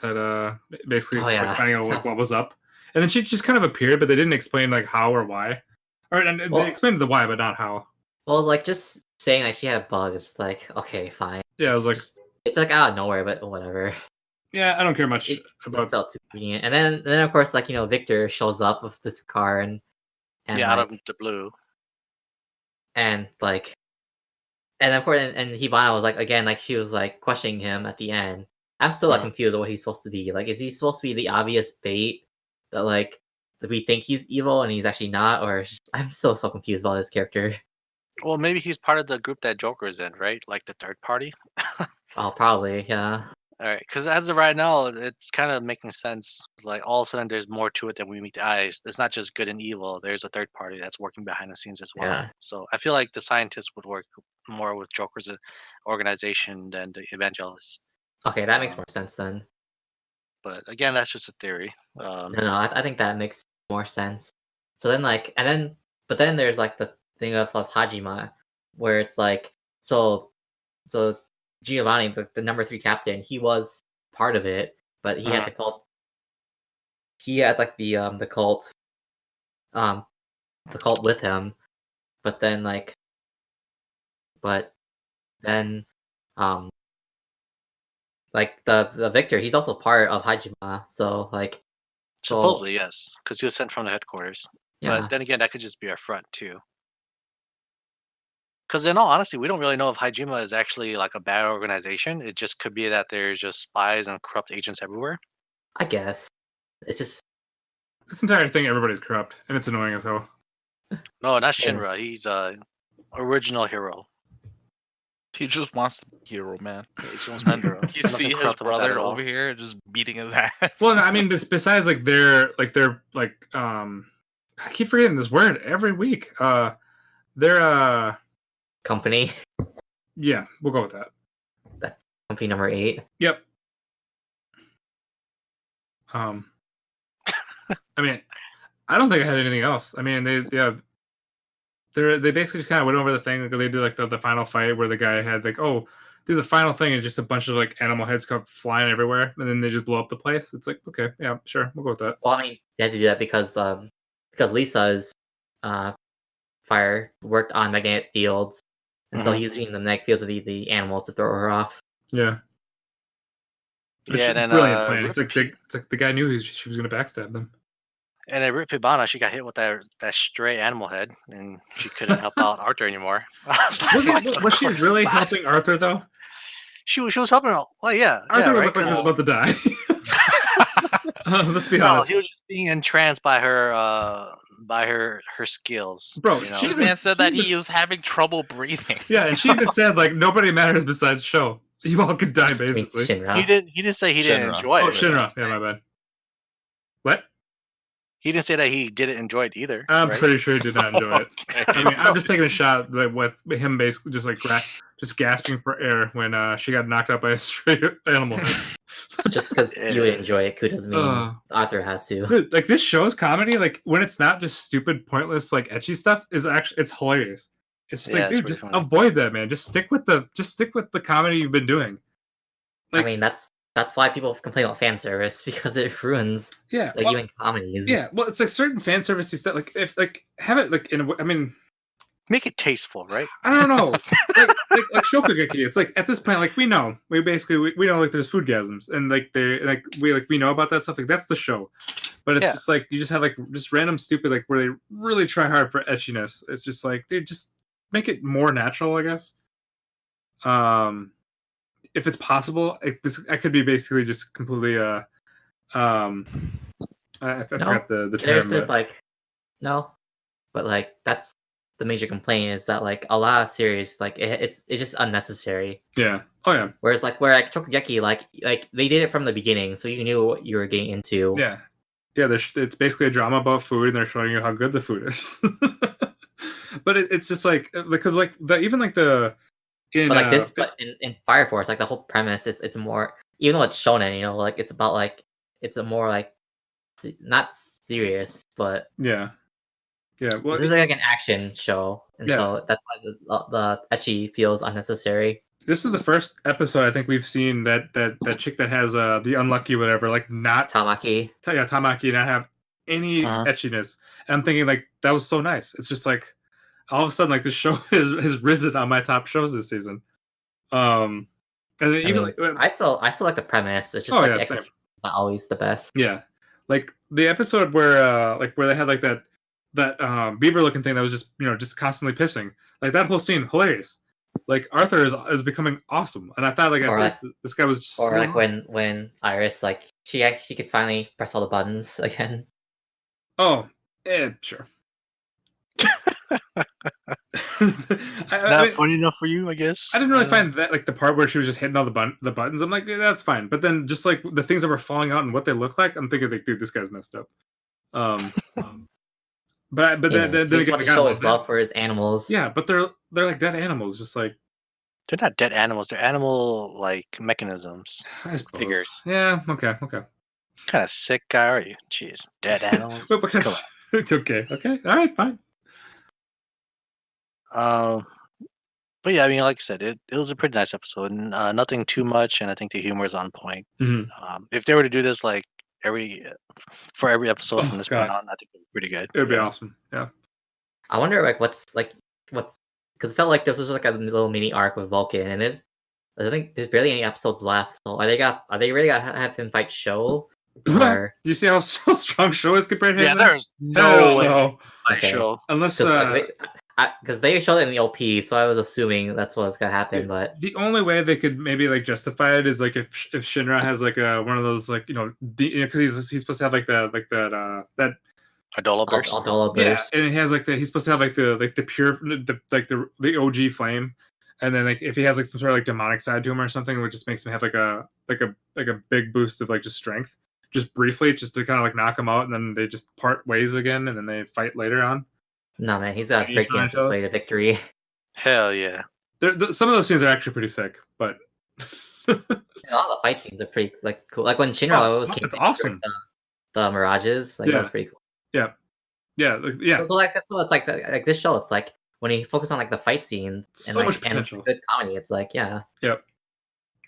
that basically finding out what was up, and then she just kind of appeared, but they didn't explain like how or why, they explained the why, but not how. Well, like just saying that she had a bug is like okay, fine. Yeah, I was like, it's like out of nowhere, but whatever. Yeah, I don't care much about. It felt too convenient, and then of course like Victor shows up with this car and out of the blue, and like. And of course, and Hibana was like again, like she was like questioning him at the end. I'm still like confused on what he's supposed to be. Like, is he supposed to be the obvious bait that like that we think he's evil and he's actually not? Or I'm still so confused about his character. Well, maybe he's part of the group that Joker's in, right? Like the third party. Oh, probably, yeah. All right, because as of right now, it's kind of making sense. Like all of a sudden, there's more to it than we meet the eyes. It's not just good and evil. There's a third party that's working behind the scenes as well. Yeah. So I feel like the scientists would work more with Joker's organization than the Evangelists. Okay, that makes more sense then. But again, that's just a theory. No, I think that makes more sense. So then, but then there's like the thing of Hajime, where it's like so Giovanni, the number 3 captain, he was part of it, but he had the cult. He had like the cult with him, but then like the Victor, he's also part of Hajime, so like supposedly yes, because he was sent from the headquarters. Yeah. But then again, that could just be a front too. Because in all honesty, we don't really know if Hajima is actually like a bad organization. It just could be that there's just spies and corrupt agents everywhere. I guess it's just This entire thing, everybody's corrupt, and it's annoying as hell. No, not Shinra. He's a original hero. He just wants to be a hero, man. Yeah, he just wants to be a hero. You Nothing see his corrupt about that brother at all. over here just beating his ass. Well, no, I mean, besides like their I keep forgetting this word every week. Their company. yeah, we'll go with that. Company number 8. Yep. I mean, I don't think I had anything else. I mean, they basically just kind of went over the thing. Like, they did like the final fight where the guy had like, oh, do the final thing and just a bunch of like animal heads come flying everywhere, and then they just blow up the place. It's like, okay, yeah, sure, we'll go with that. Well, I mean, they had to do that because Lisa's fire worked on magnetic fields, and so using the magnetic fields of the animals to throw her off. Yeah. Yeah, and then brilliant plan. It's like the guy knew she was going to backstab them. And at Rip Hibana, she got hit with that stray animal head, and she couldn't help out Arthur anymore. Was she really helping Arthur though? She was helping her. Well, yeah. Arthur yeah, looked like he was about to die. Let's be No, honest. he was just being entranced by her skills. Bro, you know? she The man said that he was having trouble breathing. Yeah, and she even said like nobody matters besides Sho. You all could die I mean, basically. Shinra. He didn't say he didn't Shinra. enjoy Oh, it. Shinra. Yeah, my bad. What? He didn't say that he didn't enjoy it either. I'm right? pretty sure he did not enjoy it. I mean, I'm just taking a shot like, with him basically just like just gasping for air when she got knocked out by a stray animal. Just because you would enjoy it, doesn't mean Arthur has to. Dude, like this show's comedy, like when it's not just stupid, pointless, like etchy stuff, is actually it's hilarious. It's just Yeah, like, it's dude, really just funny. avoid that, man. Just stick with the comedy you've been doing. I mean, that's why people complain about fan service, because it ruins Yeah, like well, even comedies. yeah. Well, it's like certain fan servicey stuff. Like if like have it like in a, I mean, Make it tasteful, right? I don't know. like Shokugeki, it's like at this point, like we know like there's foodgasms and like we know about that stuff. Like that's the show, but it's just like you just have like just random stupid like where they really try hard for etchiness. It's just like, dude, just make it more natural, I guess. If it's possible, I could be basically just completely I forgot the term. There's like no, but like that's the major complaint is that like a lot of series like it's just unnecessary. Yeah. Oh yeah. Whereas like Shokugeki like they did it from the beginning, so you knew what you were getting into. Yeah. Yeah. It's basically a drama about food, and they're showing you how good the food is. But it's just like because like even like the in but like this, but in Fire Force, like the whole premise is it's more, even though it's shonen, you know, like it's about like it's a more like not serious, but yeah. Well, this is like an action show, and so that's why the ecchi feels unnecessary. This is the first episode I think we've seen that chick that has the unlucky whatever, like not Tamaki. Tamaki, not have any etchiness. And I'm thinking like that was so nice. It's just like all of a sudden like the show has risen on my top shows this season. And then even I still like the premise. It's just execution not always the best. Yeah, like the episode where they had like that beaver looking thing that was just just constantly pissing. Like that whole scene, hilarious. Like Arthur is becoming awesome, and I thought like this guy was just like when Iris like she could finally press all the buttons again. Oh, sure. Not funny enough for you, I guess. I didn't really find that like the part where she was just hitting all the buttons. I'm like, yeah, that's fine. But then just like the things that were falling out and what they look like, I'm thinking like, dude, this guy's messed up. But then again, he show his love for his animals. Yeah, but they're like dead animals, just like they're not dead animals. They're animal like mechanisms. I suppose. Figures. Yeah. Okay. What kind of sick guy are you? Jeez, dead animals. Because it's okay. All right, fine. But yeah, I mean, like I said, it was a pretty nice episode, and nothing too much, and I think the humor is on point. Mm-hmm. If they were to do this like every episode from this point on, I think it would be pretty good. It would be awesome. Yeah. I wonder like what because it felt like this was like a little mini arc with Vulcan, and I think there's barely any episodes left. So are they really gonna have him fight Sho? Or... Do you see how strong Sho is compared to him? Yeah, there's no way. Show unless. because they showed it in the OP, so I was assuming that's what's gonna happen. But the only way they could maybe like justify it is like if Shinra has like one of those like because he's supposed to have like that Adola burst. Adola burst. Yeah, and he has like he's supposed to have like the pure the OG flame, and then like if he has like some sort of like demonic side to him or something, which just makes him have like a big boost of like just strength, just briefly, just to kind of like knock him out, and then they just part ways again, and then they fight later on. No man, he's got break dance his way to victory. Hell yeah! Some of those scenes are actually pretty sick, but all the fight scenes are pretty like cool. Like when Shinra that's awesome. The mirages, like that's pretty cool. Yeah. So like that's what it's like this show. It's like when he focuses on like the fight scenes and so like much potential, good comedy. It's like Yep.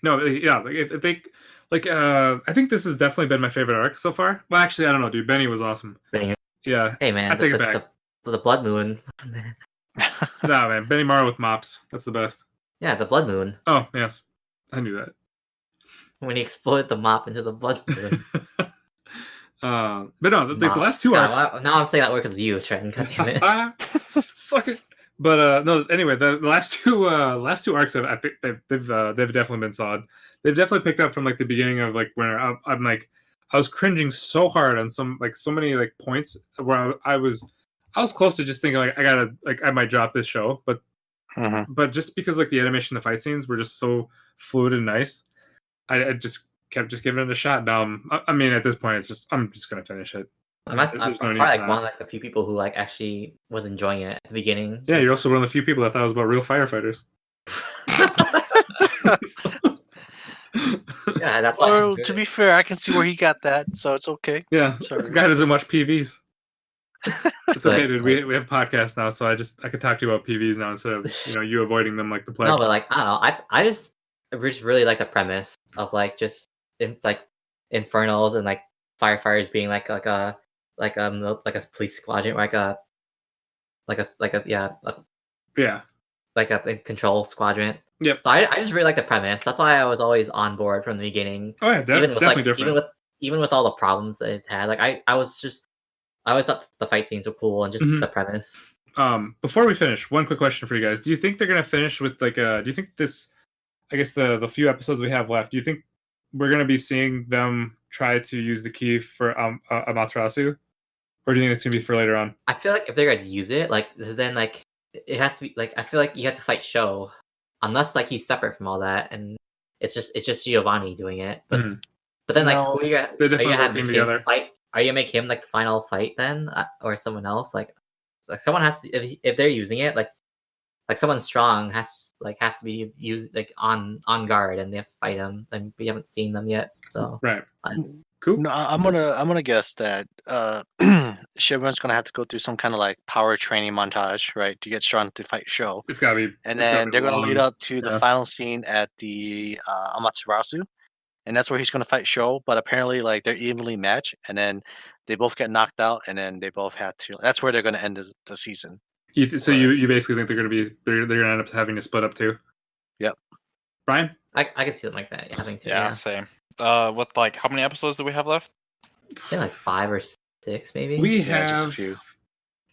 No, yeah. Like if they I think this has definitely been my favorite arc so far. Well, actually, I don't know, dude. Benny was awesome. Yeah. Hey man, I take it back. The Blood Moon. Nah, man. Benny Mara with mops. That's the best. Yeah, the Blood Moon. Oh, yes. I knew that. When he exploded the mop into the Blood Moon. But no, the last two arcs. Now I'm saying that word because of you, Trent. God damn it. Suck it. But no, anyway, the last two arcs, I think they've definitely been solid. They've definitely picked up from like the beginning of like when I'm like I was cringing so hard on so many like points where I was close to just thinking like I might drop this show, but but just because like the animation, the fight scenes were just so fluid and nice, I just kept giving it a shot. Now I mean at this point I'm just gonna finish it. I'm probably like one of like the few people who like actually was enjoying it at the beginning. Yeah, you're also one of the few people that thought it was about real firefighters. Yeah, that's why. Or, to be fair, I can see where he got that, so it's okay. Yeah, the guy doesn't watch PVs. It's okay, dude. We have podcasts now, so I could talk to you about PVs now instead of you avoiding them like the plague. No, but like I don't know. I just really like the premise of like just infernals and like firefighters being like a police squadron, like a control squadron. Yep. So I just really like the premise. That's why I was always on board from the beginning. Oh yeah, that's definitely different. Even with all the problems that it had, like I always thought the fight scenes were cool and just the premise. Before we finish, one quick question for you guys: do you think they're gonna finish with like do you think this? I guess the few episodes we have left. Do you think we're gonna be seeing them try to use the key for Amaterasu, or do you think it's gonna be for later on? I feel like if they're gonna use it, like then like it has to be like I feel like you have to fight Sho, unless like he's separate from all that, and it's just Giovanni doing it. But then like who are you gonna have together? Fight? Are you gonna make him like the final fight then, or someone else? Like someone has to if they're using it like someone strong has to be used like on guard, and they have to fight him. And we haven't seen them yet, so right. Cool. No, I'm gonna guess that Shibuya's gonna have to go through some kind of like power training montage, right, to get strong to fight Sho. It's gotta be, and then they're gonna lead up to the final scene at the Amaterasu, and that's where he's gonna fight Sho. But apparently, like they're evenly matched, and then they both get knocked out, and then they both have to. That's where they're gonna end the season. So you basically think they're gonna end up having to split up too? Yep. Brian, I can see them like that having to. Yeah, same. With like how many episodes do we have left? I think like 5 or 6 maybe. We have just a few.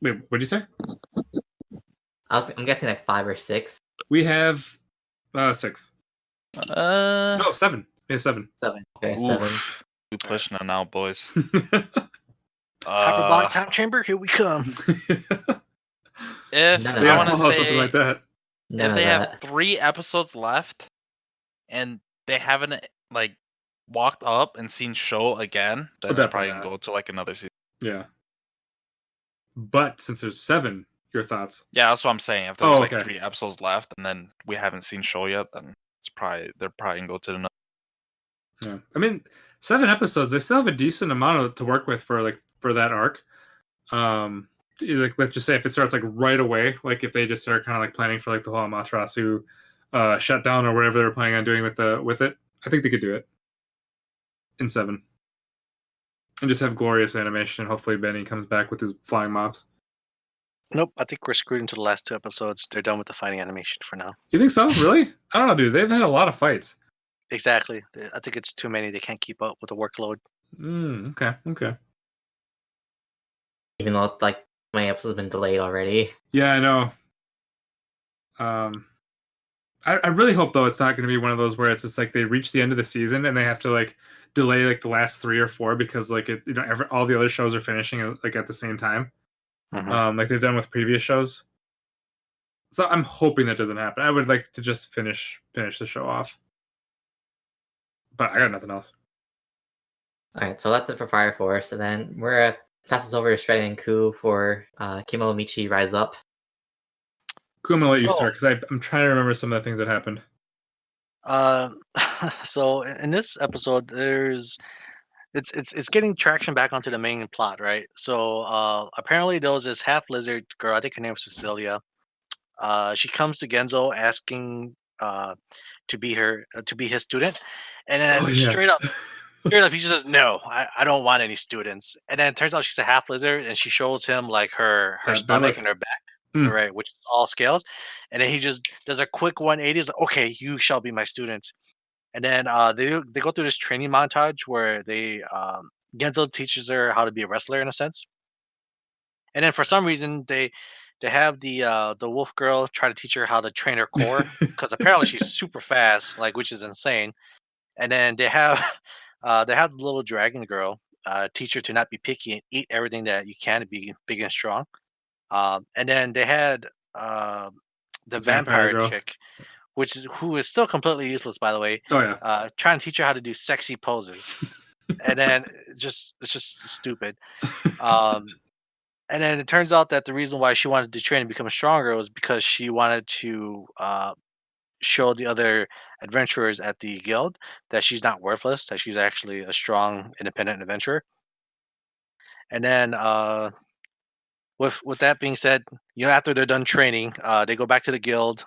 Wait, what did you say? I'm guessing like 5 or 6. We have 6. No, 7. We have 7. 7. Okay, Oof. 7. We pushing it now, boys. Hyperbolic time chamber, here we come. If I want to say something like that, if they have 3 episodes left, and they haven't like walked up and seen Sho again, then they're probably gonna go to like another season. Yeah. But since there's 7, your thoughts? Yeah, that's what I'm saying. If there's 3 episodes left, and then we haven't seen Sho yet, then they're probably gonna go to another. Yeah, I mean, 7 episodes. They still have a decent amount to work with for that arc. Like let's just say if it starts like right away, like if they just start kind of like planning for like the whole Amaterasu shutdown or whatever they were planning on doing with it, I think they could do it in 7 and just have glorious animation, and hopefully Benny comes back with his flying mobs. Nope, I think we're screwed into the last 2 episodes. They're done with the fighting animation for now. You think so? Really? I don't know, dude. They've had a lot of fights. Exactly. I think it's too many. They can't keep up with the workload. Okay. Even though like my episode's been delayed already. Yeah, I know. I really hope though it's not going to be one of those where it's just like they reach the end of the season and they have to like delay like the last 3 or 4 because like all the other shows are finishing like at the same time, like they've done with previous shows. So I'm hoping that doesn't happen. I would like to just finish the show off, but I got nothing else. All right, so that's it for Fire Force, and then we're at pass this over to Shredder and Ku for Kemono Michi Rise Up. Ku, I'm gonna let you start because I'm trying to remember some of the things that happened. So in this episode, it's getting traction back onto the main plot, right? So apparently there was this half lizard girl, I think her name was Cecilia. She comes to Genzo asking to be his student, and then straight up he just says no, I don't want any students. And then it turns out she's a half lizard, and she shows him like her stomach and her back. Right, which is all scales, and then he just does a quick 180. He's like, "Okay, you shall be my students." And then they go through this training montage where Genzo teaches her how to be a wrestler in a sense. And then for some reason they have the wolf girl try to teach her how to train her core because apparently she's super fast, like, which is insane. And then they have the little dragon girl teach her to not be picky and eat everything that you can to be big and strong. And then they had the vampire chick, who is still completely useless, by the way. Trying to teach her how to do sexy poses, and then it's just stupid. And then it turns out that the reason why she wanted to train and become stronger was because she wanted to show the other adventurers at the guild that she's not worthless, that she's actually a strong, independent adventurer. And then with that being said, after they're done training, they go back to the guild,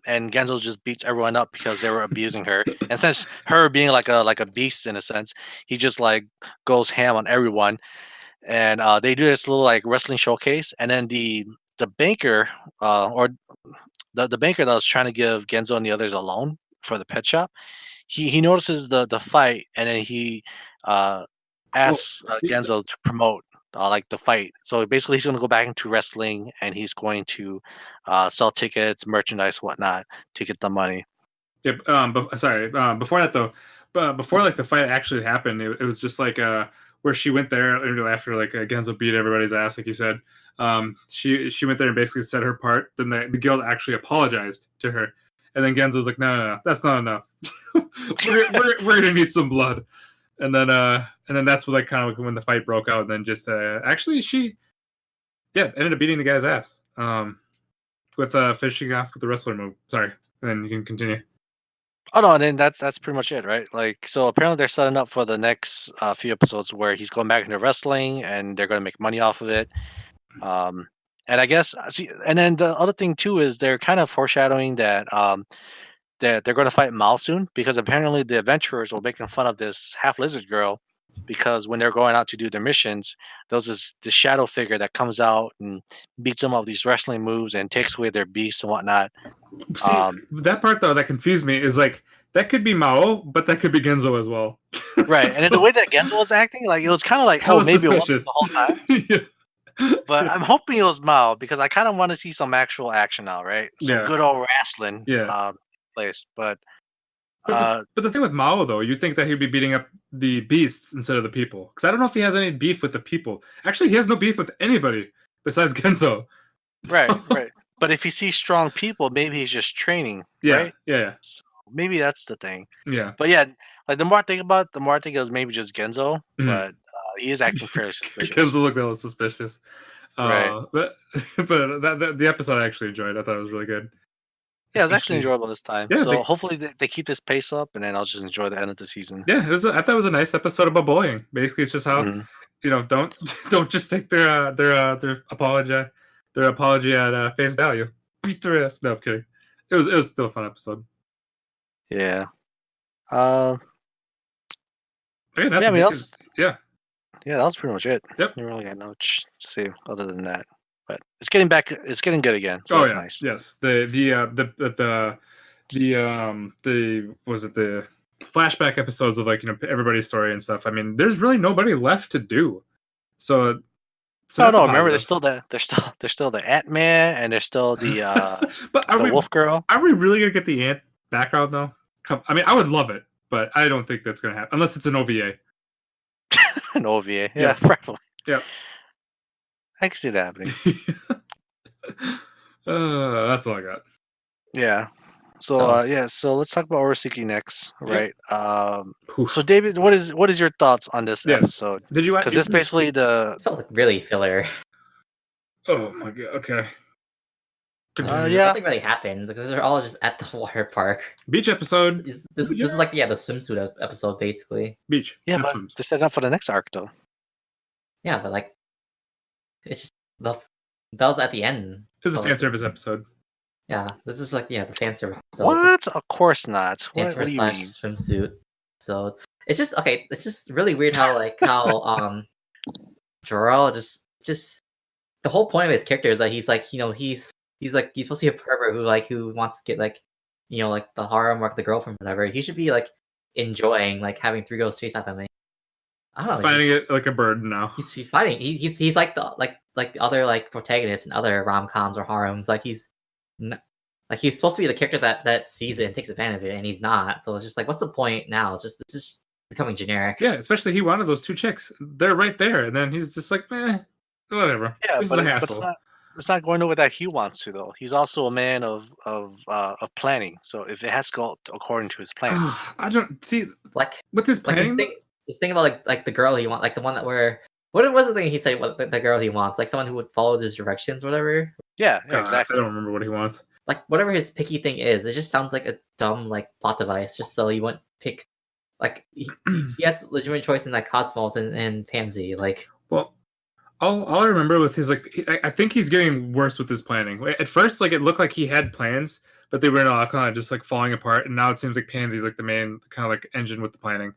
and Genzo just beats everyone up because they were abusing her. And since her being like a beast in a sense, he just like goes ham on everyone. And they do this little like wrestling showcase, and then the banker or the banker that was trying to give Genzo and the others a loan for the pet shop, he notices the fight, and then he asks Genzo to promote like the fight. So basically he's going to go back into wrestling, and he's going to sell tickets, merchandise, whatnot to get the money. Yep. Before that though, before like the fight actually happened, it was just like where she went there after like Genzo beat everybody's ass, like you said. She went there and basically said her part. Then the guild actually apologized to her, and then Genzo's like, no, that's not enough. we're gonna need some blood. And then that's what like kind of when the fight broke out. And then just actually she ended up beating the guy's ass with finishing off with the wrestler move. Sorry, and then you can continue. Oh no, and then that's pretty much it, right? Like, so apparently they're setting up for the next few episodes where he's going back into wrestling, and they're going to make money off of it. And I guess and then the other thing too is they're kind of foreshadowing that they're going to fight Mao soon, because apparently the adventurers were making fun of this half lizard girl because when they're going out to do their missions, there's this shadow figure that comes out and beats them up with these wrestling moves and takes away their beasts and whatnot. See, that part though that confused me is like that could be Mao, but that could be Genzo as well. Right, and then the way that Genzo was acting, like it was kind of like, maybe it wasn't the whole time. But I'm hoping it was Mao because I kind of want to see some actual action now, right? So good old wrestling. Place, but the thing with Mao though, you'd think that he'd be beating up the beasts instead of the people, because I don't know if he has any beef with the people. Actually, he has no beef with anybody besides Genzo. Right. But if he sees strong people, maybe he's just training. Right? Yeah. So maybe that's the thing. Yeah. But yeah, like the more I think about it, the more I think it was maybe just Genzo. But he is acting fairly suspicious. Genzo looked a little suspicious. Right. But the episode I actually enjoyed. I thought it was really good. Yeah, it was actually enjoyable this time. Yeah, so hopefully they keep this pace up, and then I'll just enjoy the end of the season. Yeah, I thought it was a nice episode about bullying. Basically, it's just how don't just take their apology at face value. Beat their ass. No, I'm kidding. It was still a fun episode. Yeah. Yeah, that was pretty much it. Yep. I really got no to say other than that. But it's getting good again. So that's nice. Yes. The flashback episodes of like everybody's story and stuff. I mean, there's really nobody left to do. So So no. Remember, there's still the Ant-Man, and there's still the but the Wolf Girl. Are we really gonna get the Ant background though? I mean, I would love it, but I don't think that's gonna happen unless it's an OVA. An OVA, Yeah. probably. Yeah, I can see that happening. That's all I got. Yeah. So let's talk about ORESUKI next, right? Oof. So David, what is your thoughts on this episode? Did you? Because it's basically the. It felt like really filler. Oh my god. Okay. Yeah. Nothing really happened because they're all just at the water park. Beach episode. This is like the swimsuit episode basically. Beach. Yeah, but they set it up for the next arc though. Yeah, but like, it's just that was at the end. This is a fan service episode. Yeah, this is like the fan service. So What? Of course not. What do you mean? Swimsuit. So it's just okay. It's just really weird how Jor-El just the whole point of his character is that he's like he's supposed to be a pervert who wants to get like the harem or the girlfriend whatever. He should be like enjoying like having 3 girls chase after him. I don't know. He's finding it like a burden now. He's fighting. He's like the other like protagonists in other rom-coms or harems. Like he's supposed to be the character that sees it and takes advantage of it, and he's not. So it's just like, what's the point now? It's just becoming generic. Yeah, especially he wanted those 2 chicks. They're right there, and then he's just like, whatever. Yeah, this but is a hassle. It's not going nowhere that he wants to though. He's also a man of planning. So if it has to go according to his plans, I don't see like with his planning. This thing about like the girl he wants, like the one that what was the thing he said? What the girl he wants, like someone who would follow his directions, whatever. Yeah, exactly. I don't remember what he wants. Like whatever his picky thing is, it just sounds like a dumb like plot device, just so he wouldn't pick. Like he has legitimate choice in like Cosmos and Pansy. Like, well, all I remember with his I think he's getting worse with his planning. At first, like it looked like he had plans, but they were all kind of just like falling apart. And now it seems like Pansy's like the main kind of like engine with the planning.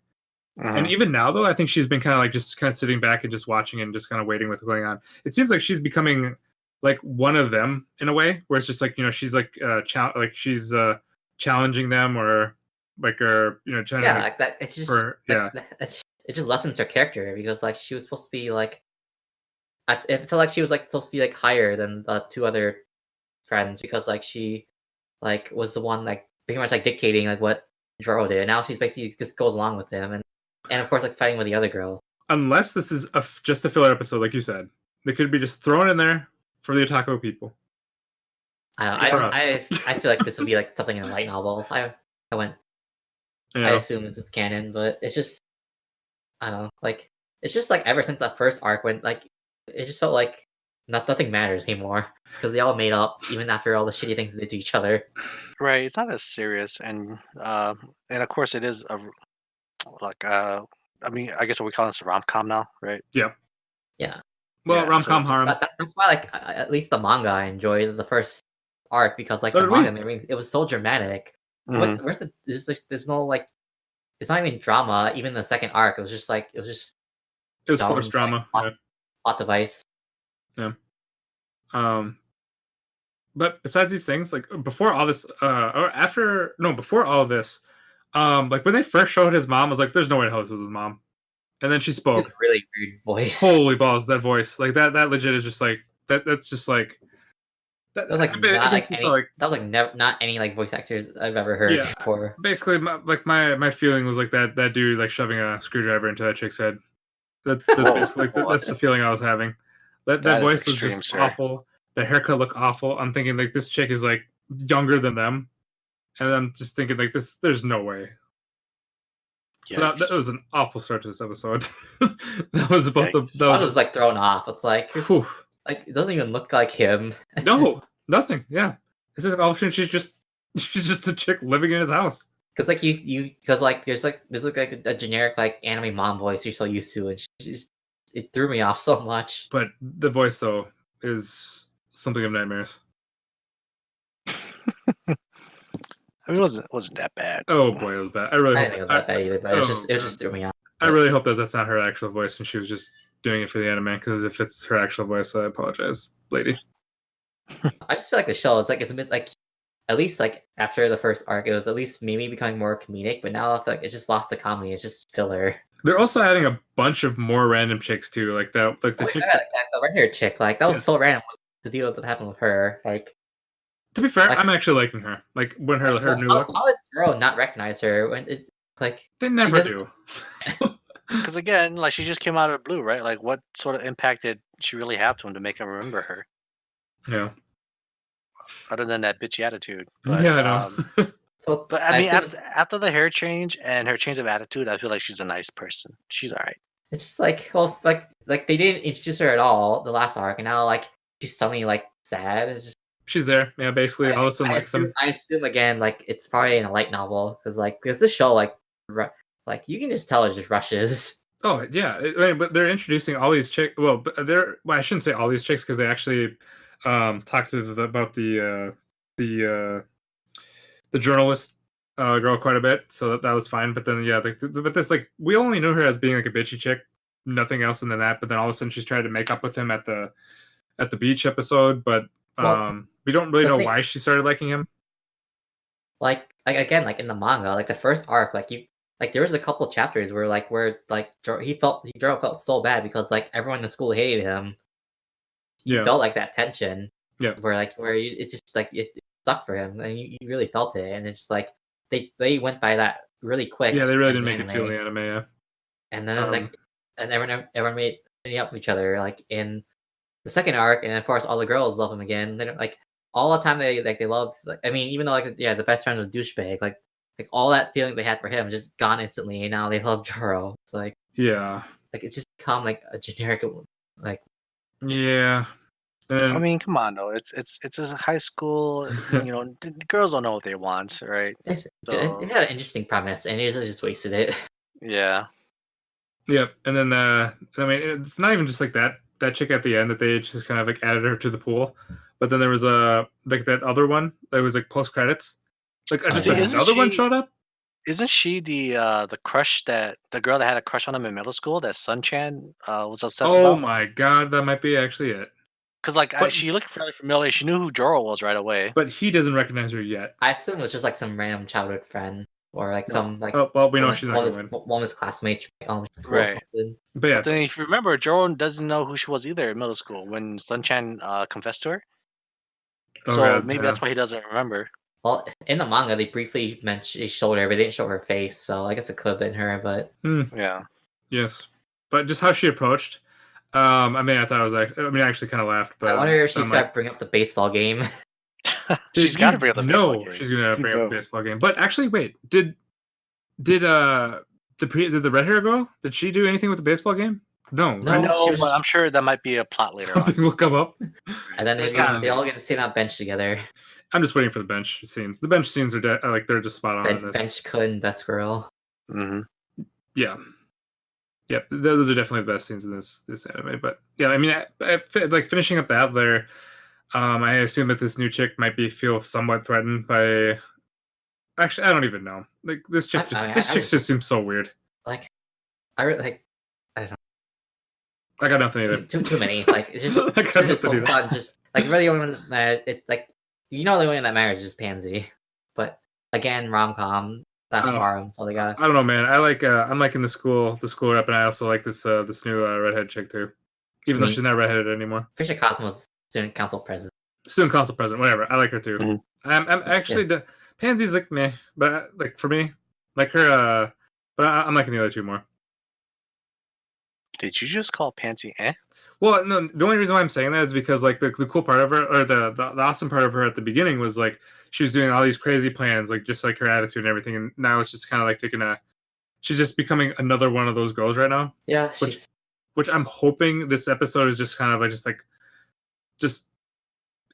And even now, though, I think she's been kind of like just kind of sitting back and just watching and just kind of waiting what's going on. It seems like she's becoming like one of them in a way, where it's just like she's like she's challenging them or like trying to like that. It's just it just lessens her character because like she was supposed to be like it felt like she was like supposed to be like higher than the 2 other friends because like she like was the one like pretty much like dictating like what Jor-El did. And now she's basically just goes along with them and of course like fighting with the other girls. Unless this is just a filler episode, like you said, they could be just thrown in there for the otaku people. I feel like this would be like something in a light novel. I assume this is canon, but it's just I don't know. Like it's just like ever since that first arc when like it just felt like nothing matters anymore because they all made up even after all the shitty things they did to each other. Right, it's not as serious, and of course it is I mean, I guess we call this a rom-com now, right? Yeah. Yeah. Well, rom-com harem. That's why, like, at least the manga I enjoyed the first arc because, like, the manga, I mean, it was so dramatic. Mm-hmm. There's no like, it's not even drama. Even the second arc, it was forced drama. Like, plot device. Yeah. But besides these things, like before all this, before all this, like when they first showed his mom, I was like, "There's no way the hell this is his mom," and then she spoke. Really weird voice. Holy balls, that voice! Like that legit is just like that. That's just like. That was like not any like voice actors I've ever heard before. Basically, my feeling was like that dude like shoving a screwdriver into that chick's head. That's basically that's the feeling I was having. That voice was just awful. The haircut looked awful. I'm thinking like this chick is like younger than them, and I'm just thinking like this. There's no way. Yikes. So that was an awful start to this episode. That was about I was like thrown off. It's like like it doesn't even look like him. No, nothing. Yeah, it's just all of a sudden she's just a chick living in his house. Because like because like there's like a generic like anime mom voice you're so used to, and it threw me off so much. But the voice though is something of nightmares. I mean, it wasn't that bad. Oh boy, it was bad. I didn't think it was that bad either, but it just threw me off. I really hope that that's not her actual voice and she was just doing it for the anime, because if it's her actual voice, I apologize, lady. I just feel like the show is like it's a bit like, at least like after the first arc, it was at least maybe becoming more comedic, but now I feel like it just lost the comedy. It's just filler. They're also adding a bunch of more random chicks too, like the chick. The red-haired chick, like that was so random. The deal that happened with her, like. To be fair, like, I'm actually liking her. Like when her new look. How did Girl not recognize her when it like they never do? Because again, like she just came out of the blue, right? Like what sort of impact did she really have to him to make him remember her? Yeah. Other than that bitchy attitude. But, yeah, I know. But I mean, after the hair change and her change of attitude, I feel like she's a nice person. She's all right. It's just like, well, like they didn't introduce her at all the last arc, and now like she's suddenly like sad. It's just she's there. Yeah, basically all of a sudden I assume again like it's probably in a light novel because this show like you can just tell it just rushes. Oh yeah, but they're introducing all these chicks. Well, I shouldn't say all these chicks because they actually talked about the journalist girl quite a bit, so that was fine. But then but this like we only knew her as being like a bitchy chick, nothing else than that. But then all of a sudden she's trying to make up with him at the beach episode, but we don't really know why she started liking him. Like again, like in the manga, like the first arc, like there was a couple chapters where Joro felt so bad because like everyone in the school hated him. He felt like that tension. Yeah. It's just like it sucked for him, and you really felt it, and it's just like they went by that really quick. Yeah, they really didn't make it feel the anime. Yeah. And then and everyone made up with each other like in the second arc, and of course all the girls love him again. They don't like all the time they love. Like, I mean, even though the best friend was douchebag, like all that feeling they had for him just gone instantly, and now they love Joro. It's like like it's just become like a generic like yeah. I mean, come on though. It's a high school. The girls don't know what they want, right? It had an interesting premise, and he just wasted it. Yeah. Yep. And then I mean, it's not even just like that chick at the end that they just kind of like added her to the pool, but then there was like that other one that was like post credits. Like another one showed up. Isn't she the crush the girl that had a crush on him in middle school? That Sun-chan was obsessed about. Oh my god, that might be actually it. Because she looked fairly familiar. She knew who Joro was right away. But he doesn't recognize her yet. I assume it was just like some random childhood friend or like some like. Oh well, we know she's not going to win. One of his classmates, right? But yeah. But then if you remember, Joro doesn't know who she was either in middle school when Sun-chan confessed to her. So maybe that's why he doesn't remember. Well, in the manga, they briefly mentioned his shoulder, but they didn't show her face. So I guess it could have been her, but yeah, yes. But just how she approached. I mean, I thought it was actually. I mean, I actually kind of laughed. But I wonder if she's got to bring up the baseball game. She's got to bring up the baseball game. No, she's gonna bring up the baseball game. But actually, wait, did the red hair girl? Did she do anything with the baseball game? No, but I'm sure that might be a plot later. Something will come up. And then they all get to sit on a bench together. I'm just waiting for the bench scenes. The bench scenes are they're just spot on in this. Bench Kun, best girl. Mm-hmm. Yeah. Yep, those are definitely the best scenes in this anime. But yeah, I mean, like finishing up that there, I assume that this new chick might feel somewhat threatened by. Actually, I don't even know. Like this chick just seems so weird. Like, I really like. I don't know. I got nothing either. Too many. Like it's just. I got nothing either. Just like really only one that it's like the only one that matters is just Pansy. But again, rom-com. That's farm, so they got. I don't know, man. I'm liking the school rep, and I also like this new redhead chick too, even though she's not redheaded anymore. Fisher Cosmo's student council president. Student council president, whatever. I like her too. Mm-hmm. I'm actually Pansy's like meh, but like for me, like her. But I'm liking the other two more. Did you just call Pansy eh? Well, no. The only reason why I'm saying that is because like the cool part of her, or the awesome part of her at the beginning was like she was doing all these crazy plans, like just like her attitude and everything, and now it's just kind of like she's just becoming another one of those girls right now. Yeah, which I'm hoping this episode is just kind of like just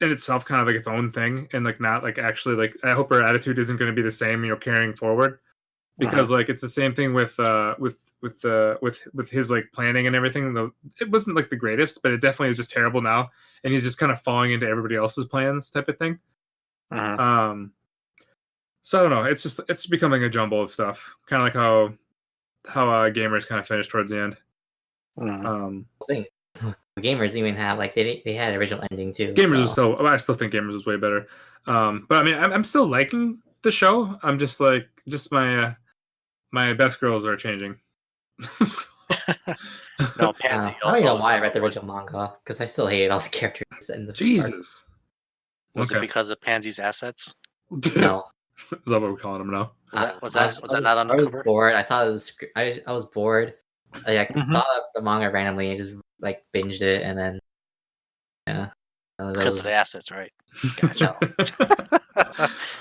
in itself kind of like its own thing, and like not like actually like I hope her attitude isn't going to be the same, carrying forward. Because like it's the same thing with his like planning and everything. Though it wasn't like the greatest, but it definitely is just terrible now, and he's just kind of falling into everybody else's plans type of thing. So I don't know. It's becoming a jumble of stuff, kind of like how Gamers kind of finished towards the end. Gamers even have like they had original ending too. Gamers was I still think Gamers was way better. But I mean I'm still liking the show. I'm just like my best girls are changing. No, Pansy. I don't even know why I read the original manga because I still hated all the characters in the Jesus. Was it because of Pansy's assets? No. Is that what we're calling them now? Was that not on the cover? I was bored. I saw the script. I was bored. I saw the manga randomly and just like binged it, and then because of the assets, right? Gotcha.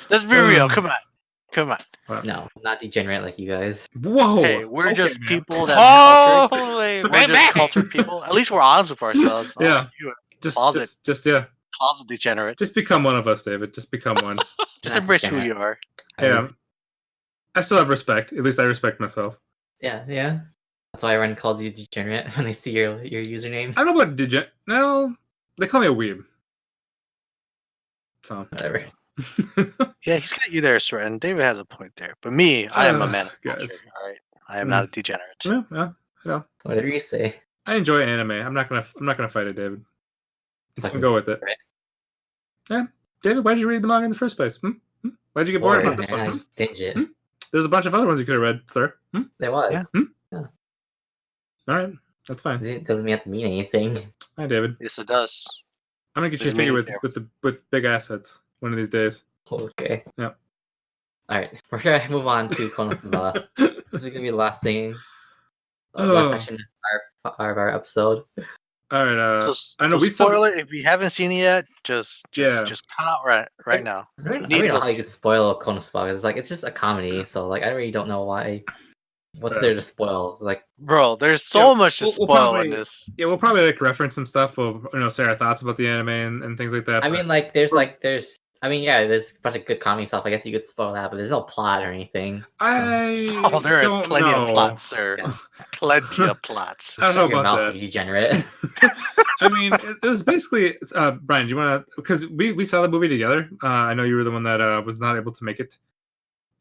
Let's be real. Come on. No, not degenerate like you guys. Whoa! Hey, we're just people that's cultured. We're just cultured people. At least we're honest with ourselves. Yeah. Just closet degenerate. Just become one of us, David. Just become one. Just embrace who you are. Yeah. I still have respect. At least I respect myself. Yeah. That's why everyone calls you degenerate when they see your username. I don't know about degenerate. No, they call me a weeb. So whatever. Yeah, he's got you there, sir, and David has a point there. But me, I am a man of culture. All right, I am not a degenerate. Yeah, I know. Whatever you say. I enjoy anime. I'm not gonna fight it, David. I'm just gonna go with it. Right. Yeah, David, why did you read the manga in the first place? Why did you get bored about this I one? binge it. There's a bunch of other ones you could have read, sir. There was. Yeah. All right, that's fine. It doesn't have to mean anything. Hi, David. Yes, it does. I'm gonna get you a figure with big assets one of these days. Okay. Yeah. All right, we're gonna move on to Konosuba. This is gonna be the last thing, last section of our episode. All right. I know we spoil it if you haven't seen it yet. Just cut out right now. I don't know how you could spoil Konosuba. It's just a comedy, so I really don't know why. What's there to spoil? Bro, there's so much to spoil in this. Yeah, we'll probably reference some stuff. We'll say our thoughts about the anime and things like that. I mean, there's a bunch of good comedy stuff. I guess you could spoil that, but there's no plot or anything. So. There is plenty of plots, sir. Yeah. Plenty of plots. I don't know about that. Degenerate. I mean, it was basically Brian. Do you want to? Because we saw the movie together. I know you were the one that was not able to make it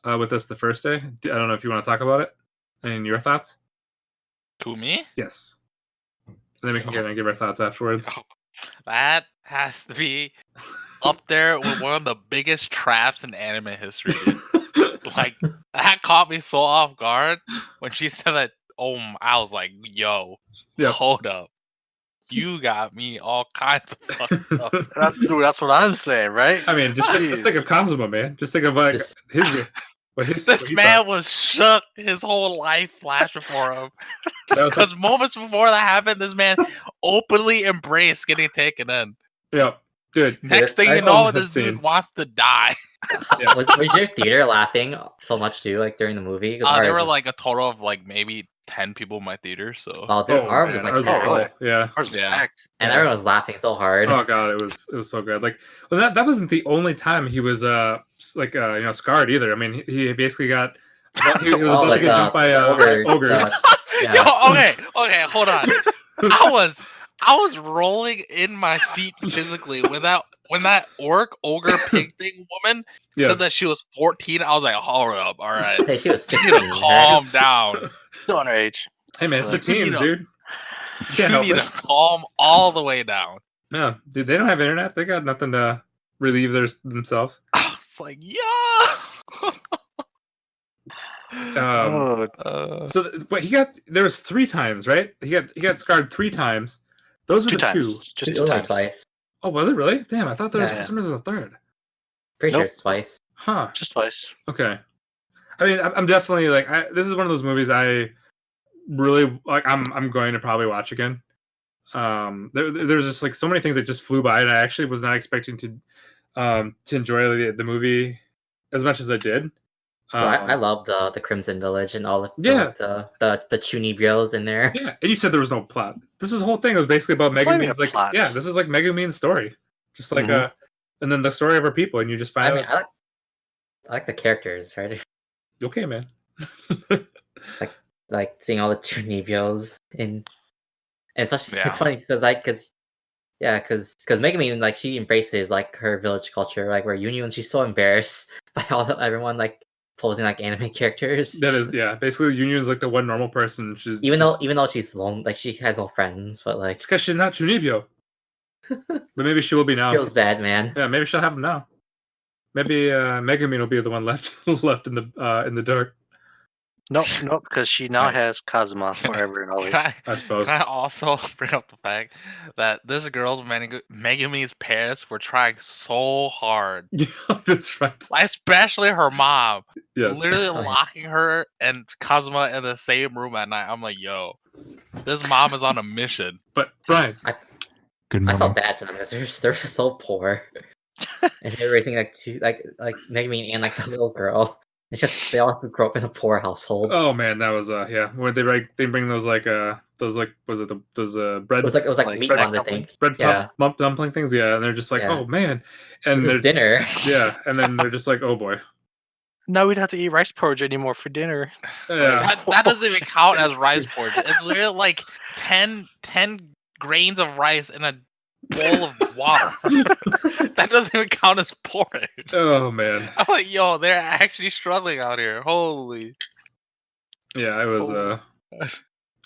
with us the first day. I don't know if you want to talk about it and your thoughts. To me? Yes. And then we can give our thoughts afterwards. That has to be up there with one of the biggest traps in anime history, dude. That caught me so off guard when she said that. Oh, I was like, yo, hold up. You got me all kinds of fucked up. That's what I'm saying, right? I mean, just think of Kazuma, man. Just think of this man was shook. His whole life flashed before him. Because moments before that happened, this man openly embraced getting taken in. Yeah, dude. Next thing you know, this dude wants to die. Yeah. Was your theater laughing so much too, during the movie? There were a total of maybe 10 people in my theater. So ours was yeah, and everyone was laughing so hard. Oh god, it was so good. That wasn't the only time he was scarred either. I mean, he basically got he was about to get hit by ogre. Okay, hold on. I was rolling in my seat physically when that ogre pig thing woman said that she was 14. I was like, hold up, all right. Hey, she was 16. Calm down. Still underage. Hey man, it's the teens, dude. You need to calm all the way down. Yeah, dude, they don't have internet. They got nothing to relieve themselves. I was like, yeah. But there was 3 times, right? He got scarred 3 times. Those were the 2. Just 2 times. Twice. Oh, was it really? Damn, I thought there was for some reason a 3rd. Pretty sure it's twice. Huh? Just twice. Okay. I mean, I'm definitely this is one of those movies I really I'm going to probably watch again. There's just so many things that just flew by, and I actually was not expecting to enjoy the movie as much as I did. I love the Crimson Village and all the Chunibryos in there. Yeah, and you said there was no plot. This whole thing was basically about Megumin's this is Megumin's story, just and then the story of her people, and you just find out. I like the characters, right? Okay, man. like seeing all the Chunibryos and especially it's funny because Megumin she embraces her village culture where Union she's so embarrassed by everyone posing anime characters. That is basically Union's the one normal person. She's even though she's alone, she has no friends, but because she's not Chunibyo. But maybe she will be now. Feels bad, man. Yeah, maybe she'll have him now. Maybe Megumin will be the one left in the dark. Nope, because she now has Kazuma forever and always. I suppose. Can I also bring up the fact that this girl's Megumi's parents were trying so hard, Yeah, that's right. especially her mom, Yes. literally locking her and Kazuma in the same room at night. I'm like, yo, this mom is on a mission. But Brian, Good I mom. felt bad for them because they're so poor, and they're raising like two like Megumi and like the little girl. It's just they all have to grow up in a poor household. oh man, that was yeah. Where they bring those like was it those bread? It was like Like meatballs, I dumpling? think. bread Yeah, puff dumpling things, yeah, and they're just like, Yeah. oh man, and this they're is dinner. yeah, and then they're just like, oh boy, Now we'd have to eat rice porridge anymore for dinner. yeah, That doesn't even count as rice porridge. It's literally like 10 grains of rice in a bowl of water. That doesn't even count as porridge. oh man, I'm like, yo, they're actually struggling out here. Holy. yeah, it was Oh.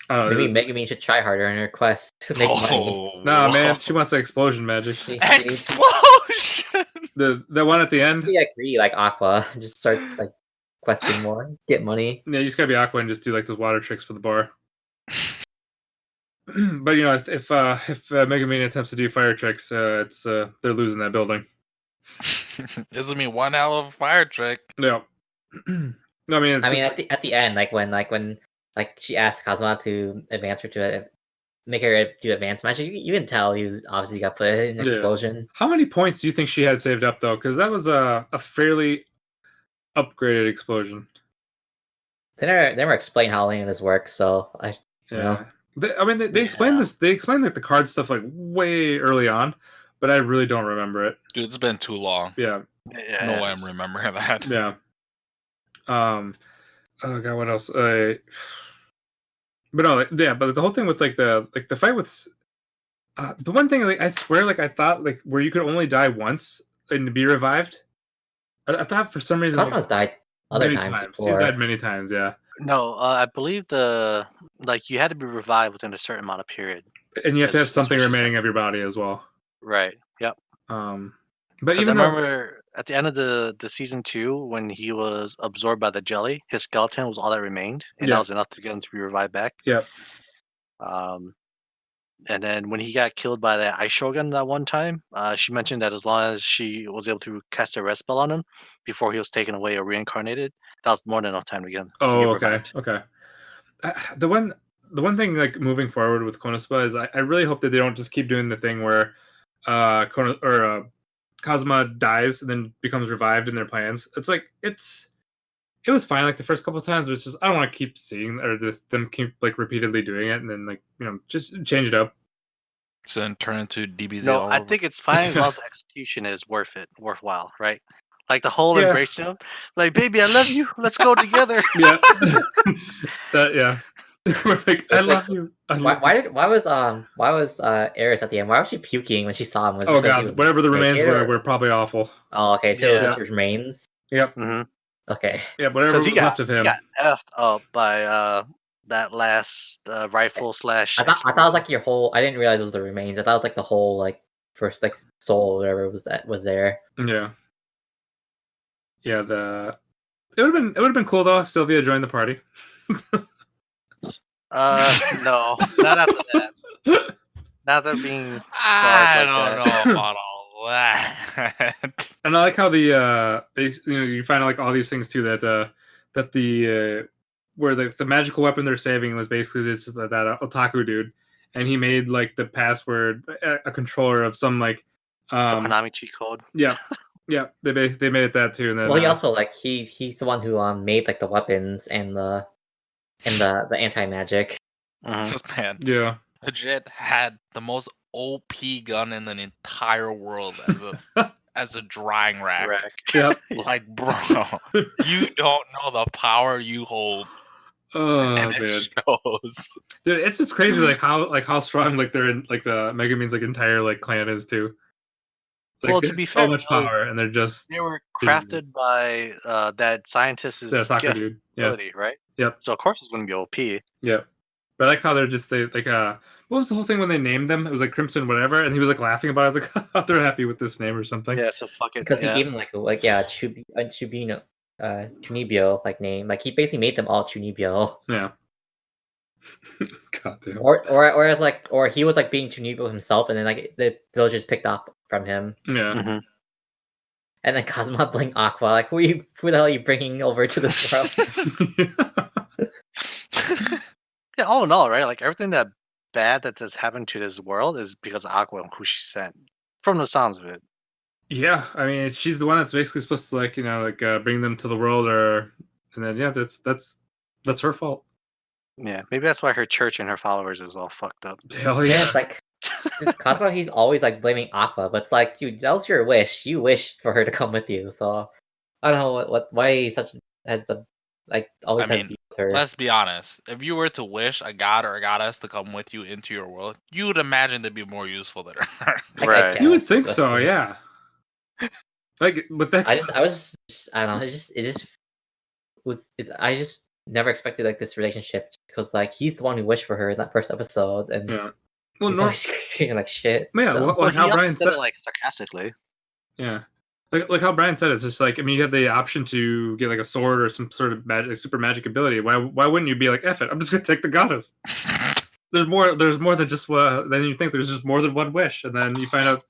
I don't know, Maybe it was, Megumi should try harder in her quest to make money. nah, man, she wants the explosion magic. She needs to Explosion! The one at the end, be like Ree, like Aqua, and just starts like questing more, get money. yeah, you just gotta be Aqua and just do like those water tricks for the bar. But you know, if Megumi attempts to do fire tricks, it's they're losing that building. This is me one hell of a fire trick. No, no, I mean, it's I mean, just- at the end, like when she asked Kazuma to advance her to make her do advanced magic, you can tell he was obviously got put in an Yeah. explosion. how many points do you think she had saved up though? Because that was a fairly upgraded explosion. They never explain how any of this works, so I Yeah, they explained this. They explained like the card stuff like way early on, but I really don't remember it. Dude, it's been too long. Yeah, Yeah, No way I'm remembering that. yeah. Oh god, what else? But no, yeah, but the whole thing with like the fight with the one thing, like I swear, like I thought like where you could only die once and be revived. I thought for some reason Kazuma's died other many times He's before. died many times, yeah. No, I believe you had to be revived within a certain amount of period. And you have to have That's something what she remaining of your body as well. Right. Yep. But Because I even though, remember at the end of the season 2, when he was absorbed by the jelly, his skeleton was all that remained, and Yeah. that was enough to get him to be revived back. Yep. And then when he got killed by that ice shogun that one time, she mentioned that as long as she was able to cast a rest spell on him before he was taken away or reincarnated, that was more than enough time to get him. to oh, get okay, revived. okay. The one thing like moving forward with Konosuba is I really hope that they don't just keep doing the thing where Kazuma dies and then becomes revived in their plans. It's like it was fine like the first couple of times, but it's just I don't want to keep seeing or them keep like repeatedly doing it and then like just change it up. So then turn into DBZ. No, all I over. think it's fine as long as the execution is worthwhile, right? Like the whole Yeah. embracing him, like baby, I love you. Let's go together. Yeah, yeah. We're like I love you. I love you. Why was Eris at the end? Why was she puking when she saw him? Was it Oh because he god, was whatever the remains naked, or- were probably awful. Oh, okay, so it was Yeah. just his remains. Yep. Mm-hmm. Okay, Yeah, whatever Because was he got left of him. effed up by that last rifle slash. I thought it was like your whole. I didn't realize it was the remains. I thought it was like the whole like first like soul or whatever was there. Yeah. Yeah, it would have been cool though if Sylvia joined the party. No, not after that. Not after being I scarred like don't that. know about all that. And I like how the you find out like all these things too that the where the magical weapon they're saving was basically that otaku dude, and he made like the password a controller of some like The Konami cheat code. yeah they made it that too, and then Well, he also like he's the one who made like the weapons and the anti magic. Mhm. This man yeah legit had the most OP gun in the entire world as a drying rack. Rack. yeah Like, bro, you don't know the power you hold, oh and man it shows. dude, it's just crazy like how strong like they're in like the Megumin's like entire like clan is too. Like, Well, to it's be so fair, much power, and they're just They were crafted by that scientist's the otaku gift dude. Yeah, ability, right? Yep. So of course it's going to be OP. yeah. But I like how they're just like what was the whole thing when they named them? It was like Crimson whatever, and he was like laughing about it. I was like, they're happy with this name or something. Yeah, so fuck it. Because yeah. he gave him like a Chubino Chunibyo like name. Like he basically made them all Chunibyo. Yeah. God damn. Or he was like being Chunibyo himself, and then like the villagers picked up from him. Yeah. Mm-hmm. And then Kazuma playing Aqua. Like who the hell are you bringing over to this world? Yeah, all in all, right? Like everything that bad that has happened to this world is because of Aqua and who she sent. From the sounds of it. Yeah, I mean, she's the one that's basically supposed to like bring them to the world, and then yeah, that's her fault. Yeah, maybe that's why her church and her followers is all fucked up. Hell yeah! It's like Kazuma, he's always like blaming Aqua, but it's like, dude, that was your wish. You wished for her to come with you, so I don't know why he has the always had beef with her. Let's be honest. If you were to wish a god or a goddess to come with you into your world, you would imagine they'd be more useful than her. Right. You would think so, yeah. Like, but that I don't know. I just never expected like this relationship because like he's the one who wished for her in that first episode, and yeah. Well, he's always treating her like shit. Yeah, so. like how Brian said it like sarcastically. Yeah. Like how Brian said, it's just like, I mean, you have the option to get like a sword or some sort of super magic ability. Why wouldn't you be like, F it, I'm just gonna take the goddess? There's more than just than you think. There's just more than one wish, and then you find out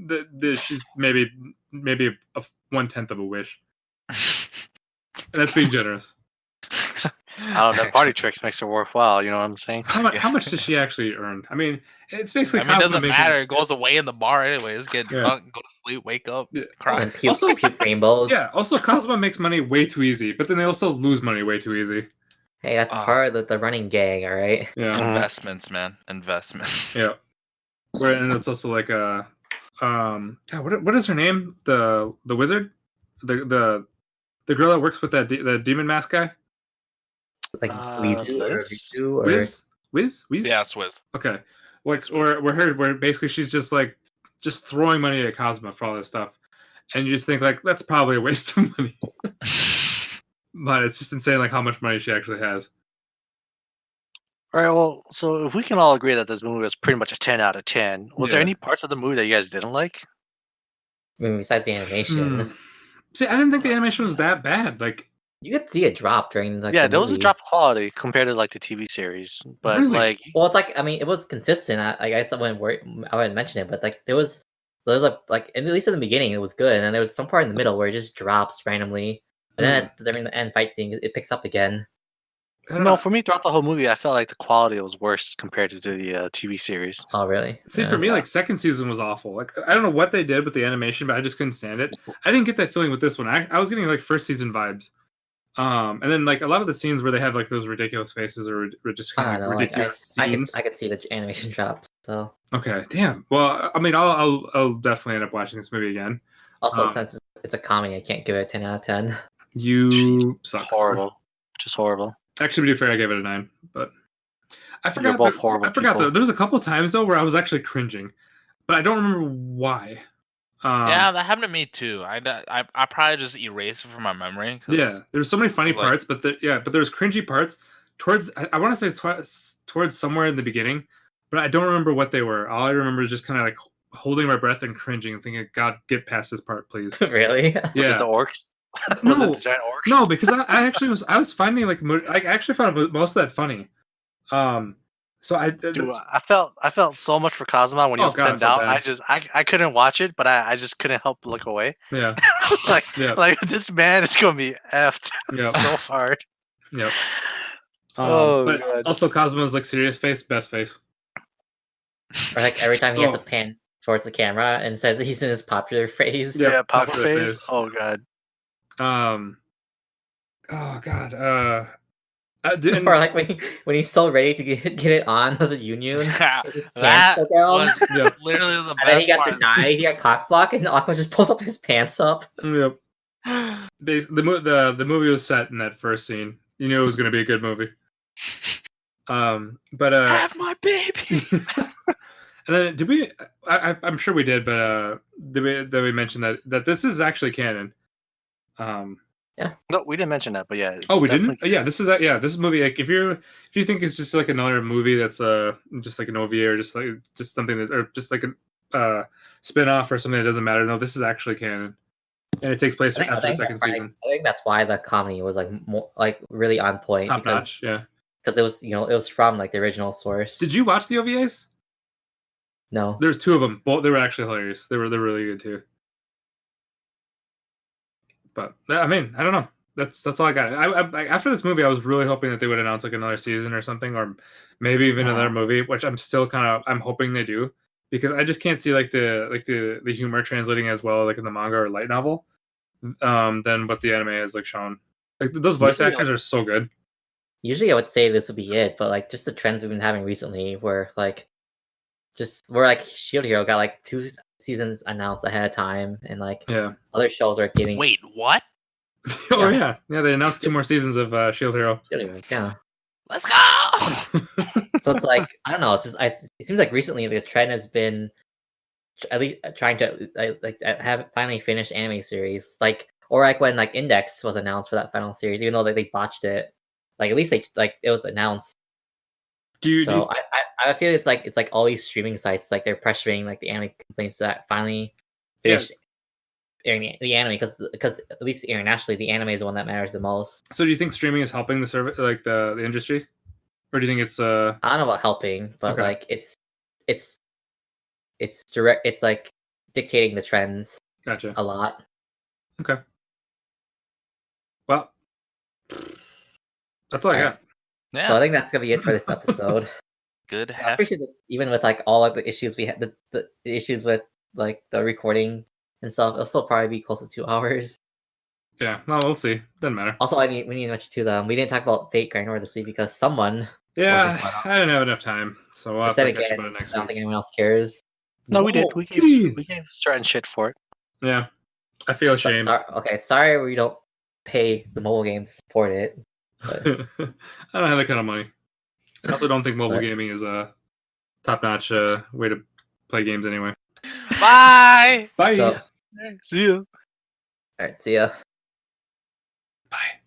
that she's maybe a 1/10 of a wish, and that's being generous. I don't know. Party tricks makes it worthwhile. You know what I'm saying? How much does she actually earn? I mean, it's basically. I mean, it doesn't matter. It goes away in the bar anyways. Get drunk, go to sleep, wake up, cry. Also, puke rainbows. Yeah. Also, Kazuma makes money way too easy, but then they also lose money way too easy. Hey, that's part of the running gag, all right? Yeah. Investments, man. Investments. Yeah. And it's also like what is her name? The wizard, the girl that works with the demon mask guy. Like Wiz? Yeah, it's Wiz. Okay. Where basically she's just throwing money at Kazuma for all this stuff. And you just think like that's probably a waste of money. But it's just insane like how much money she actually has. All right, well, so if we can all agree that this movie was pretty much a 10 out of 10, was there any parts of the movie that you guys didn't like? I mean, besides the animation. See, I didn't think the animation was that bad. Like, you could see a drop during like there was a drop of quality compared to like the TV series, but really? Well, it's like, I mean, it was consistent. I guess I wouldn't mention it, but like there was like at least in the beginning it was good, and then there was some part in the middle where it just drops randomly, and then during the end fight scene it picks up again. No, for me throughout the whole movie, I felt like the quality was worse compared to the TV series. Oh, really? See, for me, like second season was awful. Like I don't know what they did with the animation, but I just couldn't stand it. I didn't get that feeling with this one. I was getting like first season vibes. And then like a lot of the scenes where they have like those ridiculous faces or just kind of ridiculous scenes. I could see the animation dropped. So okay, damn. Well, I mean, I'll definitely end up watching this movie again. Also, since it's a comedy, I can't give it a 10 out of 10. You suck. Horrible. Just horrible. Actually, to be fair, I gave it a 9, but I forgot. You're both horrible. I forgot though. There was a couple times though where I was actually cringing, but I don't remember why. Yeah, that happened to me too. I probably just erased it from my memory. Yeah, there's so many funny parts, but there's cringy parts towards. I want to say it's towards somewhere in the beginning, but I don't remember what they were. All I remember is just kind of like holding my breath and cringing and thinking, "God, get past this part, please." Really? Yeah. Was it the orcs? No, was it the giant orcs? No, because I was finding like I actually found most of that funny. So I felt so much for Kazuma when he was pinned down. I couldn't watch it, but I just couldn't help but look away. Yeah. like this man is gonna be effed so hard. Yep. But God. Also Kazuma's like serious face, best face. Or like every time he has a pan towards the camera and says he's in his popular phase. Yeah, popular phase. Oh god. Oh god. Or like when he's so ready to get it on with the union. That was literally the best. And then he got denied. He got cock blocked, and Aqua just pulls up his pants up. Yep. The movie was set in that first scene. You knew it was going to be a good movie. But have my baby. And then did we? I'm sure we did, but did we mention that this is actually canon? Yeah. No, we didn't mention that, but yeah. Oh, we didn't. Yeah, this is this movie. Like, if you think it's just like another movie that's just like an OVA or just something that or just like a spin-off or something that doesn't matter. No, this is actually canon. And it takes place I think, after I the think second that's why- season. I think that's why the comedy was like more like really on point. Top notch, yeah. Because it was it was from like the original source. Did you watch the OVAs? No. There's 2 of them. Both they were actually hilarious. They're really good too. But I mean, I don't know. That's all I got. I after this movie, I was really hoping that they would announce like another season or something, or maybe even another movie, which I'm still I'm hoping they do, because I just can't see like the humor translating as well like in the manga or light novel than what the anime has like shown. Like those voice actors are so good. Usually I would say this would be it, but like just the trends we've been having recently where like Shield Hero got like 2 seasons announced ahead of time, and like other shows are getting. Wait, what? Oh yeah, they announced 2 more seasons of Shield Hero. Yeah. Let's go. So it's like I don't know. It's just it seems like recently the trend has been at least trying to have finally finished anime series, like or like when like Index was announced for that final series, even though they botched it. Like at least they it was announced. I feel it's like all these streaming sites like they're pressuring like the anime complaints that finally finish airing the anime because at least internationally the anime is the one that matters the most. So do you think streaming is helping the service like the industry, or do you think it's I don't know about helping, but like it's direct. It's like dictating the trends. Gotcha. A lot. Okay. Well, that's all I got. Yeah. So I think that's gonna be it for this episode. Good. I appreciate this, even with like all of the issues we had, the issues with like the recording and stuff. It'll still probably be close to 2 hours. Yeah, well, we'll see. Doesn't matter. Also, we need to mention too that we didn't talk about Fate Grand Order this week because someone. Yeah, I didn't have enough time, so we'll have to catch up on it next week. I don't think anyone else cares. No, we did. We gave certain shit for it. Yeah, I feel ashamed. Sorry, we don't pay the mobile games to support it. But... I don't have that kind of money. I also don't think mobile gaming is a top-notch way to play games anyway. Bye. Bye. So, see ya. All right, see ya. Bye.